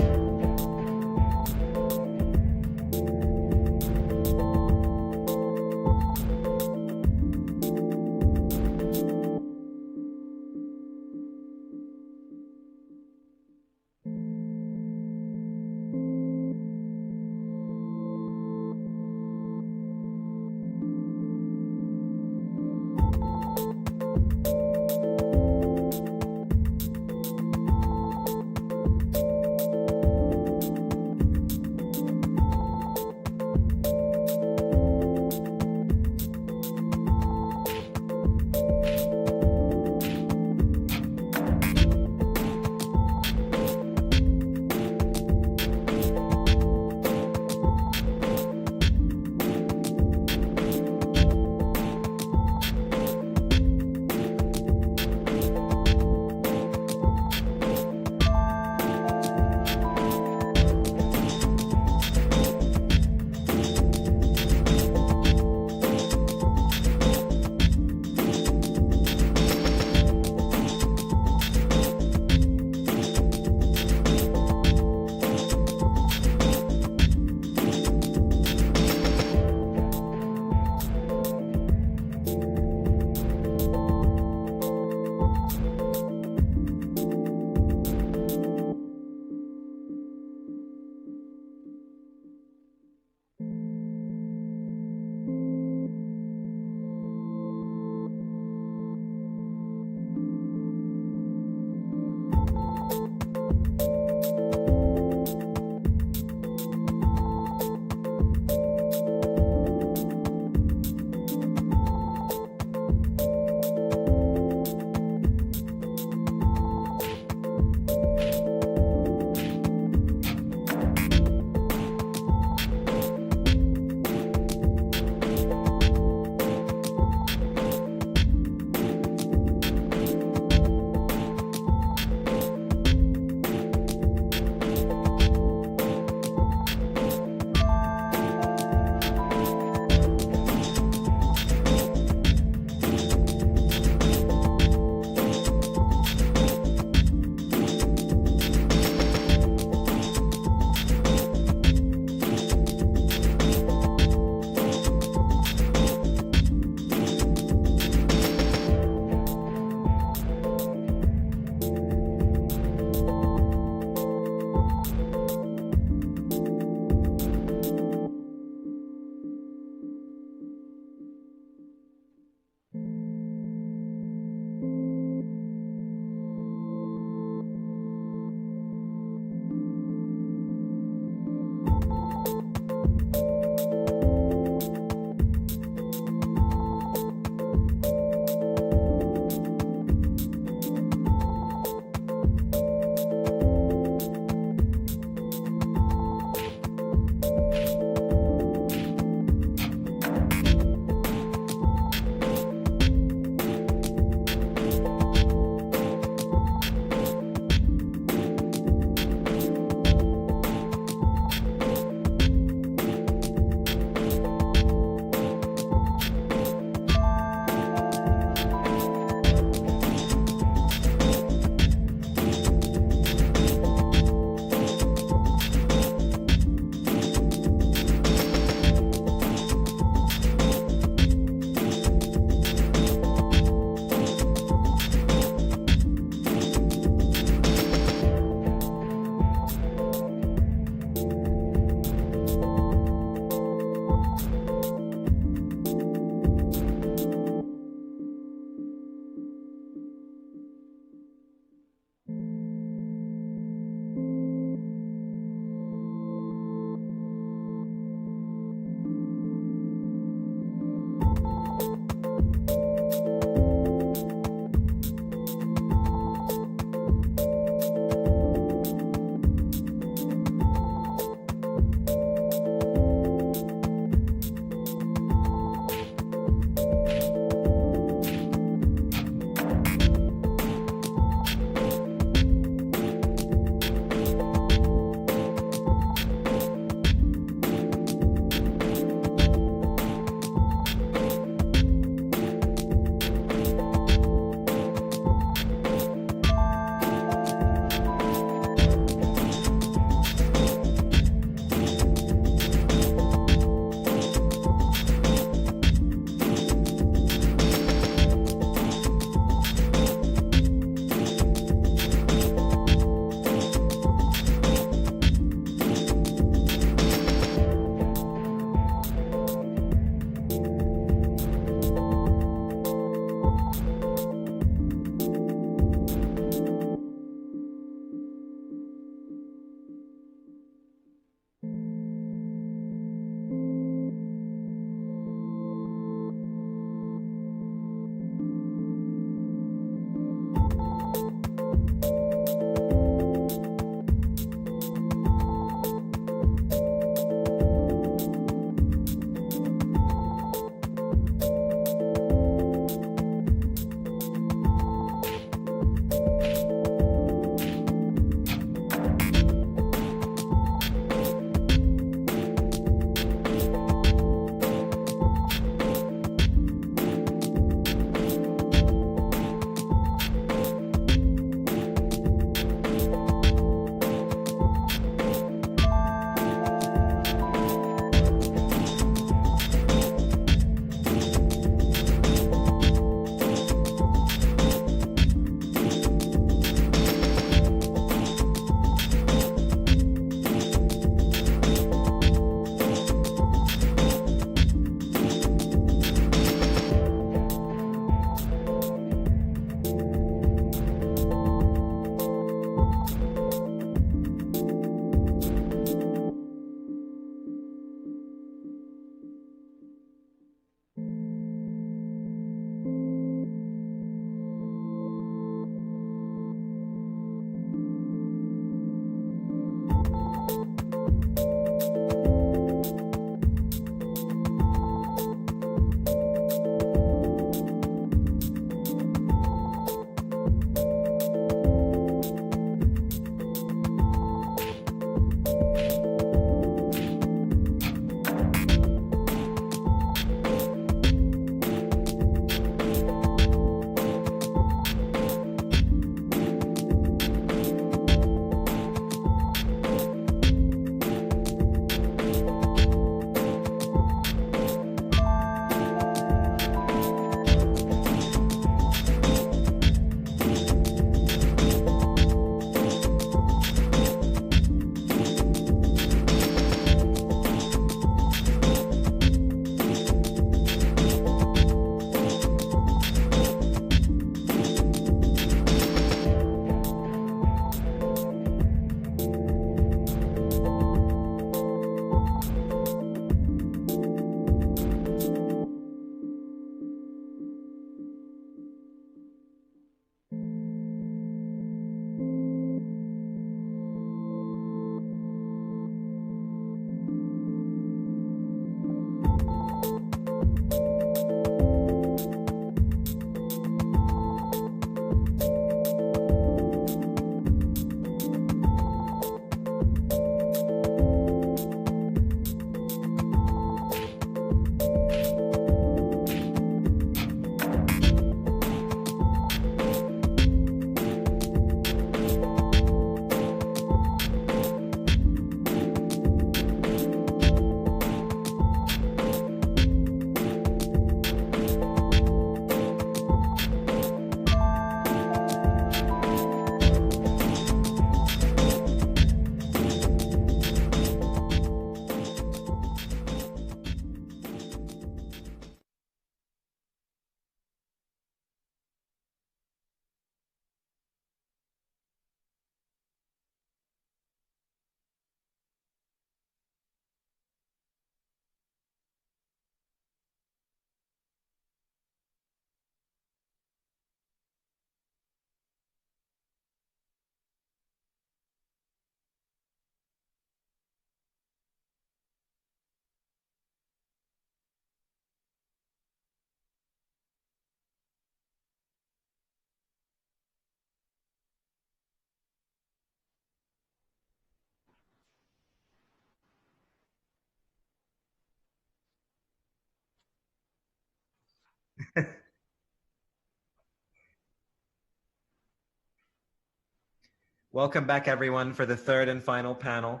Welcome back, everyone, for the third and final panel.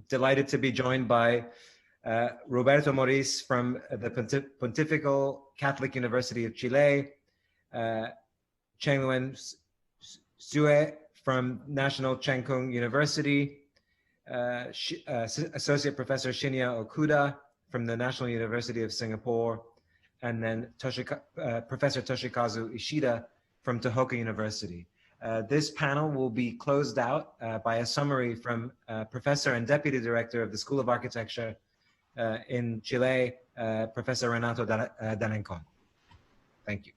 Delighted to be joined by Roberto Moris from the Pontifical Catholic University of Chile, Chengluen Sue from National Cheng Kung University, Associate Professor Shinya Okuda from the National University of Singapore, and then Professor Toshikazu Ishida from Tohoku University. This panel will be closed out by a summary from Professor and Deputy Director of the School of Architecture in Chile, Professor Renato D'Alencon. Thank you.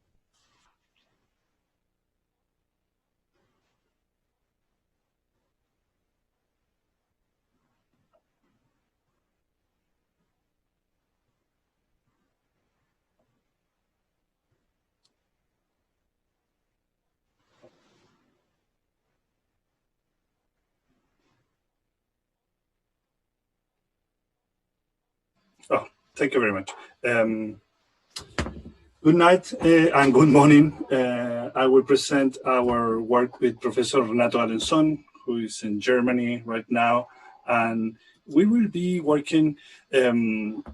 Oh, thank you very much. Good night and good morning. I will present our work with Professor Renato D'Alencon, who is in Germany right now. And we will be working in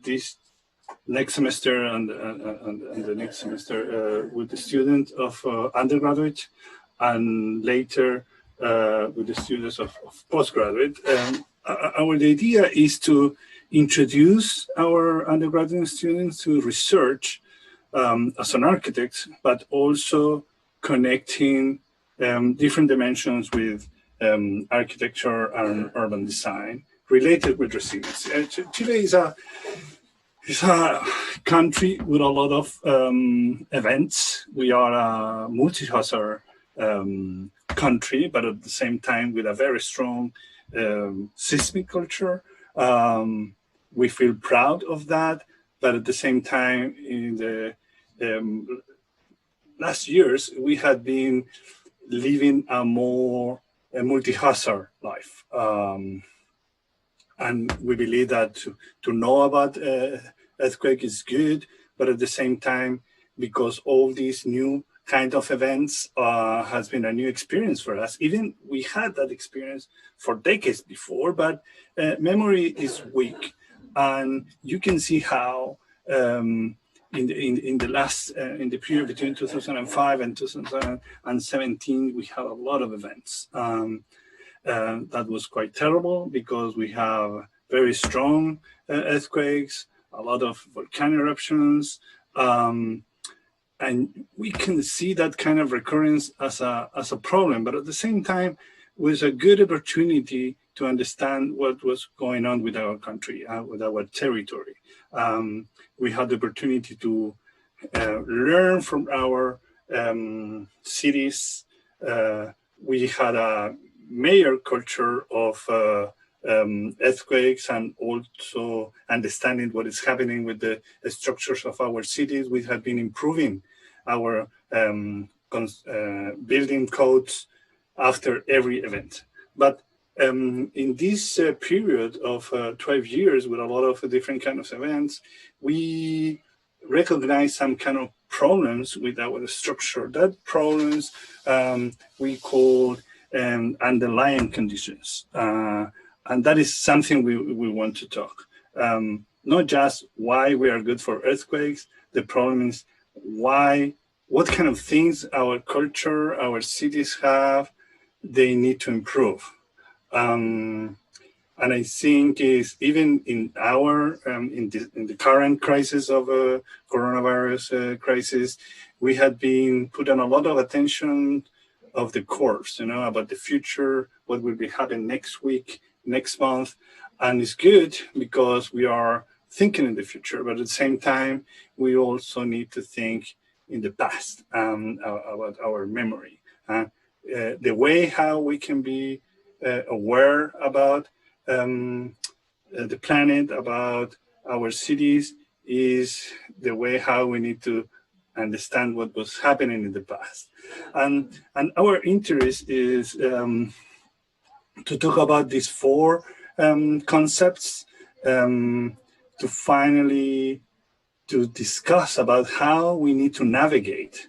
this next semester and the next semester with the students of undergraduate and later with the students of postgraduate. Our idea is to introduce our undergraduate students to research as an architect, but also connecting different dimensions with architecture and urban design related with resilience. Chile is a country with a lot of events. We are a multi-hazard country, but at the same time with a very strong seismic culture. We feel proud of that, but at the same time, in the last years, we had been living a more multi-hazard life. And we believe that to know about earthquake is good, but at the same time, because all these new kind of events has been a new experience for us. Even we had that experience for decades before, but memory is weak. And you can see how in the period between 2005 and 2017, we had a lot of events. That was quite terrible because we have very strong earthquakes, a lot of volcanic eruptions, and we can see that kind of recurrence as a problem. But at the same time, it was a good opportunity to understand what was going on with our country, with our territory. We had the opportunity to learn from our cities. We had a major culture of earthquakes and also understanding what is happening with the structures of our cities. We have been improving our building codes after every event. But in this period of 12 years with a lot of different kinds of events, we recognize some kind of problems with our structure. That problems we call underlying conditions. And that is something we want to talk. Not just why we are good for earthquakes, the problem is what kind of things our culture, our cities have, they need to improve. And I think is even in our, in the current crisis of coronavirus crisis, we had been putting a lot of attention of the course, about the future, what will be happening next week, next month. And it's good because we are thinking in the future, but at the same time, we also need to think in the past about our memory. The way how we can be aware about the planet, about our cities, is the way how we need to understand what was happening in the past. And our interest is to talk about these four concepts to finally to discuss about how we need to navigate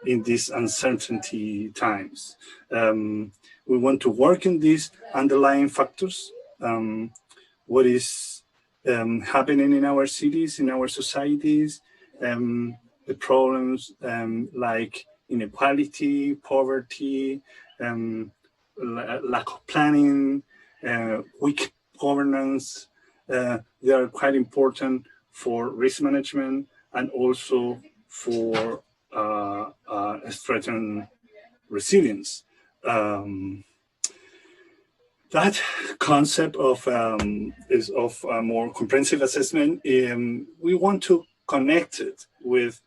in these uncertainty times. We want to work in these underlying factors. What is happening in our cities, in our societies, the problems like inequality, poverty, lack of planning, weak governance. They are quite important for risk management and also for strengthen resilience. That concept of is of a more comprehensive assessment. We want to connect it with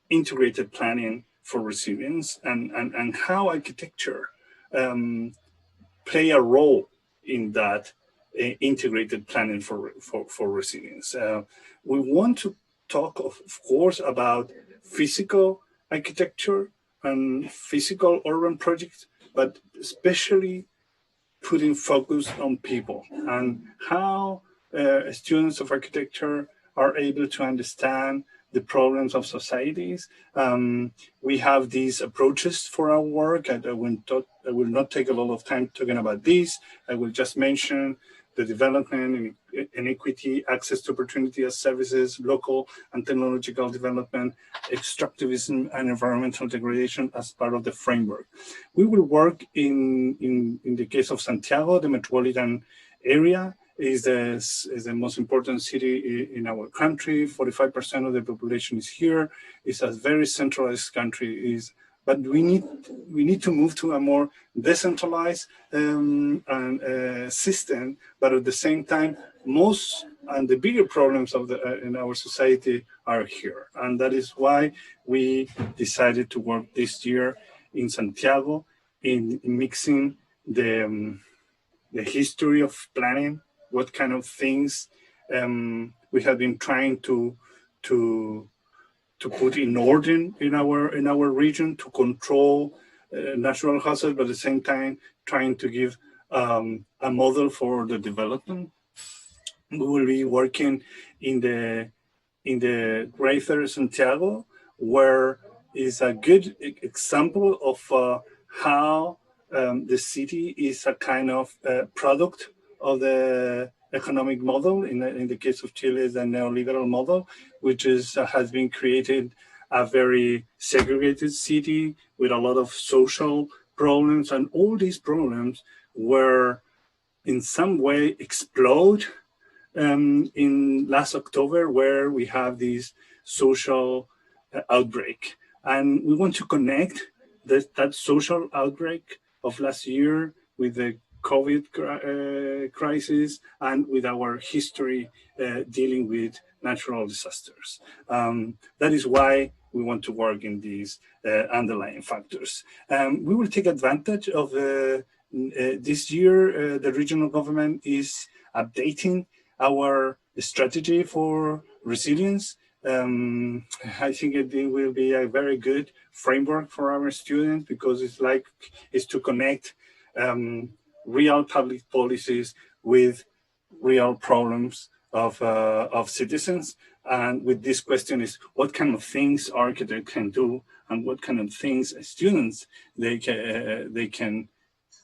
integrated planning for resilience and how architecture play a role in that integrated planning for resilience. We want to talk, of course, about physical architecture and physical urban projects, but especially putting focus on people and how students of architecture are able to understand the problems of societies. We have these approaches for our work. I will not take a lot of time talking about this. I will just mention the development, inequity, access to opportunity as services, local and technological development, extractivism, and environmental degradation as part of the framework. We will work in the case of Santiago, the metropolitan area is the most important city in our country. 45% of the population is here. It's a very centralized country. But we need to move to a more decentralized system. But at the same time, most and the bigger problems of in our society are here, and that is why we decided to work this year in Santiago in mixing the history of planning, what kind of things we have been trying to put in order in our region to control natural hazards, but at the same time trying to give a model for the development. We will be working in the Greater Santiago, where is a good example of how the city is a kind of product of the economic model. In the case of Chile, is a neoliberal model, which has been created a very segregated city with a lot of social problems, and all these problems were in some way explode in last October, where we have this social outbreak. And we want to connect that social outbreak of last year with the COVID crisis and with our history dealing with natural disasters. That is why we want to work in these underlying factors. We will take advantage of this year, the regional government is updating our strategy for resilience. I think it will be a very good framework for our students, because it's to connect real public policies with real problems of citizens. And with this question is, what kind of things architects can do, and what kind of things students they can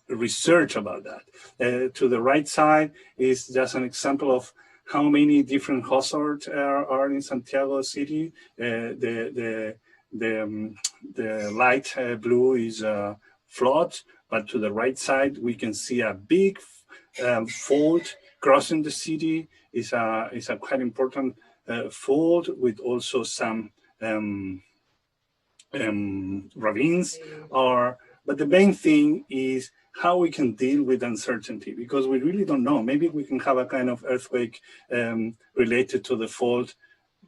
research about that. To the right side is just an example of how many different hazards are in Santiago City. The light blue is flood, but to the right side we can see a big fault crossing the city. Is a quite important fault with also some ravines. But the main thing is how we can deal with uncertainty, because we really don't know. Maybe we can have a kind of earthquake related to the fault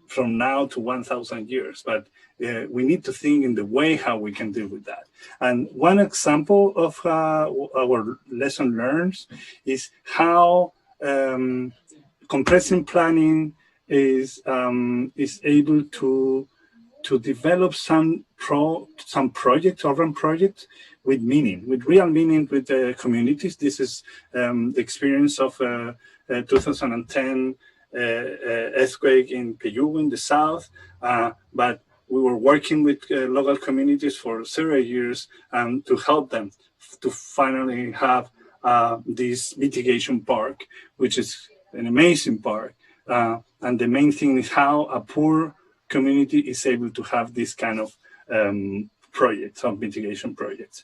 from now to 1,000 years, but we need to think in the way how we can deal with that. And one example of our lesson learned is how compressing planning is able to develop some projects, urban projects, with meaning, with real meaning with the communities. This is the experience of 2010 earthquake in Peru in the south, but we were working with local communities for several years to help them to finally have this mitigation park, which is an amazing park. And the main thing is how a poor community is able to have this kind of projects, of mitigation projects.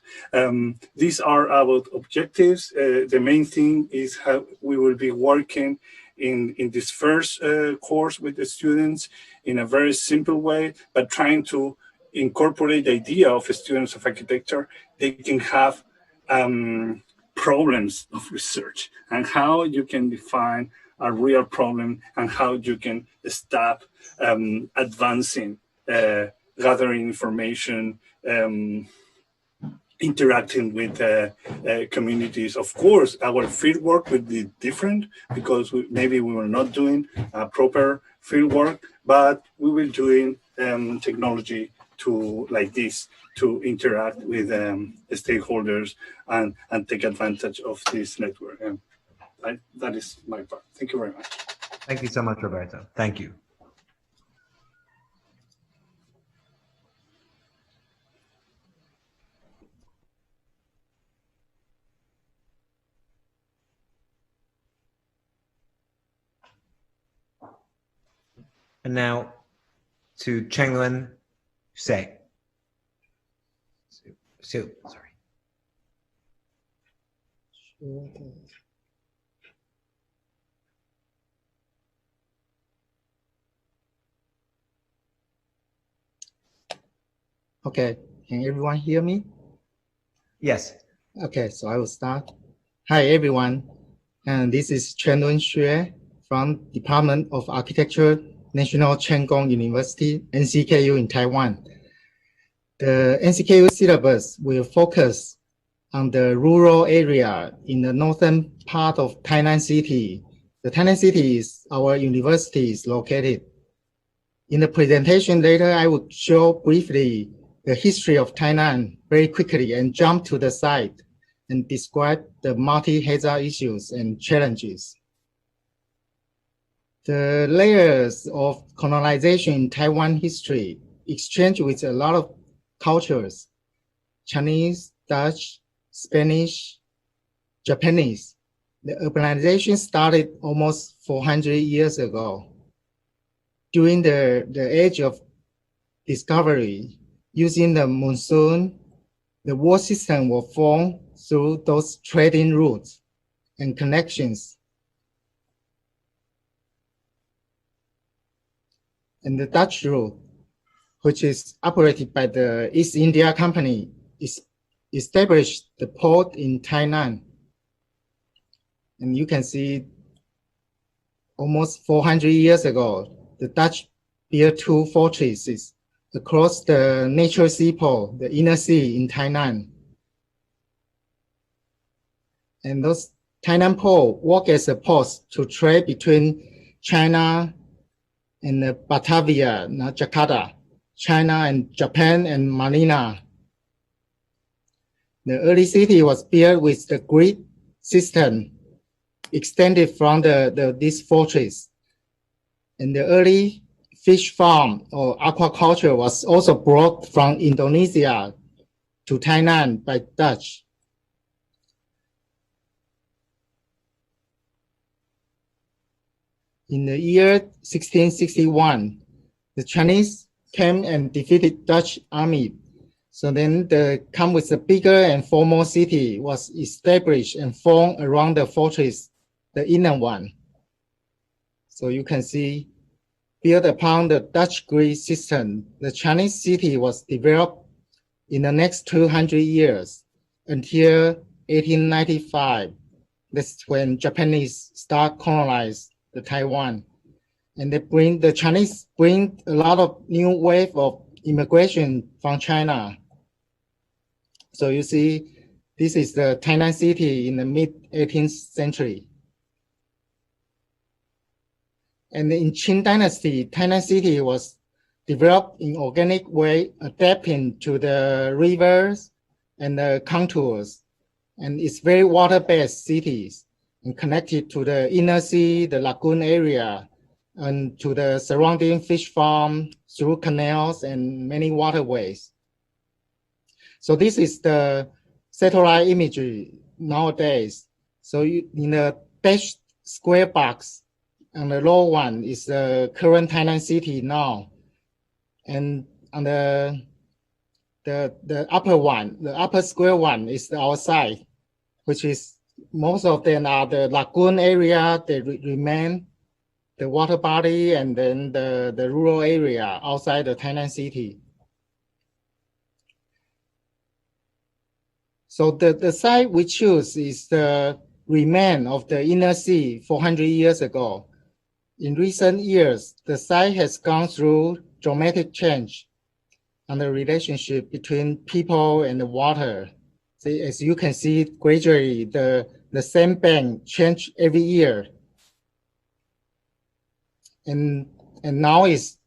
These are about objectives. The main thing is how we will be working in this first course with the students in a very simple way, but trying to incorporate the idea of students of architecture. They can have problems of research and how you can define a real problem and how you can stop advancing, gathering information, interacting with communities. Of course, our field work will be different because maybe we were not doing proper field work, but we will doing technology to like this to interact with stakeholders and take advantage of this network. That is my part. Thank you very much. Thank you so much, Roberto. Thank you. And now to Chenglin Say. Sorry. Okay, can everyone hear me? Yes. Okay, so I will start. Hi, everyone. And this is Chenglin Xue from Department of Architecture, National Cheng Kung University, NCKU in Taiwan. The NCKU syllabus will focus on the rural area in the northern part of Tainan City. The Tainan City is our university is located. In the presentation later, I will show briefly the history of Tainan very quickly and jump to the site and describe the multi-hazard issues and challenges. The layers of colonization in Taiwan history exchange with a lot of cultures, Chinese, Dutch, Spanish, Japanese. The urbanization started almost 400 years ago. During the age of discovery, using the monsoon, the world system was formed through those trading routes and connections. And the Dutch route, which is operated by the East India Company, established the port in Tainan. And you can see almost 400 years ago, the Dutch built 2 fortresses across the natural seaport, the inner sea in Tainan. And those Tainan port work as a post to trade between China and Batavia, Jakarta, China and Japan and Manila. The early city was built with the grid system extended from this fortress. And the early fish farm or aquaculture was also brought from Indonesia to Tainan by Dutch. In the year 1661, the Chinese came and defeated Dutch army. So then come with a bigger and formal city was established and formed around the fortress, the inner one. So you can see, built upon the Dutch grid system, the Chinese city was developed in the next 200 years until 1895. That's when Japanese start colonize the Taiwan. And the Chinese bring a lot of new wave of immigration from China. So you see, this is the Tainan city in the mid-18th century. And in Qing Dynasty, Tainan city was developed in organic way, adapting to the rivers and the contours. And it's very water-based cities and connected to the inner sea, the lagoon area, and to the surrounding fish farm through canals and many waterways. So this is the satellite imagery nowadays. So in the dashed square box, and the low one is the current Tainan city now. And on the upper one, the upper square one is the outside, which is most of them are the lagoon area, they remain the water body, and then the rural area outside the Tainan city. So the site we choose is the remain of the inner sea 400 years ago. In recent years, the site has gone through dramatic change and the relationship between people and the water. So as you can see, gradually the sandbank change every year. And nowadays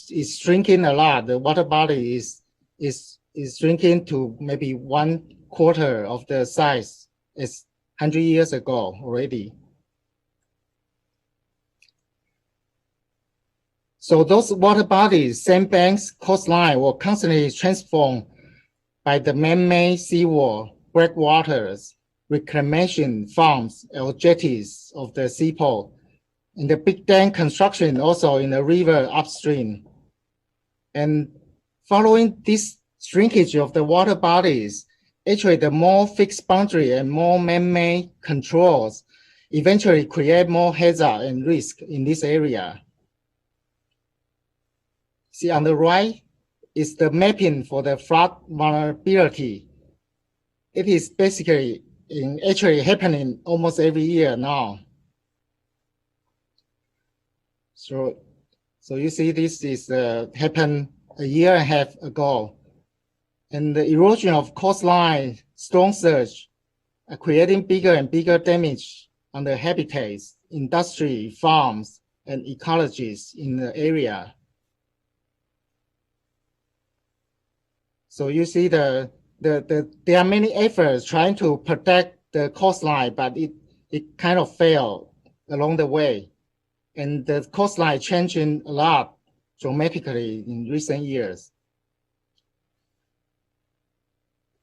is shrinking a lot. The water body is shrinking to maybe 1/4 of the size as 100 years ago already. So those water bodies, sandbanks, coastline were constantly transformed by the man-made seawall, breakwaters, reclamation farms, or jetties of the seaport, and the big dam construction also in the river upstream. And following this shrinkage of the water bodies, actually the more fixed boundary and more man-made controls eventually create more hazard and risk in this area. See on the right is the mapping for the flood vulnerability. It is basically actually happening almost every year now. So you see this is happened a year and a half ago. And the erosion of coastline, storm surge are creating bigger and bigger damage on the habitats, industry, farms, and ecologies in the area. So you see there are many efforts trying to protect the coastline, but it kind of failed along the way. And the coastline changing a lot dramatically in recent years.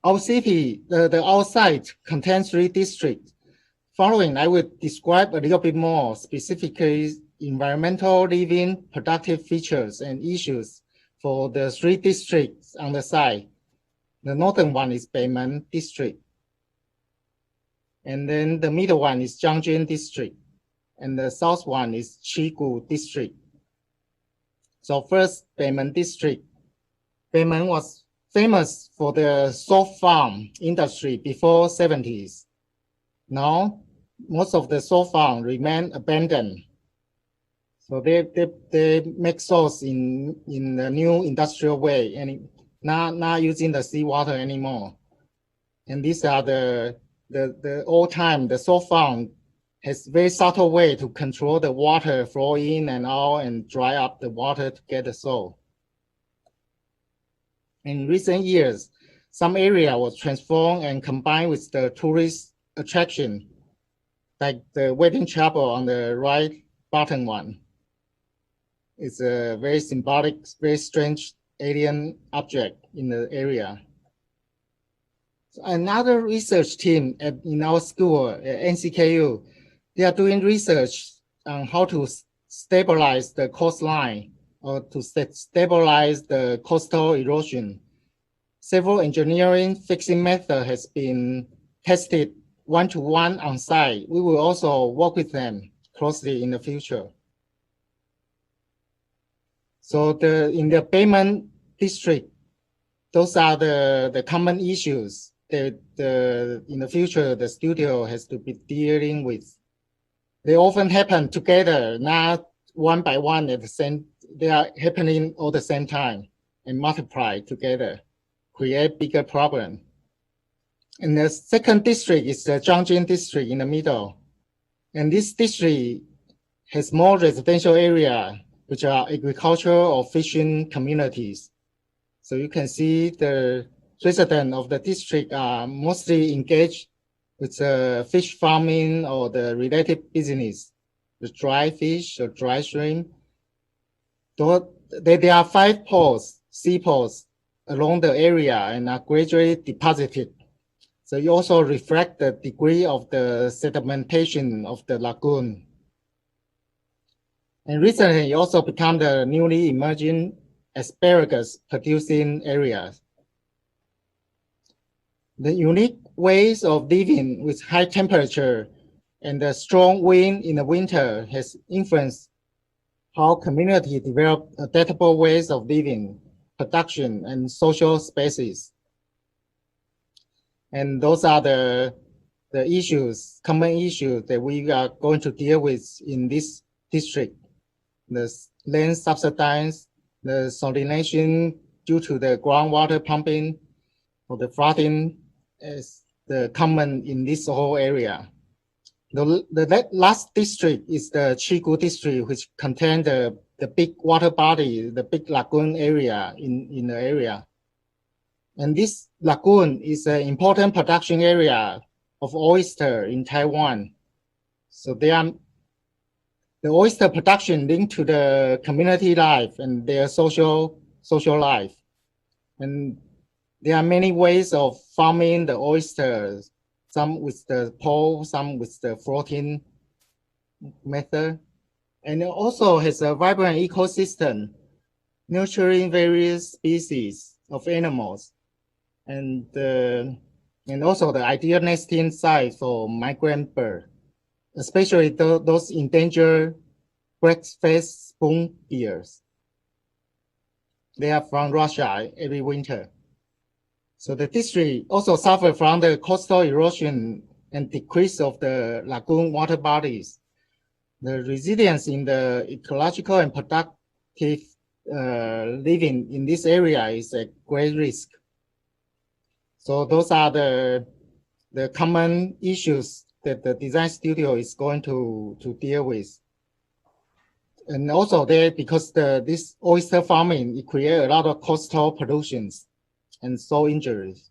Our city, the outside contains 3 districts. Following, I will describe a little bit more specifically environmental, living, productive features and issues for the 3 districts on the side. The northern one is Beimen district. And then the middle one is Jiangjin district. And the south one is Chigu district. So first, Beimen district. Beimen was famous for the salt farm industry before 70s. Now, most of the salt farm remain abandoned. So they make salts in a new industrial way and not using the seawater anymore. And these are the old time, the salt farm has very subtle way to control the water flow in and out and dry up the water to get the salt. In recent years, some area was transformed and combined with the tourist attraction, like the wedding chapel on the right bottom one. It's a very symbolic, very strange alien object in the area. So another research team in our school at NCKU, they are doing research on how to stabilize the coastline or to stabilize the coastal erosion. Several engineering fixing methods has been tested one-to-one on site. We will also work with them closely in the future. So in the Beimen district, those are the common issues that in the future the studio has to be dealing with. They often happen together, not one by one at the same. They are happening all the same time and multiply together, create bigger problem. And the second district is the Jiangjin district in the middle. And this district has more residential area, which are agricultural or fishing communities. So you can see the residents of the district are mostly engaged with fish farming or the related business. the dry fish or dry shrimp. There are 5 pores, sea pores, along the area and are gradually deposited. So it also reflects the degree of the sedimentation of the lagoon. And recently, it also become the newly emerging asparagus producing areas. The unique ways of living with high temperature and the strong wind in the winter has influenced how community develop adaptable ways of living, production, and social spaces. And those are the issues, common issues that we are going to deal with in this district. The land subsidence, the salination due to the groundwater pumping, or the flooding is the common in this whole area. The last district is the Chigu district, which contains the big water body, the big lagoon area in the area. And this lagoon is an important production area of oyster in Taiwan. So the oyster production linked to the community life and their social life. And there are many ways of farming the oysters, some with the pole, some with the floating method. And it also has a vibrant ecosystem, nurturing various species of animals. And also the ideal nesting site for migrant birds, especially those endangered black-faced spoonbills. They are from Russia every winter. So the district also suffered from the coastal erosion and decrease of the lagoon water bodies. The resilience in the ecological and productive living in this area is a great risk. So those are the common issues that the design studio is going to deal with. And also because this oyster farming, it creates a lot of coastal pollutions and soil injuries.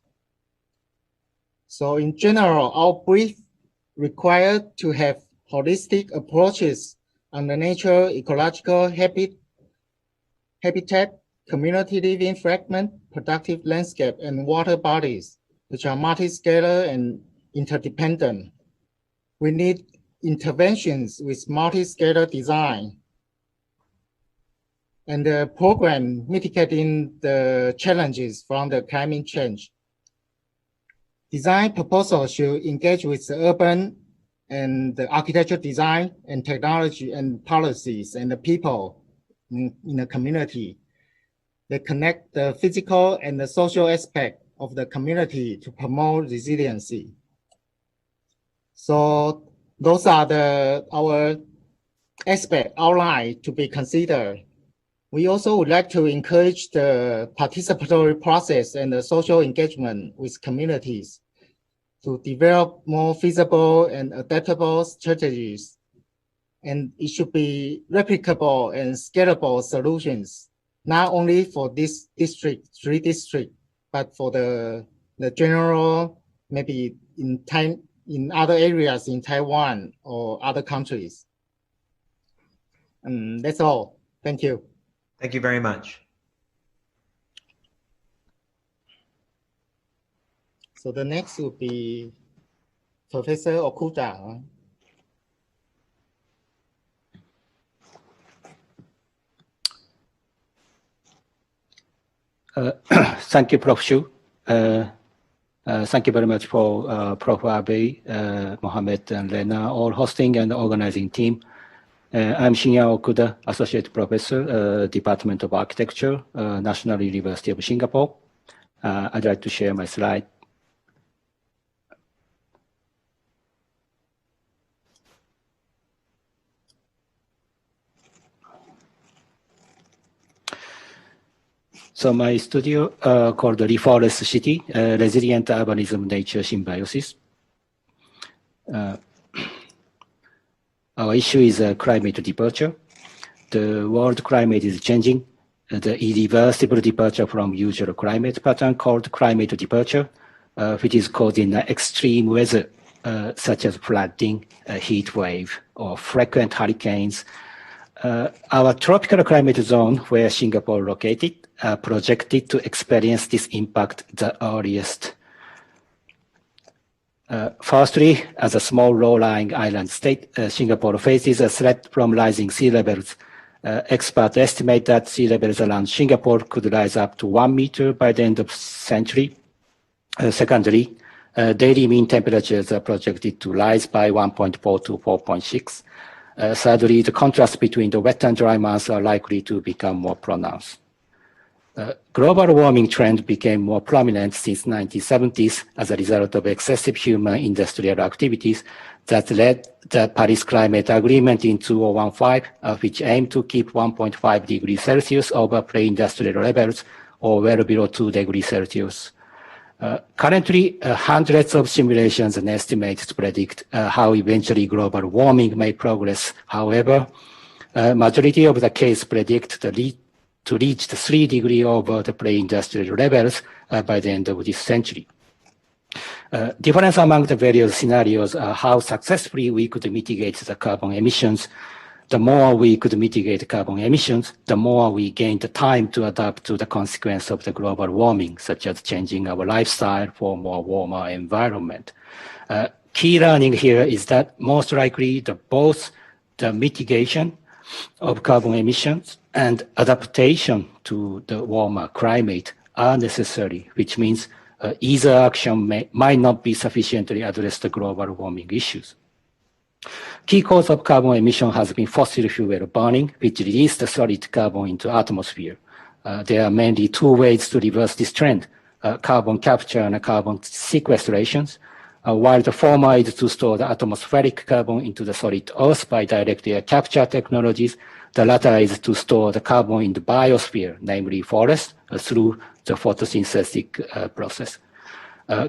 So in general, our brief required to have holistic approaches on the nature, ecological habitat, community living fragment, productive landscape, and water bodies, which are multi-scalar and interdependent. We need interventions with multi-scalar design and the program mitigating the challenges from the climate change. Design proposal should engage with the urban and the architecture design and technology and policies and the people in the community. They connect the physical and the social aspect of the community to promote resiliency. So those are our aspect outline to be considered. We also would like to encourage the participatory process and the social engagement with communities to develop more feasible and adaptable strategies. And it should be replicable and scalable solutions, not only for this district, 3 districts, but for the general, maybe in other areas in Taiwan or other countries. That's all. Thank you. Thank you very much. So the next would be Professor Okuda. Thank you, Prof. Shu. Thank you very much for Prof. Abe, Mohammed, and Lena, all hosting and organizing team. I'm Shinya Okuda, Associate Professor, Department of Architecture, National University of Singapore. I'd like to share my slide. So my studio called Reforest City, Resilient Urbanism, Nature Symbiosis. Our issue is climate departure. The world climate is changing. The irreversible departure from usual climate pattern called climate departure, which is causing extreme weather such as flooding, heat wave, or frequent hurricanes. Our tropical climate zone, where Singapore located, projected to experience this impact the earliest. Firstly, as a small low-lying island state, Singapore faces a threat from rising sea levels. Experts estimate that sea levels around Singapore could rise up to 1 meter by the end of the century. Secondly, daily mean temperatures are projected to rise by 1.4 to 4.6. Thirdly, the contrast between the wet and dry months are likely to become more pronounced. Global warming trend became more prominent since 1970s as a result of excessive human industrial activities that led the Paris Climate Agreement in 2015, which aimed to keep 1.5 degrees Celsius over pre-industrial levels or well below 2 degrees Celsius. Currently, hundreds of simulations and estimates predict how eventually global warming may progress. However, majority of the cases predict to reach the 3 degrees over the pre-industrial levels by the end of this century. Difference among the various scenarios are how successfully we could mitigate the carbon emissions. The more we could mitigate carbon emissions, the more we gain the time to adapt to the consequence of the global warming, such as changing our lifestyle for a more warmer environment. Key learning here is that most likely both the mitigation of carbon emissions and adaptation to the warmer climate are necessary, which means either action might not be sufficiently address the global warming issues. Key cause of carbon emission has been fossil fuel burning, which release the solid carbon into atmosphere. There are mainly two ways to reverse this trend, carbon capture and carbon sequestrations. While the former is to store the atmospheric carbon into the solid earth by direct air capture technologies, the latter is to store the carbon in the biosphere, namely forest, through the photosynthetic process.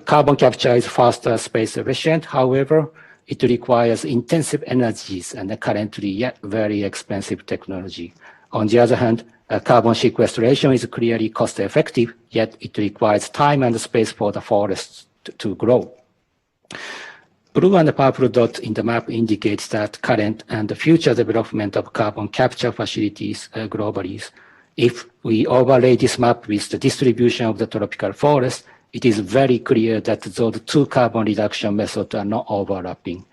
Carbon capture is faster, space efficient. However, it requires intensive energies and currently yet very expensive technology. On the other hand, carbon sequestration is clearly cost effective, yet it requires time and space for the forests to grow. Blue and purple dot in the map indicates that current and future development of carbon capture facilities globally. If we overlay this map with the distribution of the tropical forest, it is very clear that those two carbon reduction methods are not overlapping.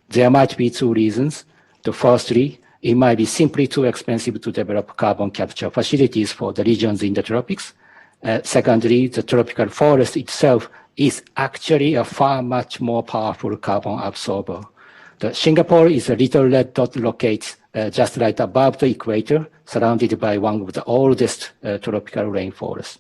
There might be two reasons. The firstly, it might be simply too expensive to develop carbon capture facilities for the regions in the tropics. Secondly, the tropical forest itself is actually a far much more powerful carbon absorber. The Singapore is a little red dot located just right above the equator, surrounded by one of the oldest tropical rainforests.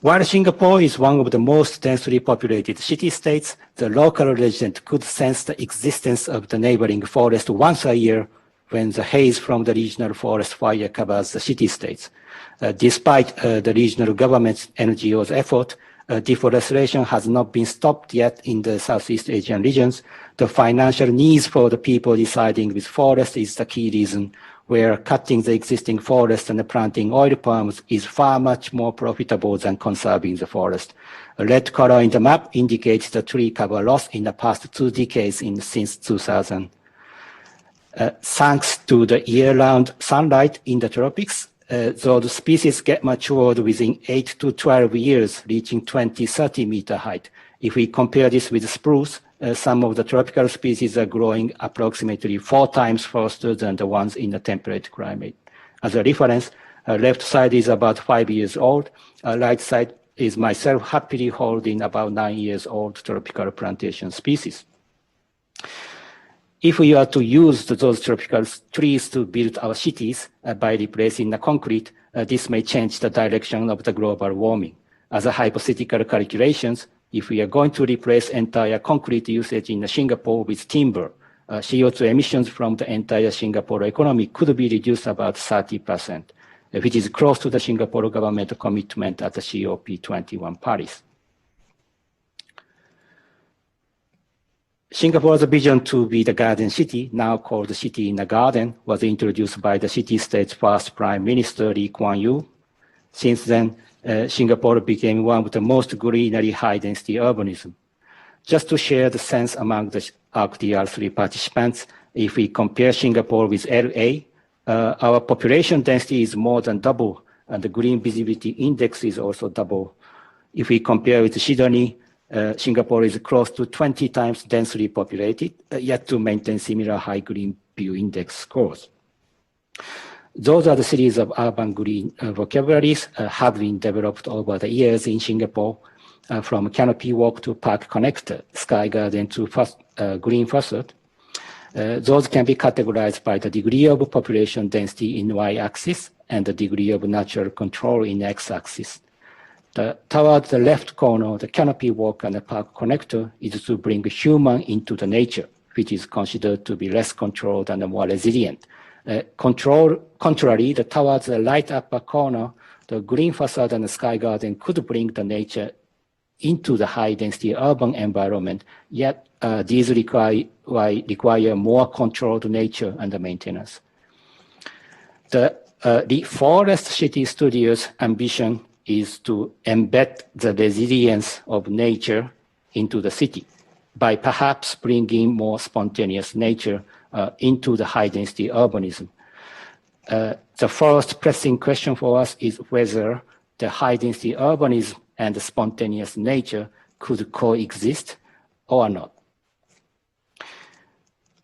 While Singapore is one of the most densely populated city-states, the local resident could sense the existence of the neighboring forest once a year when the haze from the regional forest fire covers the city-states. Despite the regional government's NGO's effort, deforestation has not been stopped yet in the Southeast Asian regions. The financial needs for the people residing with forests is the key reason, where cutting the existing forest and planting oil palms is far much more profitable than conserving the forest. A red color in the map indicates the tree cover loss in the past 2 decades since 2000. Thanks to the year-round sunlight in the tropics, those species get matured within 8 to 12 years, reaching 20-30 meter height. If we compare this with spruce, some of the tropical species are growing approximately 4 times faster than the ones in the temperate climate. As a reference, left side is about 5 years old. Right side is myself happily holding about 9 years old tropical plantation species. If we are to use those tropical trees to build our cities by replacing the concrete, this may change the direction of the global warming. As a hypothetical calculations, if we are going to replace entire concrete usage in Singapore with timber, CO2 emissions from the entire Singapore economy could be reduced about 30%, which is close to the Singapore government commitment at the COP21 Paris. Singapore's vision to be the garden city, now called the City in the Garden, was introduced by the city-state's first Prime Minister, Lee Kuan Yew. Since then, Singapore became one of the most greenery high-density urbanism. Just to share the sense among the ArcDR3 participants, if we compare Singapore with LA, our population density is more than double, and the green visibility index is also double. If we compare with Sydney, Singapore is close to 20 times densely populated, yet to maintain similar high green view index scores. Those are the series of urban green vocabularies have been developed over the years in Singapore, from canopy walk to park connector, sky garden to green facade. Those can be categorized by the degree of population density in y-axis and the degree of natural control in x-axis. Towards the left corner, the canopy walk and the park connector is to bring human into the nature, which is considered to be less controlled and more resilient. Contrary, towards the right upper corner, the green facade and the sky garden could bring the nature into the high-density urban environment, yet these require more controlled nature and maintenance. The Forest City Studios' ambition is to embed the resilience of nature into the city by perhaps bringing more spontaneous nature into the high-density urbanism. The first pressing question for us is whether the high-density urbanism and the spontaneous nature could coexist or not.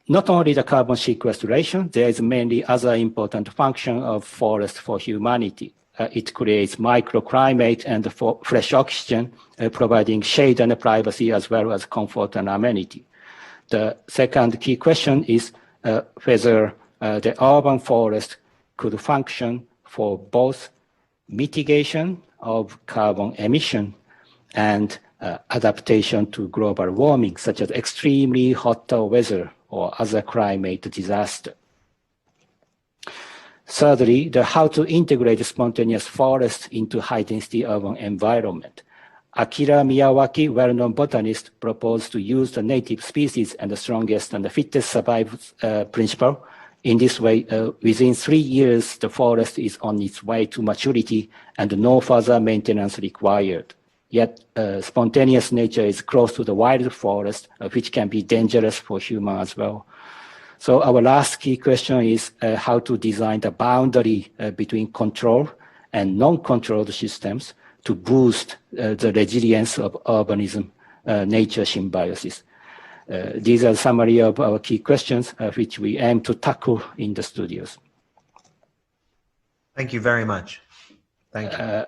Not only the carbon sequestration, there is mainly other important function of forest for humanity. It creates microclimate and fresh oxygen, providing shade and privacy as well as comfort and amenity. The second key question is whether the urban forest could function for both mitigation of carbon emission and adaptation to global warming, such as extremely hot weather or other climate disaster. Thirdly, how to integrate spontaneous forest into high-density urban environment. Akira Miyawaki, well-known botanist, proposed to use the native species and the strongest and the fittest survive principle. In this way, within 3 years, the forest is on its way to maturity and no further maintenance required. Yet, spontaneous nature is close to the wild forest, which can be dangerous for humans as well. So our last key question is how to design the boundary between control and non-controlled systems to boost the resilience of urbanism, nature symbiosis. These are a summary of our key questions, which we aim to tackle in the studios. Thank you very much. Thank you.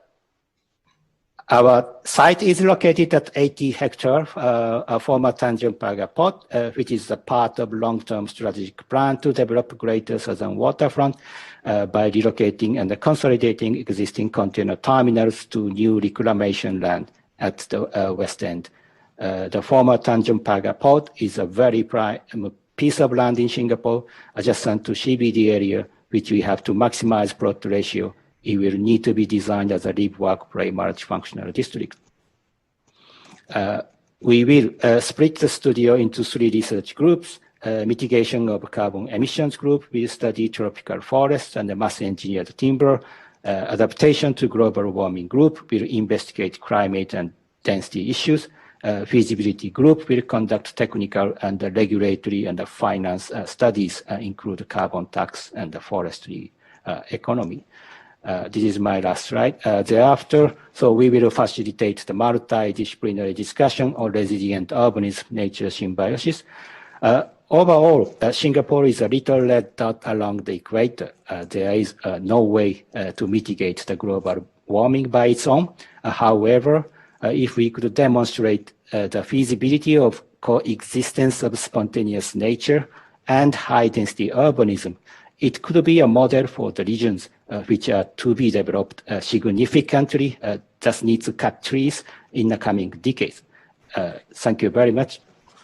Our site is located at 80 hectares, a former Tanjung Pagar port, which is a part of long-term strategic plan to develop Greater Southern Waterfront by relocating and consolidating existing container terminals to new reclamation land at the west end. The former Tanjung Pagar port is a very prime piece of land in Singapore, adjacent to CBD area, which we have to maximize plot ratio. It will need to be designed as a live, work, play, multifunctional district. We will split the studio into 3 research groups. Mitigation of carbon emissions group will study tropical forests and the mass engineered timber. Adaptation to global warming group will investigate climate and density issues. Feasibility group will conduct technical and regulatory and finance studies, include carbon tax and the forestry economy. This is my last slide. Thereafter, so we will facilitate the multidisciplinary discussion on resilient urbanism, nature symbiosis. Overall, Singapore is a little red dot along the equator. There is no way to mitigate the global warming by its own. However, if we could demonstrate the feasibility of coexistence of spontaneous nature and high-density urbanism, it could be a model for the regions which are to be developed significantly, just need to cut trees in the coming decades. Thank you very much.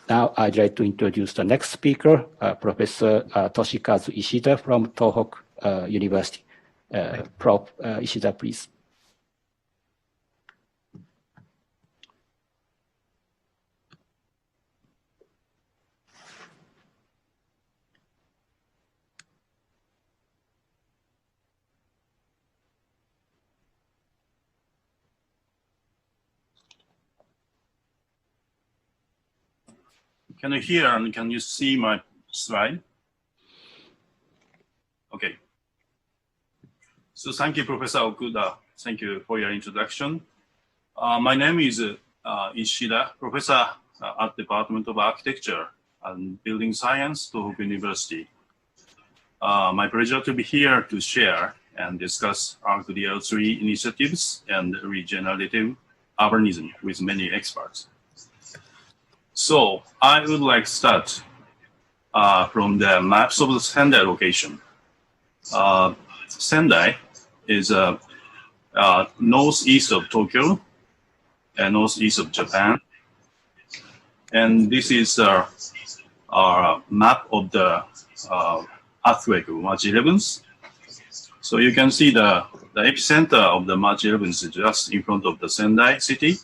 Now I'd like to introduce the next speaker, Professor Toshikazu Ishida from Tohoku University. Prof. Ishida, please. Can you hear and can you see my slide? Okay. So thank you, Professor Okuda. Thank you for your introduction. My name is Ishida, professor at Department of Architecture and Building Science, Tohoku University. My pleasure to be here to share and discuss ArcDR3 initiatives and regenerative urbanism with many experts. So I would like to start from the maps of the Sendai location. Sendai is northeast of Tokyo and northeast of Japan. And this is our map of the earthquake of March 11th. So you can see the epicenter of the March 11th is just in front of the Sendai city.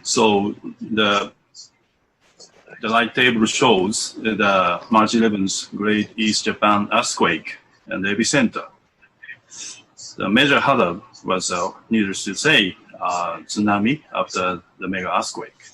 So the light table shows the March 11th Great East Japan earthquake and the epicenter. The major hazard was, needless to say, tsunami after the mega earthquake.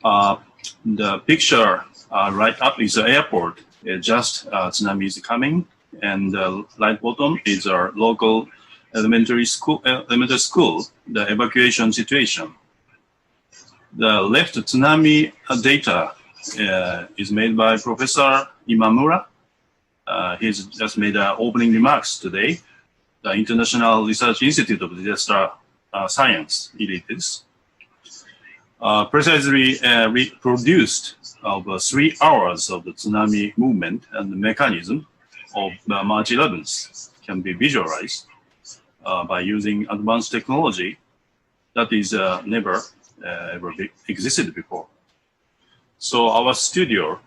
The picture right up is the airport. Just tsunami is coming, and the right bottom is our local elementary school. The evacuation situation. The left tsunami data is made by Professor Imamura. He's just made opening remarks today. The International Research Institute of Disaster Science, IRIDeS, precisely reproduced over 3 hours of the tsunami movement and the mechanism of the March 11th can be visualized by using advanced technology that is never ever existed before. So our studio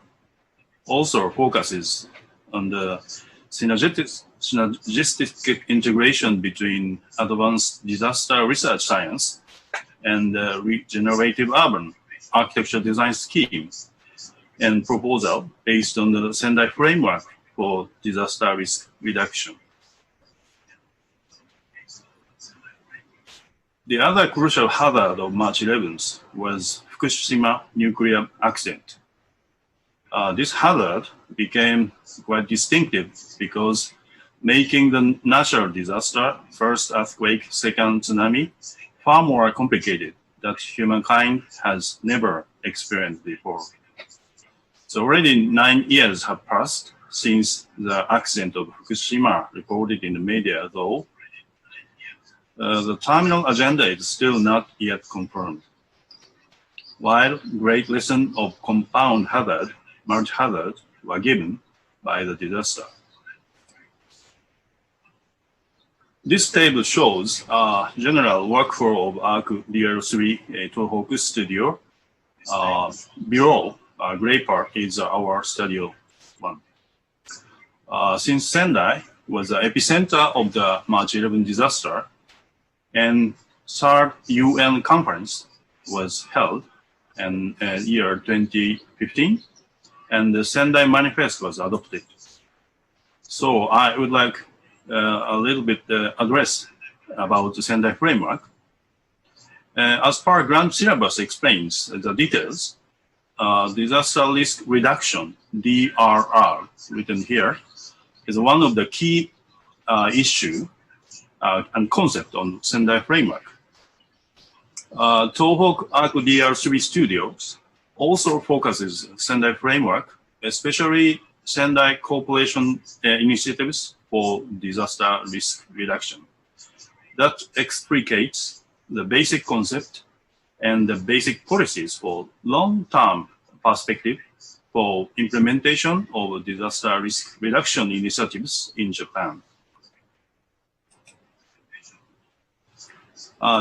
also focuses on the synergistic integration between advanced disaster research science and regenerative urban architecture design scheme and proposal based on the Sendai framework for disaster risk reduction. The other crucial hazard of March 11th was Fukushima nuclear accident. This hazard became quite distinctive because making the natural disaster, first earthquake, second tsunami, far more complicated that humankind has never experienced before. So already 9 years have passed since the accident of Fukushima reported in the media, though the terminal agenda is still not yet confirmed. While great lesson of compound hazard, multi-hazard were given by the disaster. This table shows general workflow of ArcDR3 Tohoku studio. Below, gray part is our studio one. Since Sendai was the epicenter of the March 11 disaster, and third UN conference was held in year 2015, and the Sendai Manifest was adopted. So I would like a little bit address about the Sendai framework. As per grant syllabus explains the details, disaster risk reduction, DRR, written here, is one of the key issue and concept on Sendai framework. Tohoku ArcDR3 Studios also focuses Sendai framework, especially Sendai cooperation initiatives for disaster risk reduction. That explicates the basic concept and the basic policies for long-term perspective for implementation of disaster risk reduction initiatives in Japan.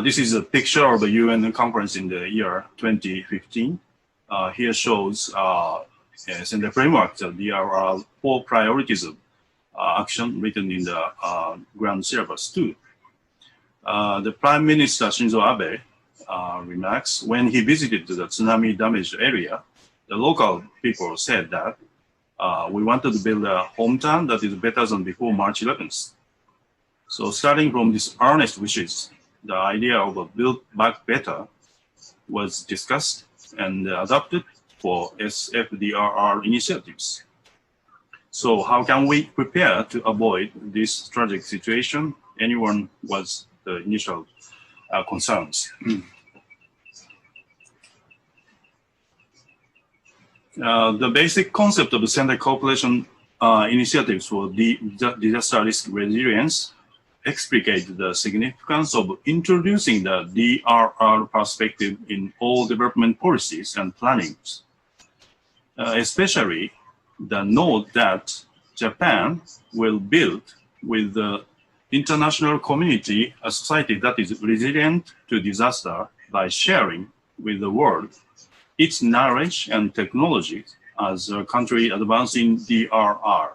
This is a picture of the UN conference in the year 2015. Here shows Sendai framework, there are 4 priorities of action written in the grant syllabus too. The Prime Minister Shinzo Abe remarks, when he visited the tsunami damaged area, the local people said that we wanted to build a hometown that is better than before March 11th. So starting from these earnest wishes, the idea of a Build Back Better was discussed and adopted for SFDRR initiatives. So how can we prepare to avoid this tragic situation? Anyone was the initial concerns. The basic concept of the Sendai Cooperation initiatives for disaster risk resilience explicate the significance of introducing the DRR perspective in all development policies and plannings, especially the note that Japan will build with the international community a society that is resilient to disaster by sharing with the world its knowledge and technology as a country advancing DRR.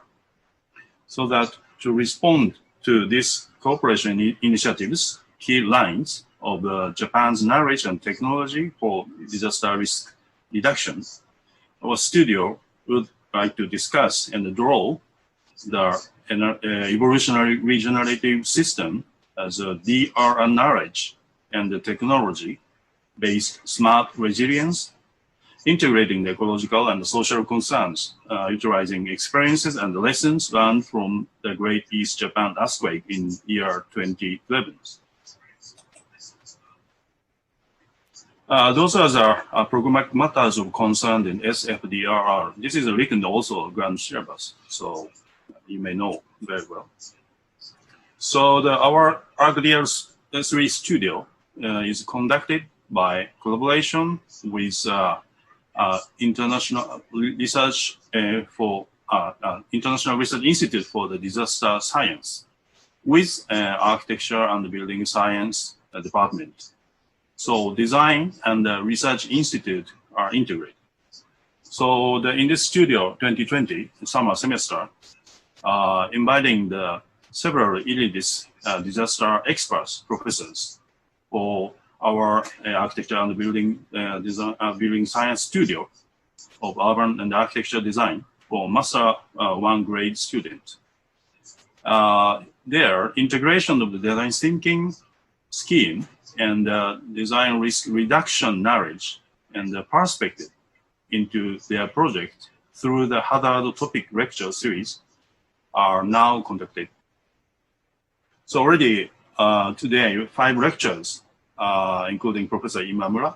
So that to respond to these cooperation initiatives, key lines of Japan's knowledge and technology for disaster risk reduction, our studio would like to discuss and draw the evolutionary regenerative system as a DRR knowledge and the technology-based smart resilience, integrating the ecological and social concerns, utilizing experiences and lessons learned from the Great East Japan earthquake in year 2011. Those are the programmatic matters of concern in SFDRR. This is written also grand syllabus, so you may know very well. So our ArcDR3 studio is conducted by collaboration with International Research International Research Institute for the Disaster Science with Architecture and Building Science Department. So design and the research institute are integrated. So in this studio 2020 summer semester, inviting the several IRIDeS disaster experts, professors for our architecture and building building science studio of urban and architecture design for master 1 grade student. Their integration of the design thinking scheme and design risk reduction knowledge and the perspective into their project through the hazard topic lecture series are now conducted. So already today, 5 lectures, including Professor Imamura,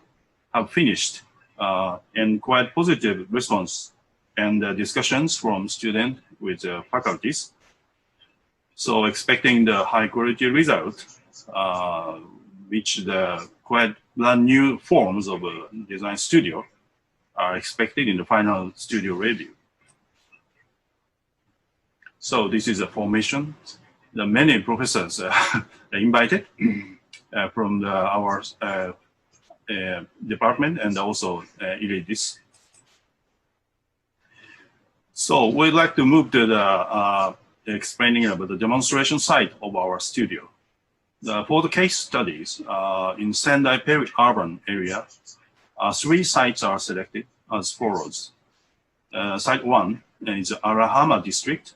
have finished and quite positive response and discussions from students with faculties. So expecting the high quality result, which the quite brand new forms of a design studio are expected in the final studio review. So this is a formation. The many professors invited from our department and also IRIDeS. So we'd like to move to the explaining about the demonstration site of our studio. For the case studies in Sendai peri-urban area, 3 sites are selected as follows. Site 1 is Arahama district,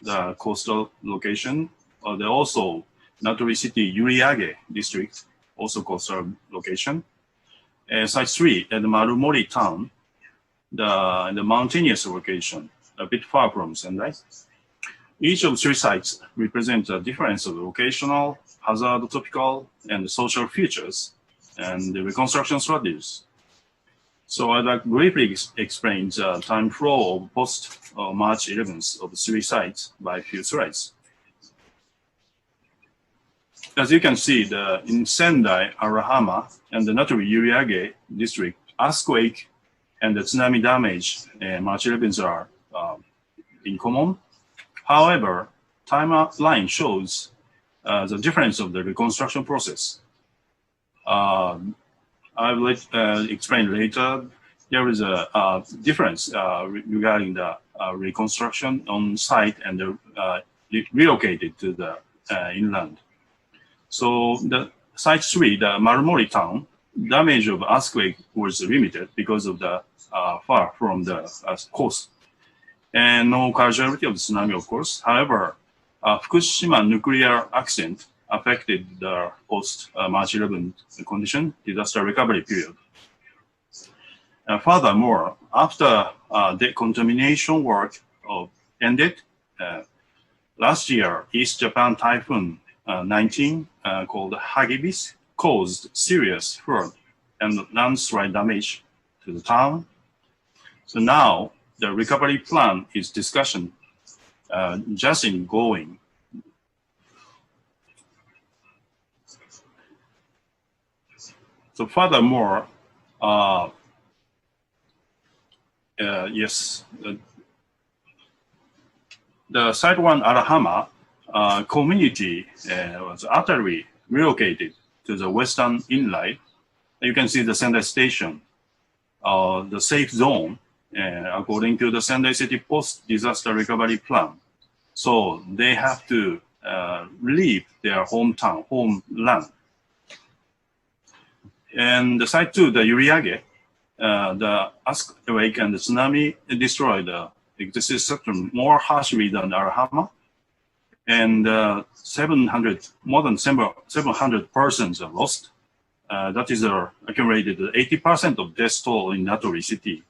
the coastal location. Also Natori City Yuriage district, also coastal location. Site 3 at Marumori town, the mountainous location, a bit far from Sendai. Each of 3 sites represents a difference of locational, hazard topical, and social features, and the reconstruction strategies. So I'd like to briefly explain the time flow of post March 11th of 3 sites by few slides. As you can see, in Sendai, Arahama, and the Natori Yuriage district, earthquake and the tsunami damage March 11th are in common. However, timeline shows the difference of the reconstruction process. I will explain later. There is a difference regarding the reconstruction on site and relocated to the inland. So the site 3, the Marumori town, damage of earthquake was limited because of the far from the coast. And no casualty of the tsunami, of course. However, Fukushima nuclear accident affected the post-March 11 condition disaster recovery period. Furthermore, after decontamination work ended, last year, East Japan Typhoon 19 called Hagibis caused serious flood and landslide damage to the town. So now the recovery plan is discussion just in going. So furthermore, yes, the Site 1 Arahama community was utterly relocated to the western inlet. You can see the Sendai station, the safe zone, according to the Sendai City post-disaster recovery plan. So they have to leave their homeland. And the Site 2, the Uriage, the earthquake and the tsunami destroyed the existing structure more harshly than Arahama. And more than 700 persons are lost. That is accumulated 80% of death toll in Natori city.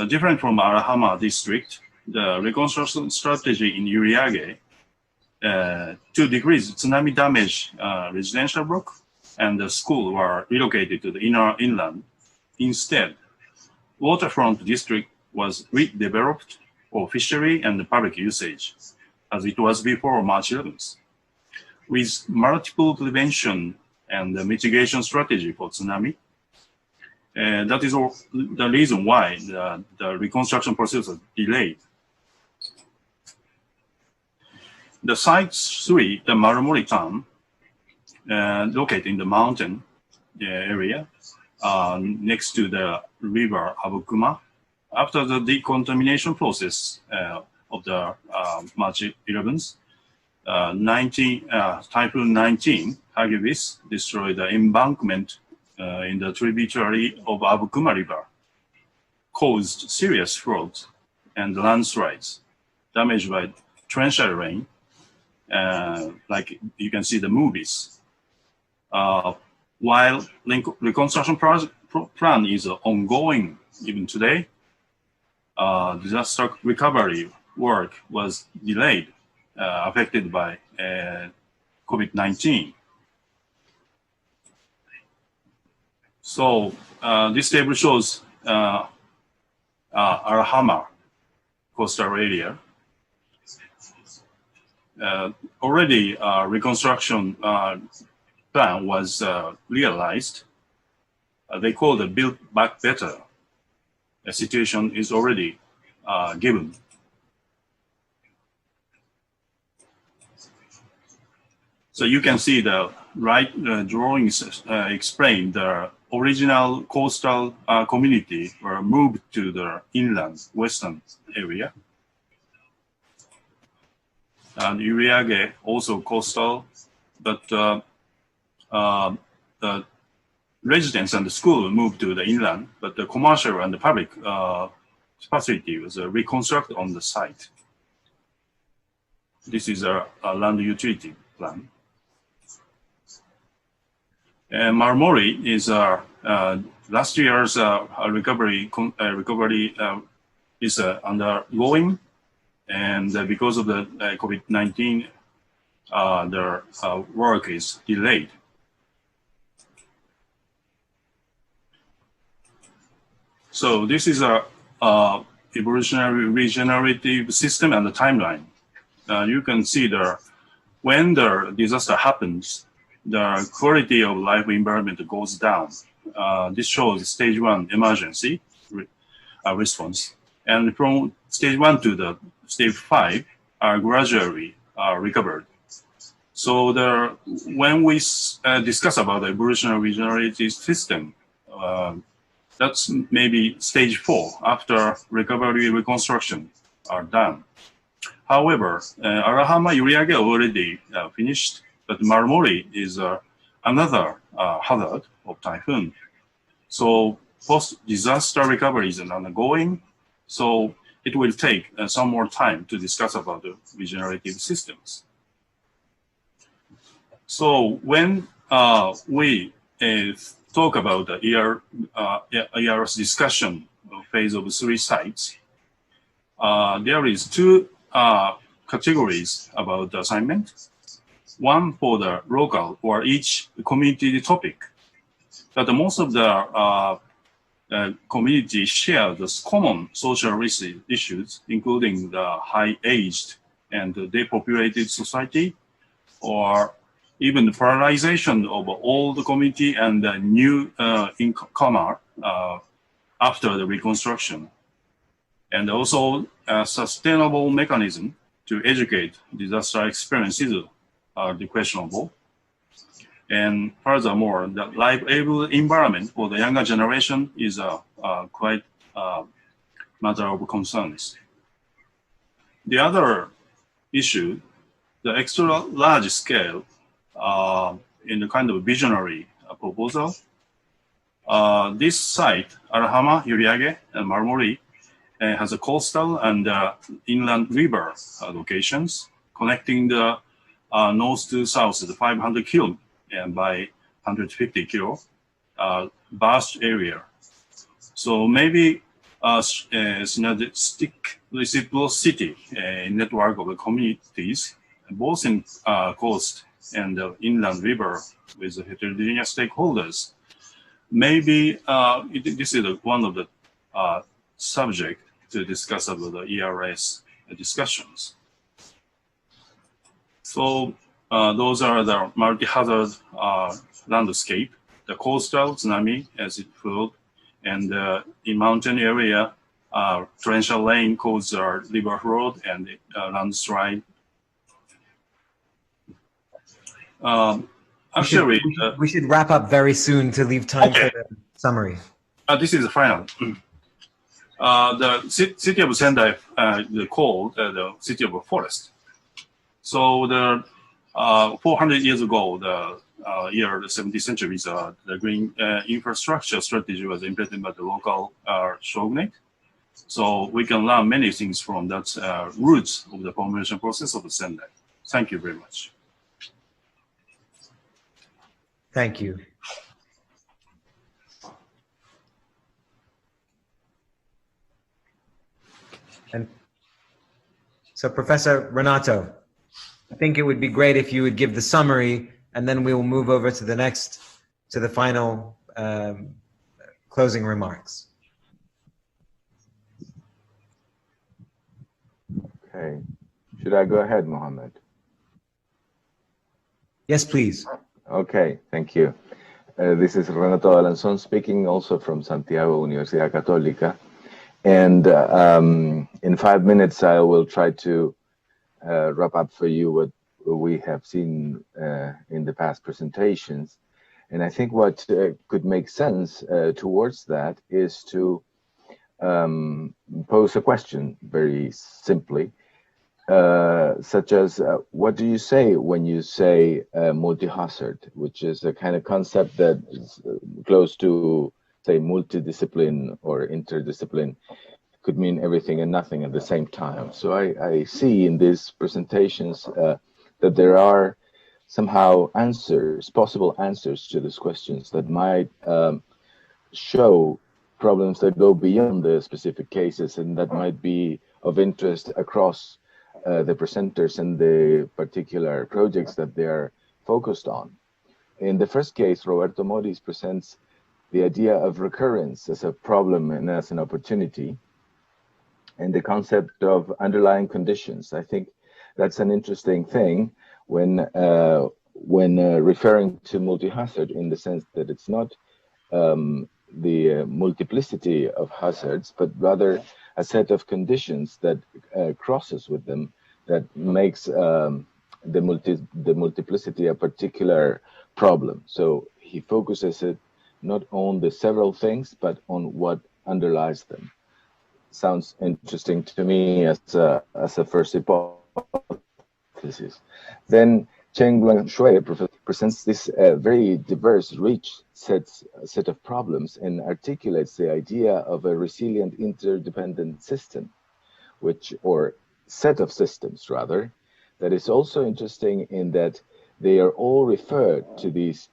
Different from Arahama district, the reconstruction strategy in Uriage to decrease tsunami damage residential block and the school were relocated to the inland. Instead, waterfront district was redeveloped for fishery and public usage, as it was before March 11th, with multiple prevention and mitigation strategy for tsunami. That is the reason why the reconstruction process was delayed. The Site 3, the Marumori town, located in the mountain area next to the river Abukuma. After the decontamination process of the March 11th, Typhoon 19, Hagibis, destroyed the embankment in the tributary of Abukuma River, caused serious floods and landslides, damaged by torrential rain, like you can see the movies. While reconstruction plan is ongoing even today, disaster recovery work was delayed, affected by COVID-19. So this table shows Arahama coastal area. Already reconstruction plan was realized. They call the Build Back Better. The situation is already given. So you can see the right drawings explain the original coastal community were moved to the inland western area. And Uriage also coastal, but the residents and the school moved to the inland, but the commercial and the public facility was reconstructed on the site. This is a land utility plan. And Marumori is last year's recovery is undergoing, and because of the COVID-19, their work is delayed. So this is a evolutionary regenerative system and the timeline. You can see when the disaster happens, the quality of life environment goes down. This shows stage 1 emergency response. And from stage 1 to the stage 5 are gradually recovered. So when we discuss about the evolutionary regenerative system, that's maybe stage 4 after recovery reconstruction are done. However, Arahama Uriage already finished, but Marumori is another hazard of typhoon. So post-disaster recovery is ongoing. So it will take some more time to discuss about the regenerative systems. So when we talk about the ERS discussion phase of 3 sites, there is 2 categories about the assignment. One for the local or each community topic, that most of the community share the common social issues, including the high-aged and depopulated society, or even the polarization of all the community and the new incomer after the reconstruction, and also a sustainable mechanism to educate disaster experiences are questionable. And furthermore, the livable environment for the younger generation is quite matter of concerns. The other issue, the extra large scale in the kind of visionary proposal, this site, Arahama, Yuriage, and Marmori, has a coastal and inland river locations connecting the north to south, the 500 kilo and by 150 kilo vast area. So maybe synergistic reciprocity network of the communities, both in coast and inland river with heterogeneous stakeholders. Maybe this is one of the subject to discuss about the ERS discussions. So those are the multi-hazard landscape, the coastal tsunami as it flowed, and in mountain area, torrential rain caused river flood and landslide. Actually, we should wrap up very soon to leave time for the summary. This is the final. The city of Sendai called the city of a forest. So the 400 years ago, the 17th century, the green infrastructure strategy was implemented by the local shogunate. So we can learn many things from that roots of the formation process of the Sendai. Thank you very much. Thank you. And so, Professor Renato, I think it would be great if you would give the summary, and then we will move over to the final closing remarks. Okay. Should I go ahead, Mohammed? Yes, please. Okay, thank you. This is Renato Alanzón speaking, also from Santiago Universidad Católica. And in 5 minutes, I will try to wrap up for you what we have seen in the past presentations. And I think what could make sense towards that is to pose a question very simply, such as, what do you say when you say multi-hazard, which is a kind of concept that is close to, say, multidiscipline or interdiscipline, could mean everything and nothing at the same time. So I see in these presentations that there are somehow answers, possible answers to these questions that might show problems that go beyond the specific cases and that might be of interest across the presenters and the particular projects that they are focused on. In the first case, Roberto Moris presents the idea of recurrence as a problem and as an opportunity, and the concept of underlying conditions. I think that's an interesting thing when referring to multi-hazard, in the sense that it's not the multiplicity of hazards, but rather a set of conditions that crosses with them, that makes the multiplicity a particular problem. So he focuses it not on the several things, but on what underlies them. Sounds interesting to me as a first hypothesis. Then Cheng Blanchet presents this very diverse, rich set of problems and articulates the idea of a resilient interdependent system, or set of systems rather, that is also interesting in that they are all referred to this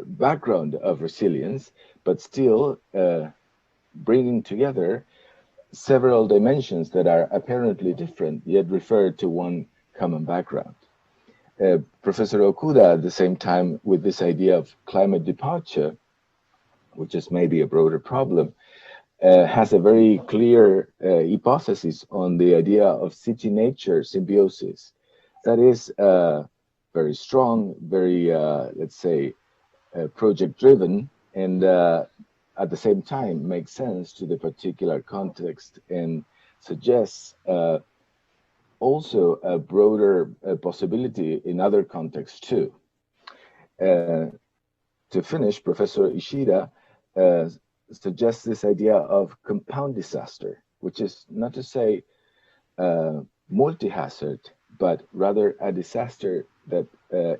background of resilience, but still bringing together several dimensions that are apparently different, yet referred to one common background. Professor Okuda, at the same time, with this idea of climate departure, which is maybe a broader problem, has a very clear hypothesis on the idea of city-nature symbiosis. That is very strong, very, let's say, project-driven, and at the same time makes sense to the particular context and suggests also a broader possibility in other contexts too. To finish, Professor Ishida suggests this idea of compound disaster, which is not to say multi-hazard, but rather a disaster that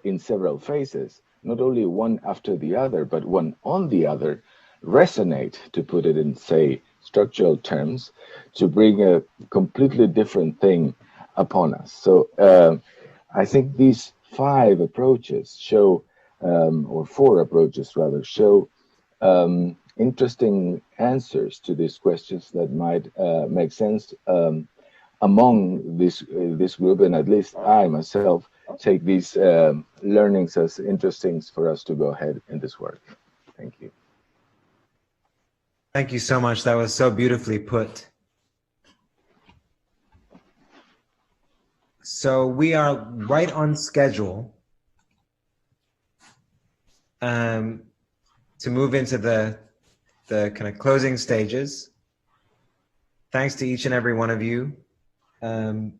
in several phases, not only one after the other, but one on the other, resonate, to put it in, say, structural terms, to bring a completely different thing upon us. So I think these 5 approaches show, or 4 approaches rather, show interesting answers to these questions that might make sense among this group, and at least I myself take these learnings as interesting for us to go ahead in this work. Thank you. Thank you so much. That was so beautifully put. So we are right on schedule to move into the kind of closing stages. Thanks to each and every one of you. And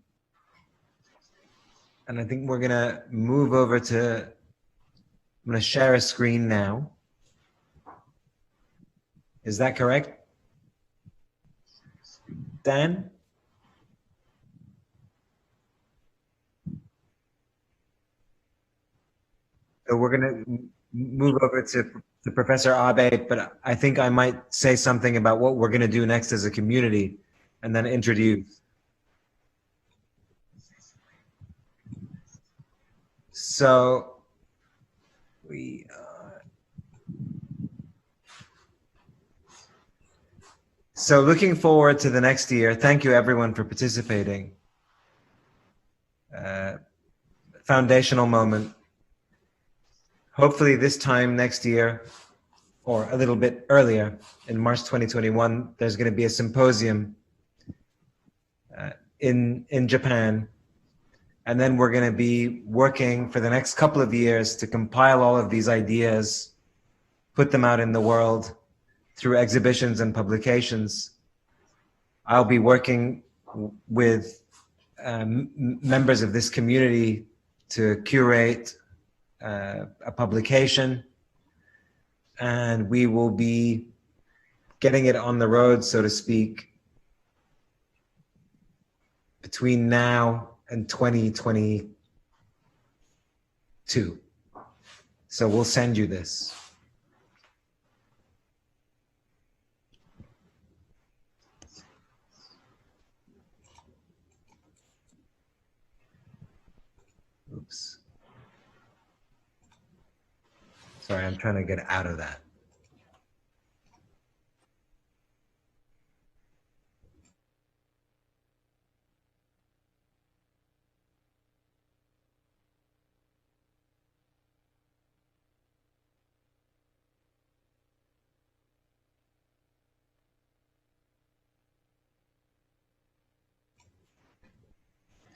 I think we're gonna move over to, I'm gonna share a screen now. Is that correct? Dan? So we're gonna move over to Professor Abe, but I think I might say something about what we're gonna do next as a community and then introduce. So so looking forward to the next year. Thank you everyone for participating. Foundational moment. Hopefully this time next year, or a little bit earlier, in March 2021, there's going to be a symposium in Japan. And then we're going to be working for the next couple of years to compile all of these ideas, put them out in the world through exhibitions and publications. I'll be working with members of this community to curate a publication, and we will be getting it on the road, so to speak, between now and 2022. So we'll send you this. Oops. Sorry, I'm trying to get out of that.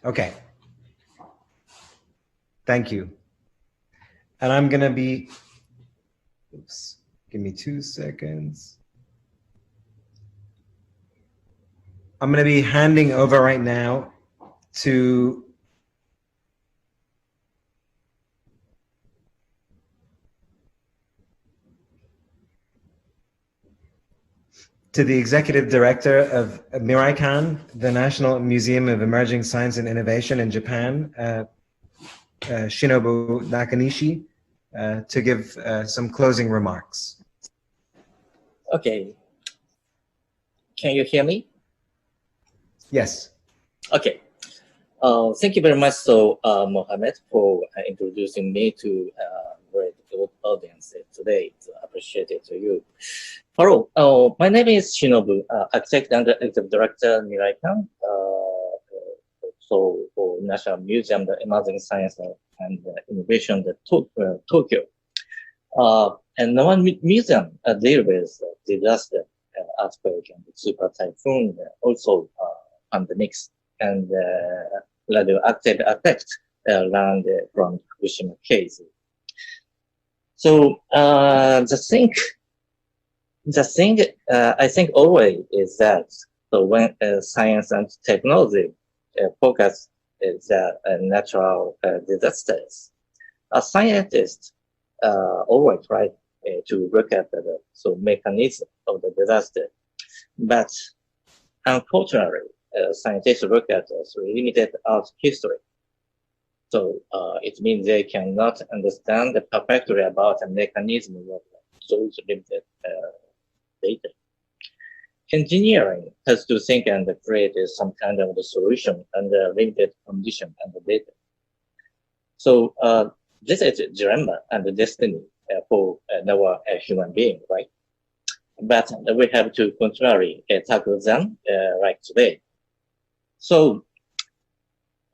Okay. Thank you. And I'm going to be, oops, give me 2 seconds. I'm going to be handing over right now to the executive director of Miraikan, the National Museum of Emerging Science and Innovation in Japan, Shinobu Nakanishi, to give some closing remarks. Okay. Can you hear me? Yes. Okay. Thank you very much, Mohammed, for introducing me to great audience today. It's appreciated to you. Hello, my name is Shinobu, Architect and Executive Director, Miraikan, for National Museum, the Emerging Science and Innovation, Tokyo. And one museum deals with disaster, earthquake, and super typhoon, also pandemics and radioactive effect land from Fukushima case. So the thing I think always is that so when science and technology focus is natural disasters, a scientist always try to look at the mechanism of the disaster, but unfortunately, scientists look at limited art history. So it means they cannot understand perfectly about the mechanism of those limited data. Engineering has to think and create some kind of the solution under limited condition and the data. So this is a dilemma and the destiny for our human being, right? But we have to contrary tackle them like today. So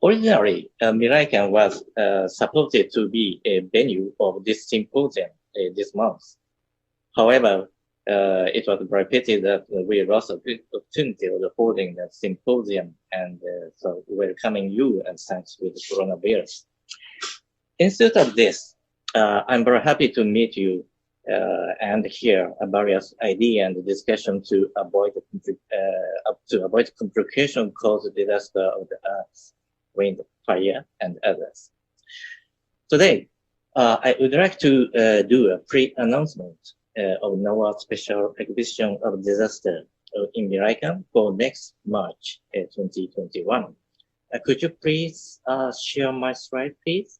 originally, Miraikan was supposed to be a venue of this symposium this month. However, it was repeated that we lost a good opportunity of holding the symposium, and so welcoming you and thanks with coronavirus. Instead of this, I'm very happy to meet you and hear various ideas and discussion to avoid complication caused disaster of the earth, wind, fire, and others. Today, I would like to do a pre-announcement of our special exhibition of disaster in Miraikan for next March 2021. Could you please share my slide, please?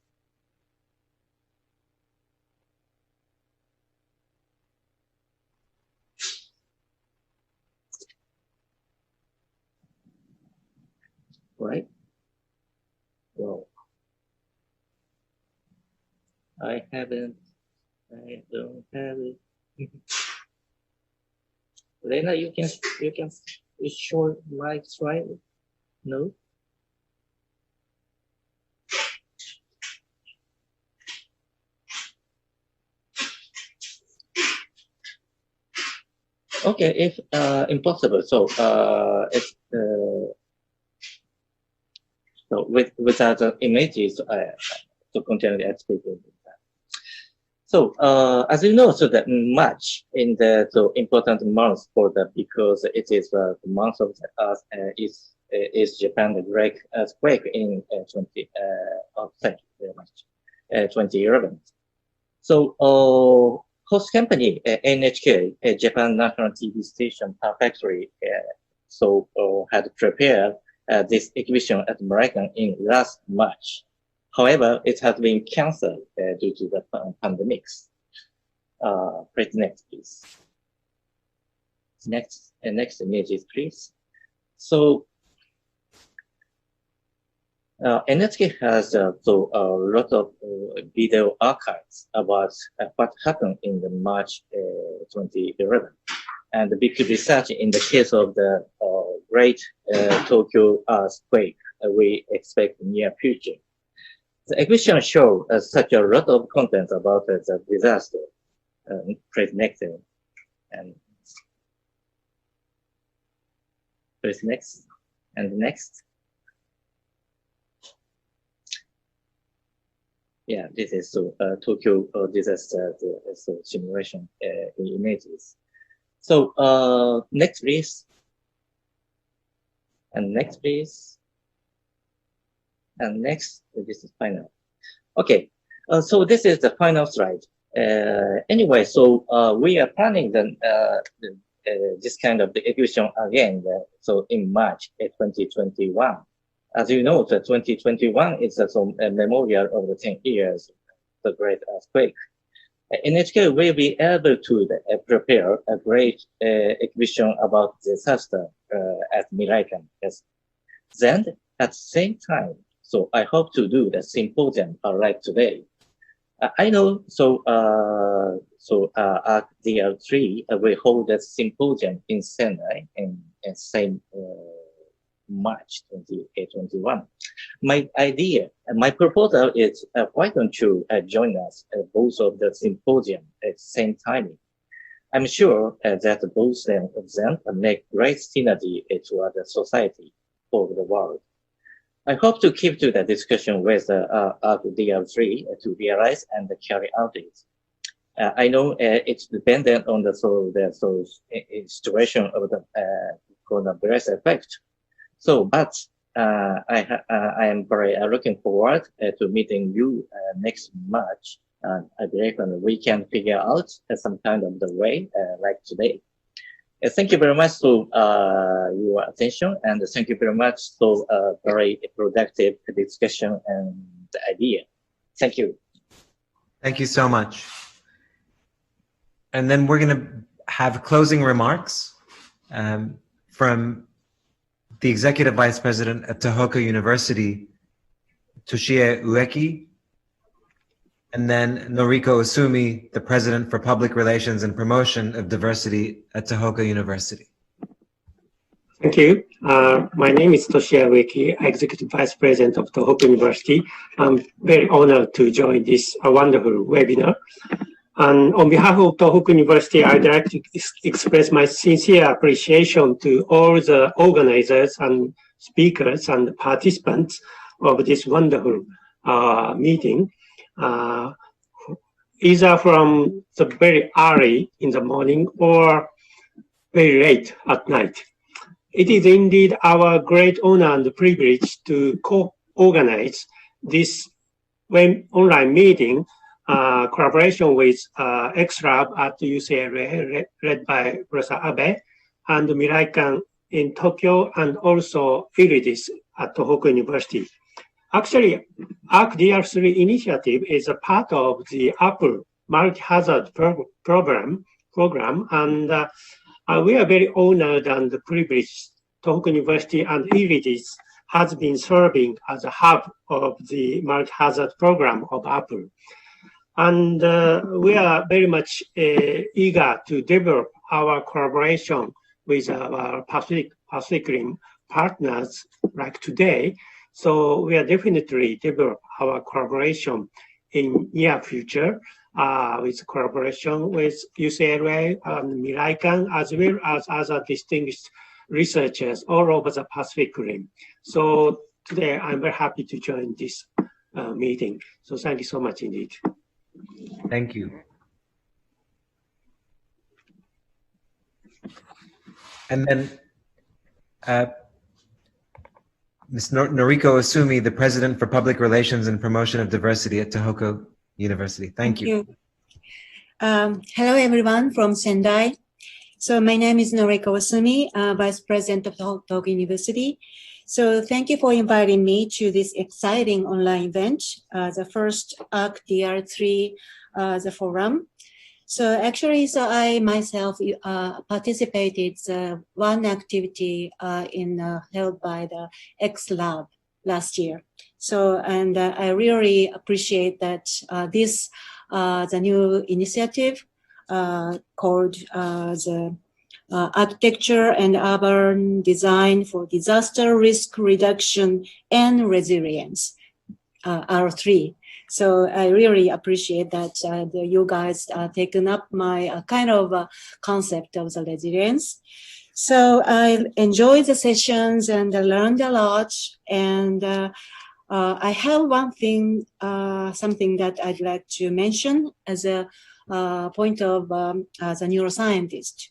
Right? Well, I don't have it. Lena, you can show my slide. No? Okay, if impossible, so it's so without the images, to continue explaining. So as you know, so that March in the important month for that because it is the month of the earth is Japan the great earthquake in 2011. So host company NHK Japan National TV Station perfectly had prepared this exhibition at Miraikan in last March. However, it has been cancelled due to the pandemics. Please next, please. Next images, please. So NHK has a lot of video archives about what happened in the March 2011, and the big research in the case of the great Tokyo earthquake we expect in near future. The exhibition shows such a lot of content about the disaster. Please next, and please next, and next. Yeah, this is Tokyo disaster simulation in images. So next, please, and next, please. And next, this is final. Okay, so this is the final slide. Anyway, so we are planning this kind of the exhibition again. So in March 2021, as you know, the 2021 is a memorial of the 10 years of the great earthquake. NHK will be able to prepare a great exhibition about disaster at Miraikan. Yes. Then At the same time, so I hope to do the symposium like today. I know, ArcDR3 will hold a symposium in Sendai in same March 2021. My idea, my proposal is, why don't you join us at both of the symposium at the same time? I'm sure that both of them make great synergy to the society for the world. I hope to keep to the discussion with ArcDR3 to realize and carry out it. I know it's dependent on the situation of the coronavirus effect. But I am very looking forward to meeting you next March. I believe we can figure out some kind of the way like today. Thank you very much for your attention, and thank you very much for a very productive discussion and idea. Thank you. Thank you so much. And then we're going to have closing remarks from the Executive Vice President at Tohoku University, Toshie Ueki, and then Noriko Usumi, the President for Public Relations and Promotion of Diversity at Tohoku University. Thank you. My name is Toshie Ueki, Executive Vice President of Tohoku University. I'm very honored to join this wonderful webinar. And on behalf of Tohoku University, I'd like to express my sincere appreciation to all the organizers and speakers and participants of this wonderful meeting, either from the very early in the morning or very late at night. It is indeed our great honor and privilege to co-organize this online meeting collaboration with xLAB at UCLA, led by Professor Abe, and Miraikan in Tokyo, and also IRIDeS at Tohoku University. Actually, ArcDR3 initiative is a part of the Apple multi-hazard program, and we are very honored and privileged. Tohoku University and IRIDeS has been serving as a hub of the multi-hazard program of Apple. And we are very much eager to develop our collaboration with our Pacific Rim partners like today. So we are definitely develop our collaboration in near future with collaboration with UCLA and Miraikan, as well as other distinguished researchers all over the Pacific Rim. So today I'm very happy to join this meeting. So thank you so much indeed. Thank you. And then Ms. Noriko Usumi, the President for Public Relations and Promotion of Diversity at Tohoku University. Thank you. Hello, everyone from Sendai. So my name is Noriko Usumi, Vice President of Tohoku University. So thank you for inviting me to this exciting online event, the first ArcDR3 the forum. So actually, I myself participated one activity held by the xLAB last year. So, and I really appreciate that the new initiative called the Architecture and Urban Design for Disaster Risk Reduction and Resilience, R3. So I really appreciate that you guys taken up my kind of concept of the resilience. So I enjoyed the sessions and I learned a lot. And I have one thing, something that I'd like to mention as a point of as a neuroscientist.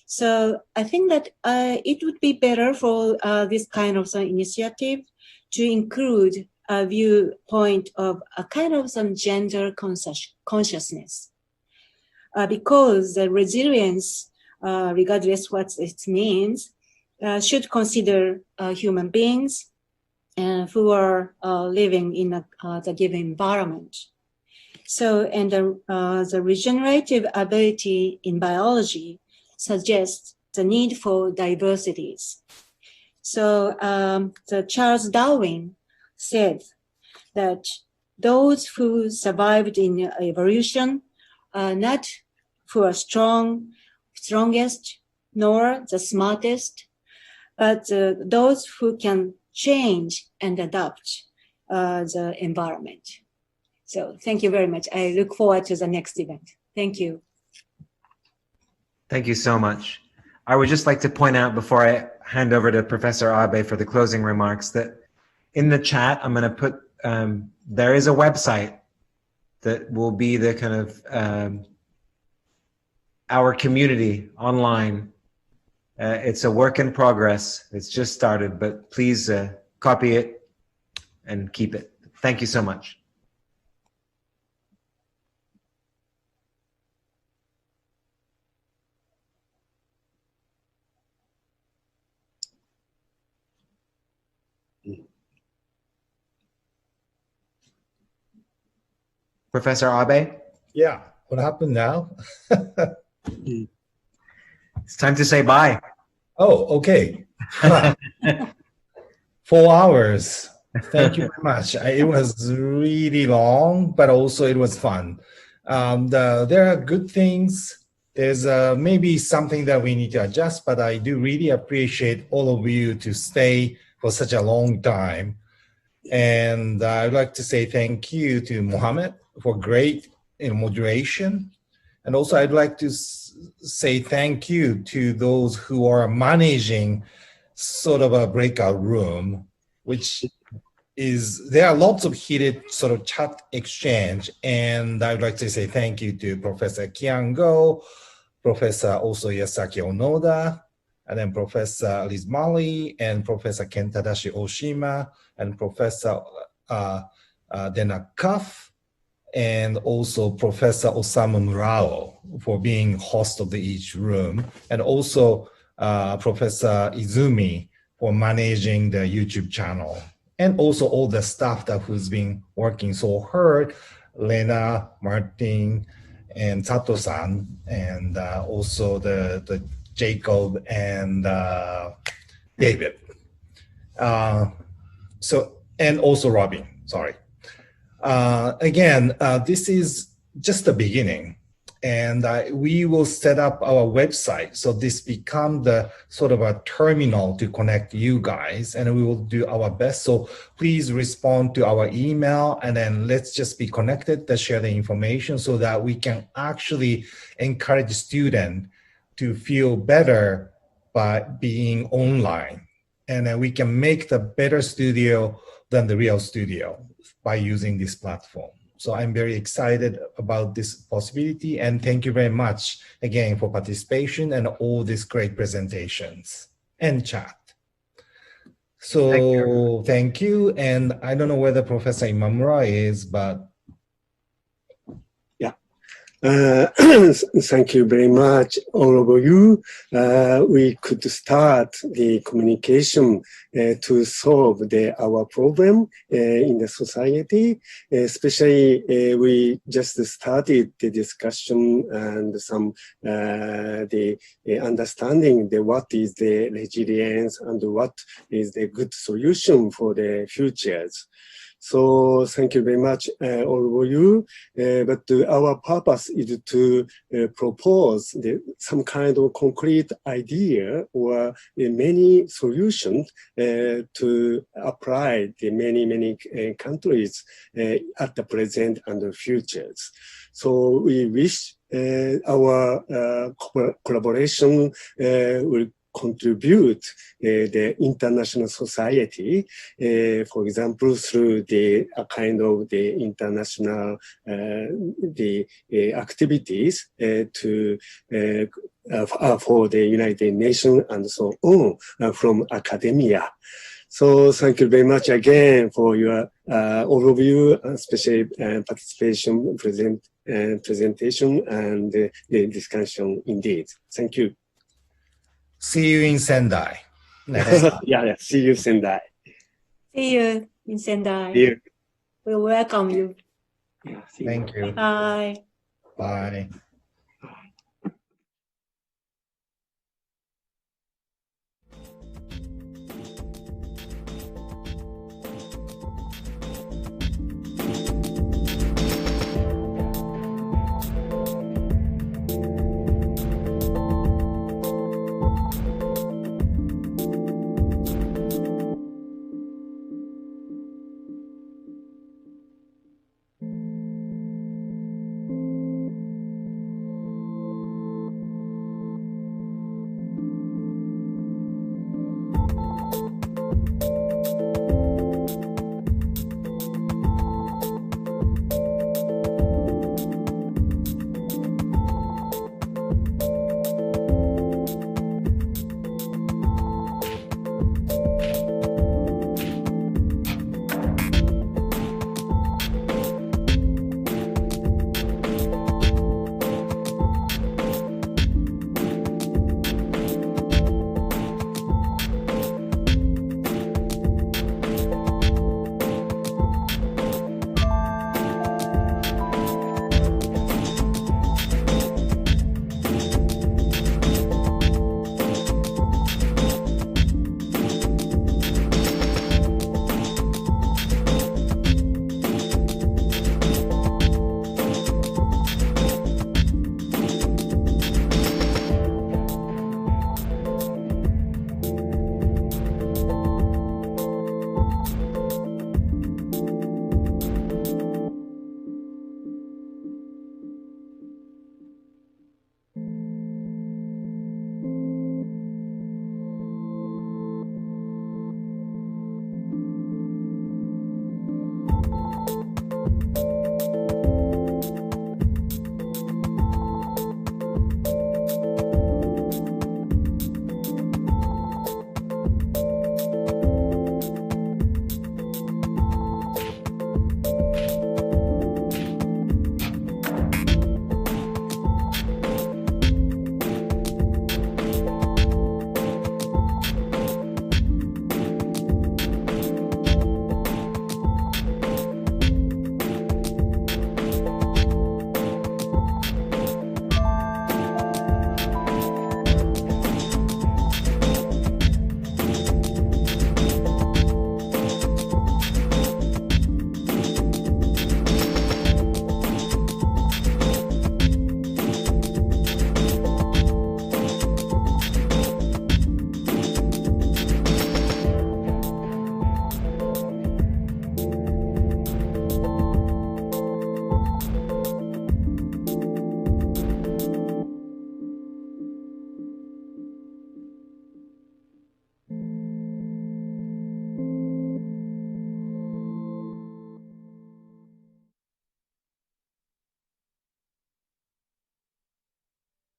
So I think that it would be better for this kind of initiative to include a viewpoint of a kind of some gender consciousness, because the resilience, regardless what it means, should consider human beings who are living in the given environment. So, and the regenerative ability in biology suggests the need for diversities. So the Charles Darwin said that those who survived in evolution are not who are strongest, nor the smartest, but those who can change and adapt the environment. So thank you very much. I look forward to the next event. Thank you. Thank you so much. I would just like to point out before I hand over to Professor Abe for the closing remarks that in the chat, I'm going to put, there is a website that will be the kind of our community online. It's a work in progress. It's just started, but please copy it and keep it. Thank you so much. Professor Abe? Yeah, what happened now? It's time to say bye. Oh, okay. 4 hours. Thank you very much. It was really long, but also it was fun. There are good things. There's maybe something that we need to adjust, but I do really appreciate all of you to stay for such a long time. And I'd like to say thank you to Mohammed for great moderation. And also I'd like to say thank you to those who are managing sort of a breakout room, which is, there are lots of heated sort of chat exchange. And I'd like to say thank you to Professor Kiango, Professor also Yasaki Onoda, and then Professor Liz Mali, and Professor Kentadashi Oshima, and Professor Dena Cuff, and also Professor Osamu Murao for being host of each room, and also Professor Izumi for managing the YouTube channel, and also all the staff that who's been working so hard, Lena, Martin, and Sato-san, and also the Jacob and David. And also Robin, sorry. Again, this is just the beginning, and we will set up our website. So this become the sort of a terminal to connect you guys, and we will do our best. So please respond to our email, and then let's just be connected to share the information so that we can actually encourage students to feel better by being online. And then we can make the better studio than the real studio by using this platform. So I'm very excited about this possibility, and thank you very much again for participation and all these great presentations and chat. So thank you. And I don't know whether Professor Imamura is, but thank you very much, all of you. We could start the communication to solve our problem in the society. Especially, we just started the discussion and some the understanding the what is the resilience and what is the good solution for the futures. So thank you very much, all of you. But our purpose is to propose some kind of concrete idea or many solutions to apply the many countries at the present and the futures. So we wish our collaboration will contribute the international society, for example, through the kind of the international activities to for the United Nations and so on from academia. So thank you very much again for your overview, especially participation, presentation, and the discussion indeed. Thank you. see you in Sendai. Yeah, see you Sendai. See you in Sendai. See you. We welcome you. Thank you. Bye. Bye.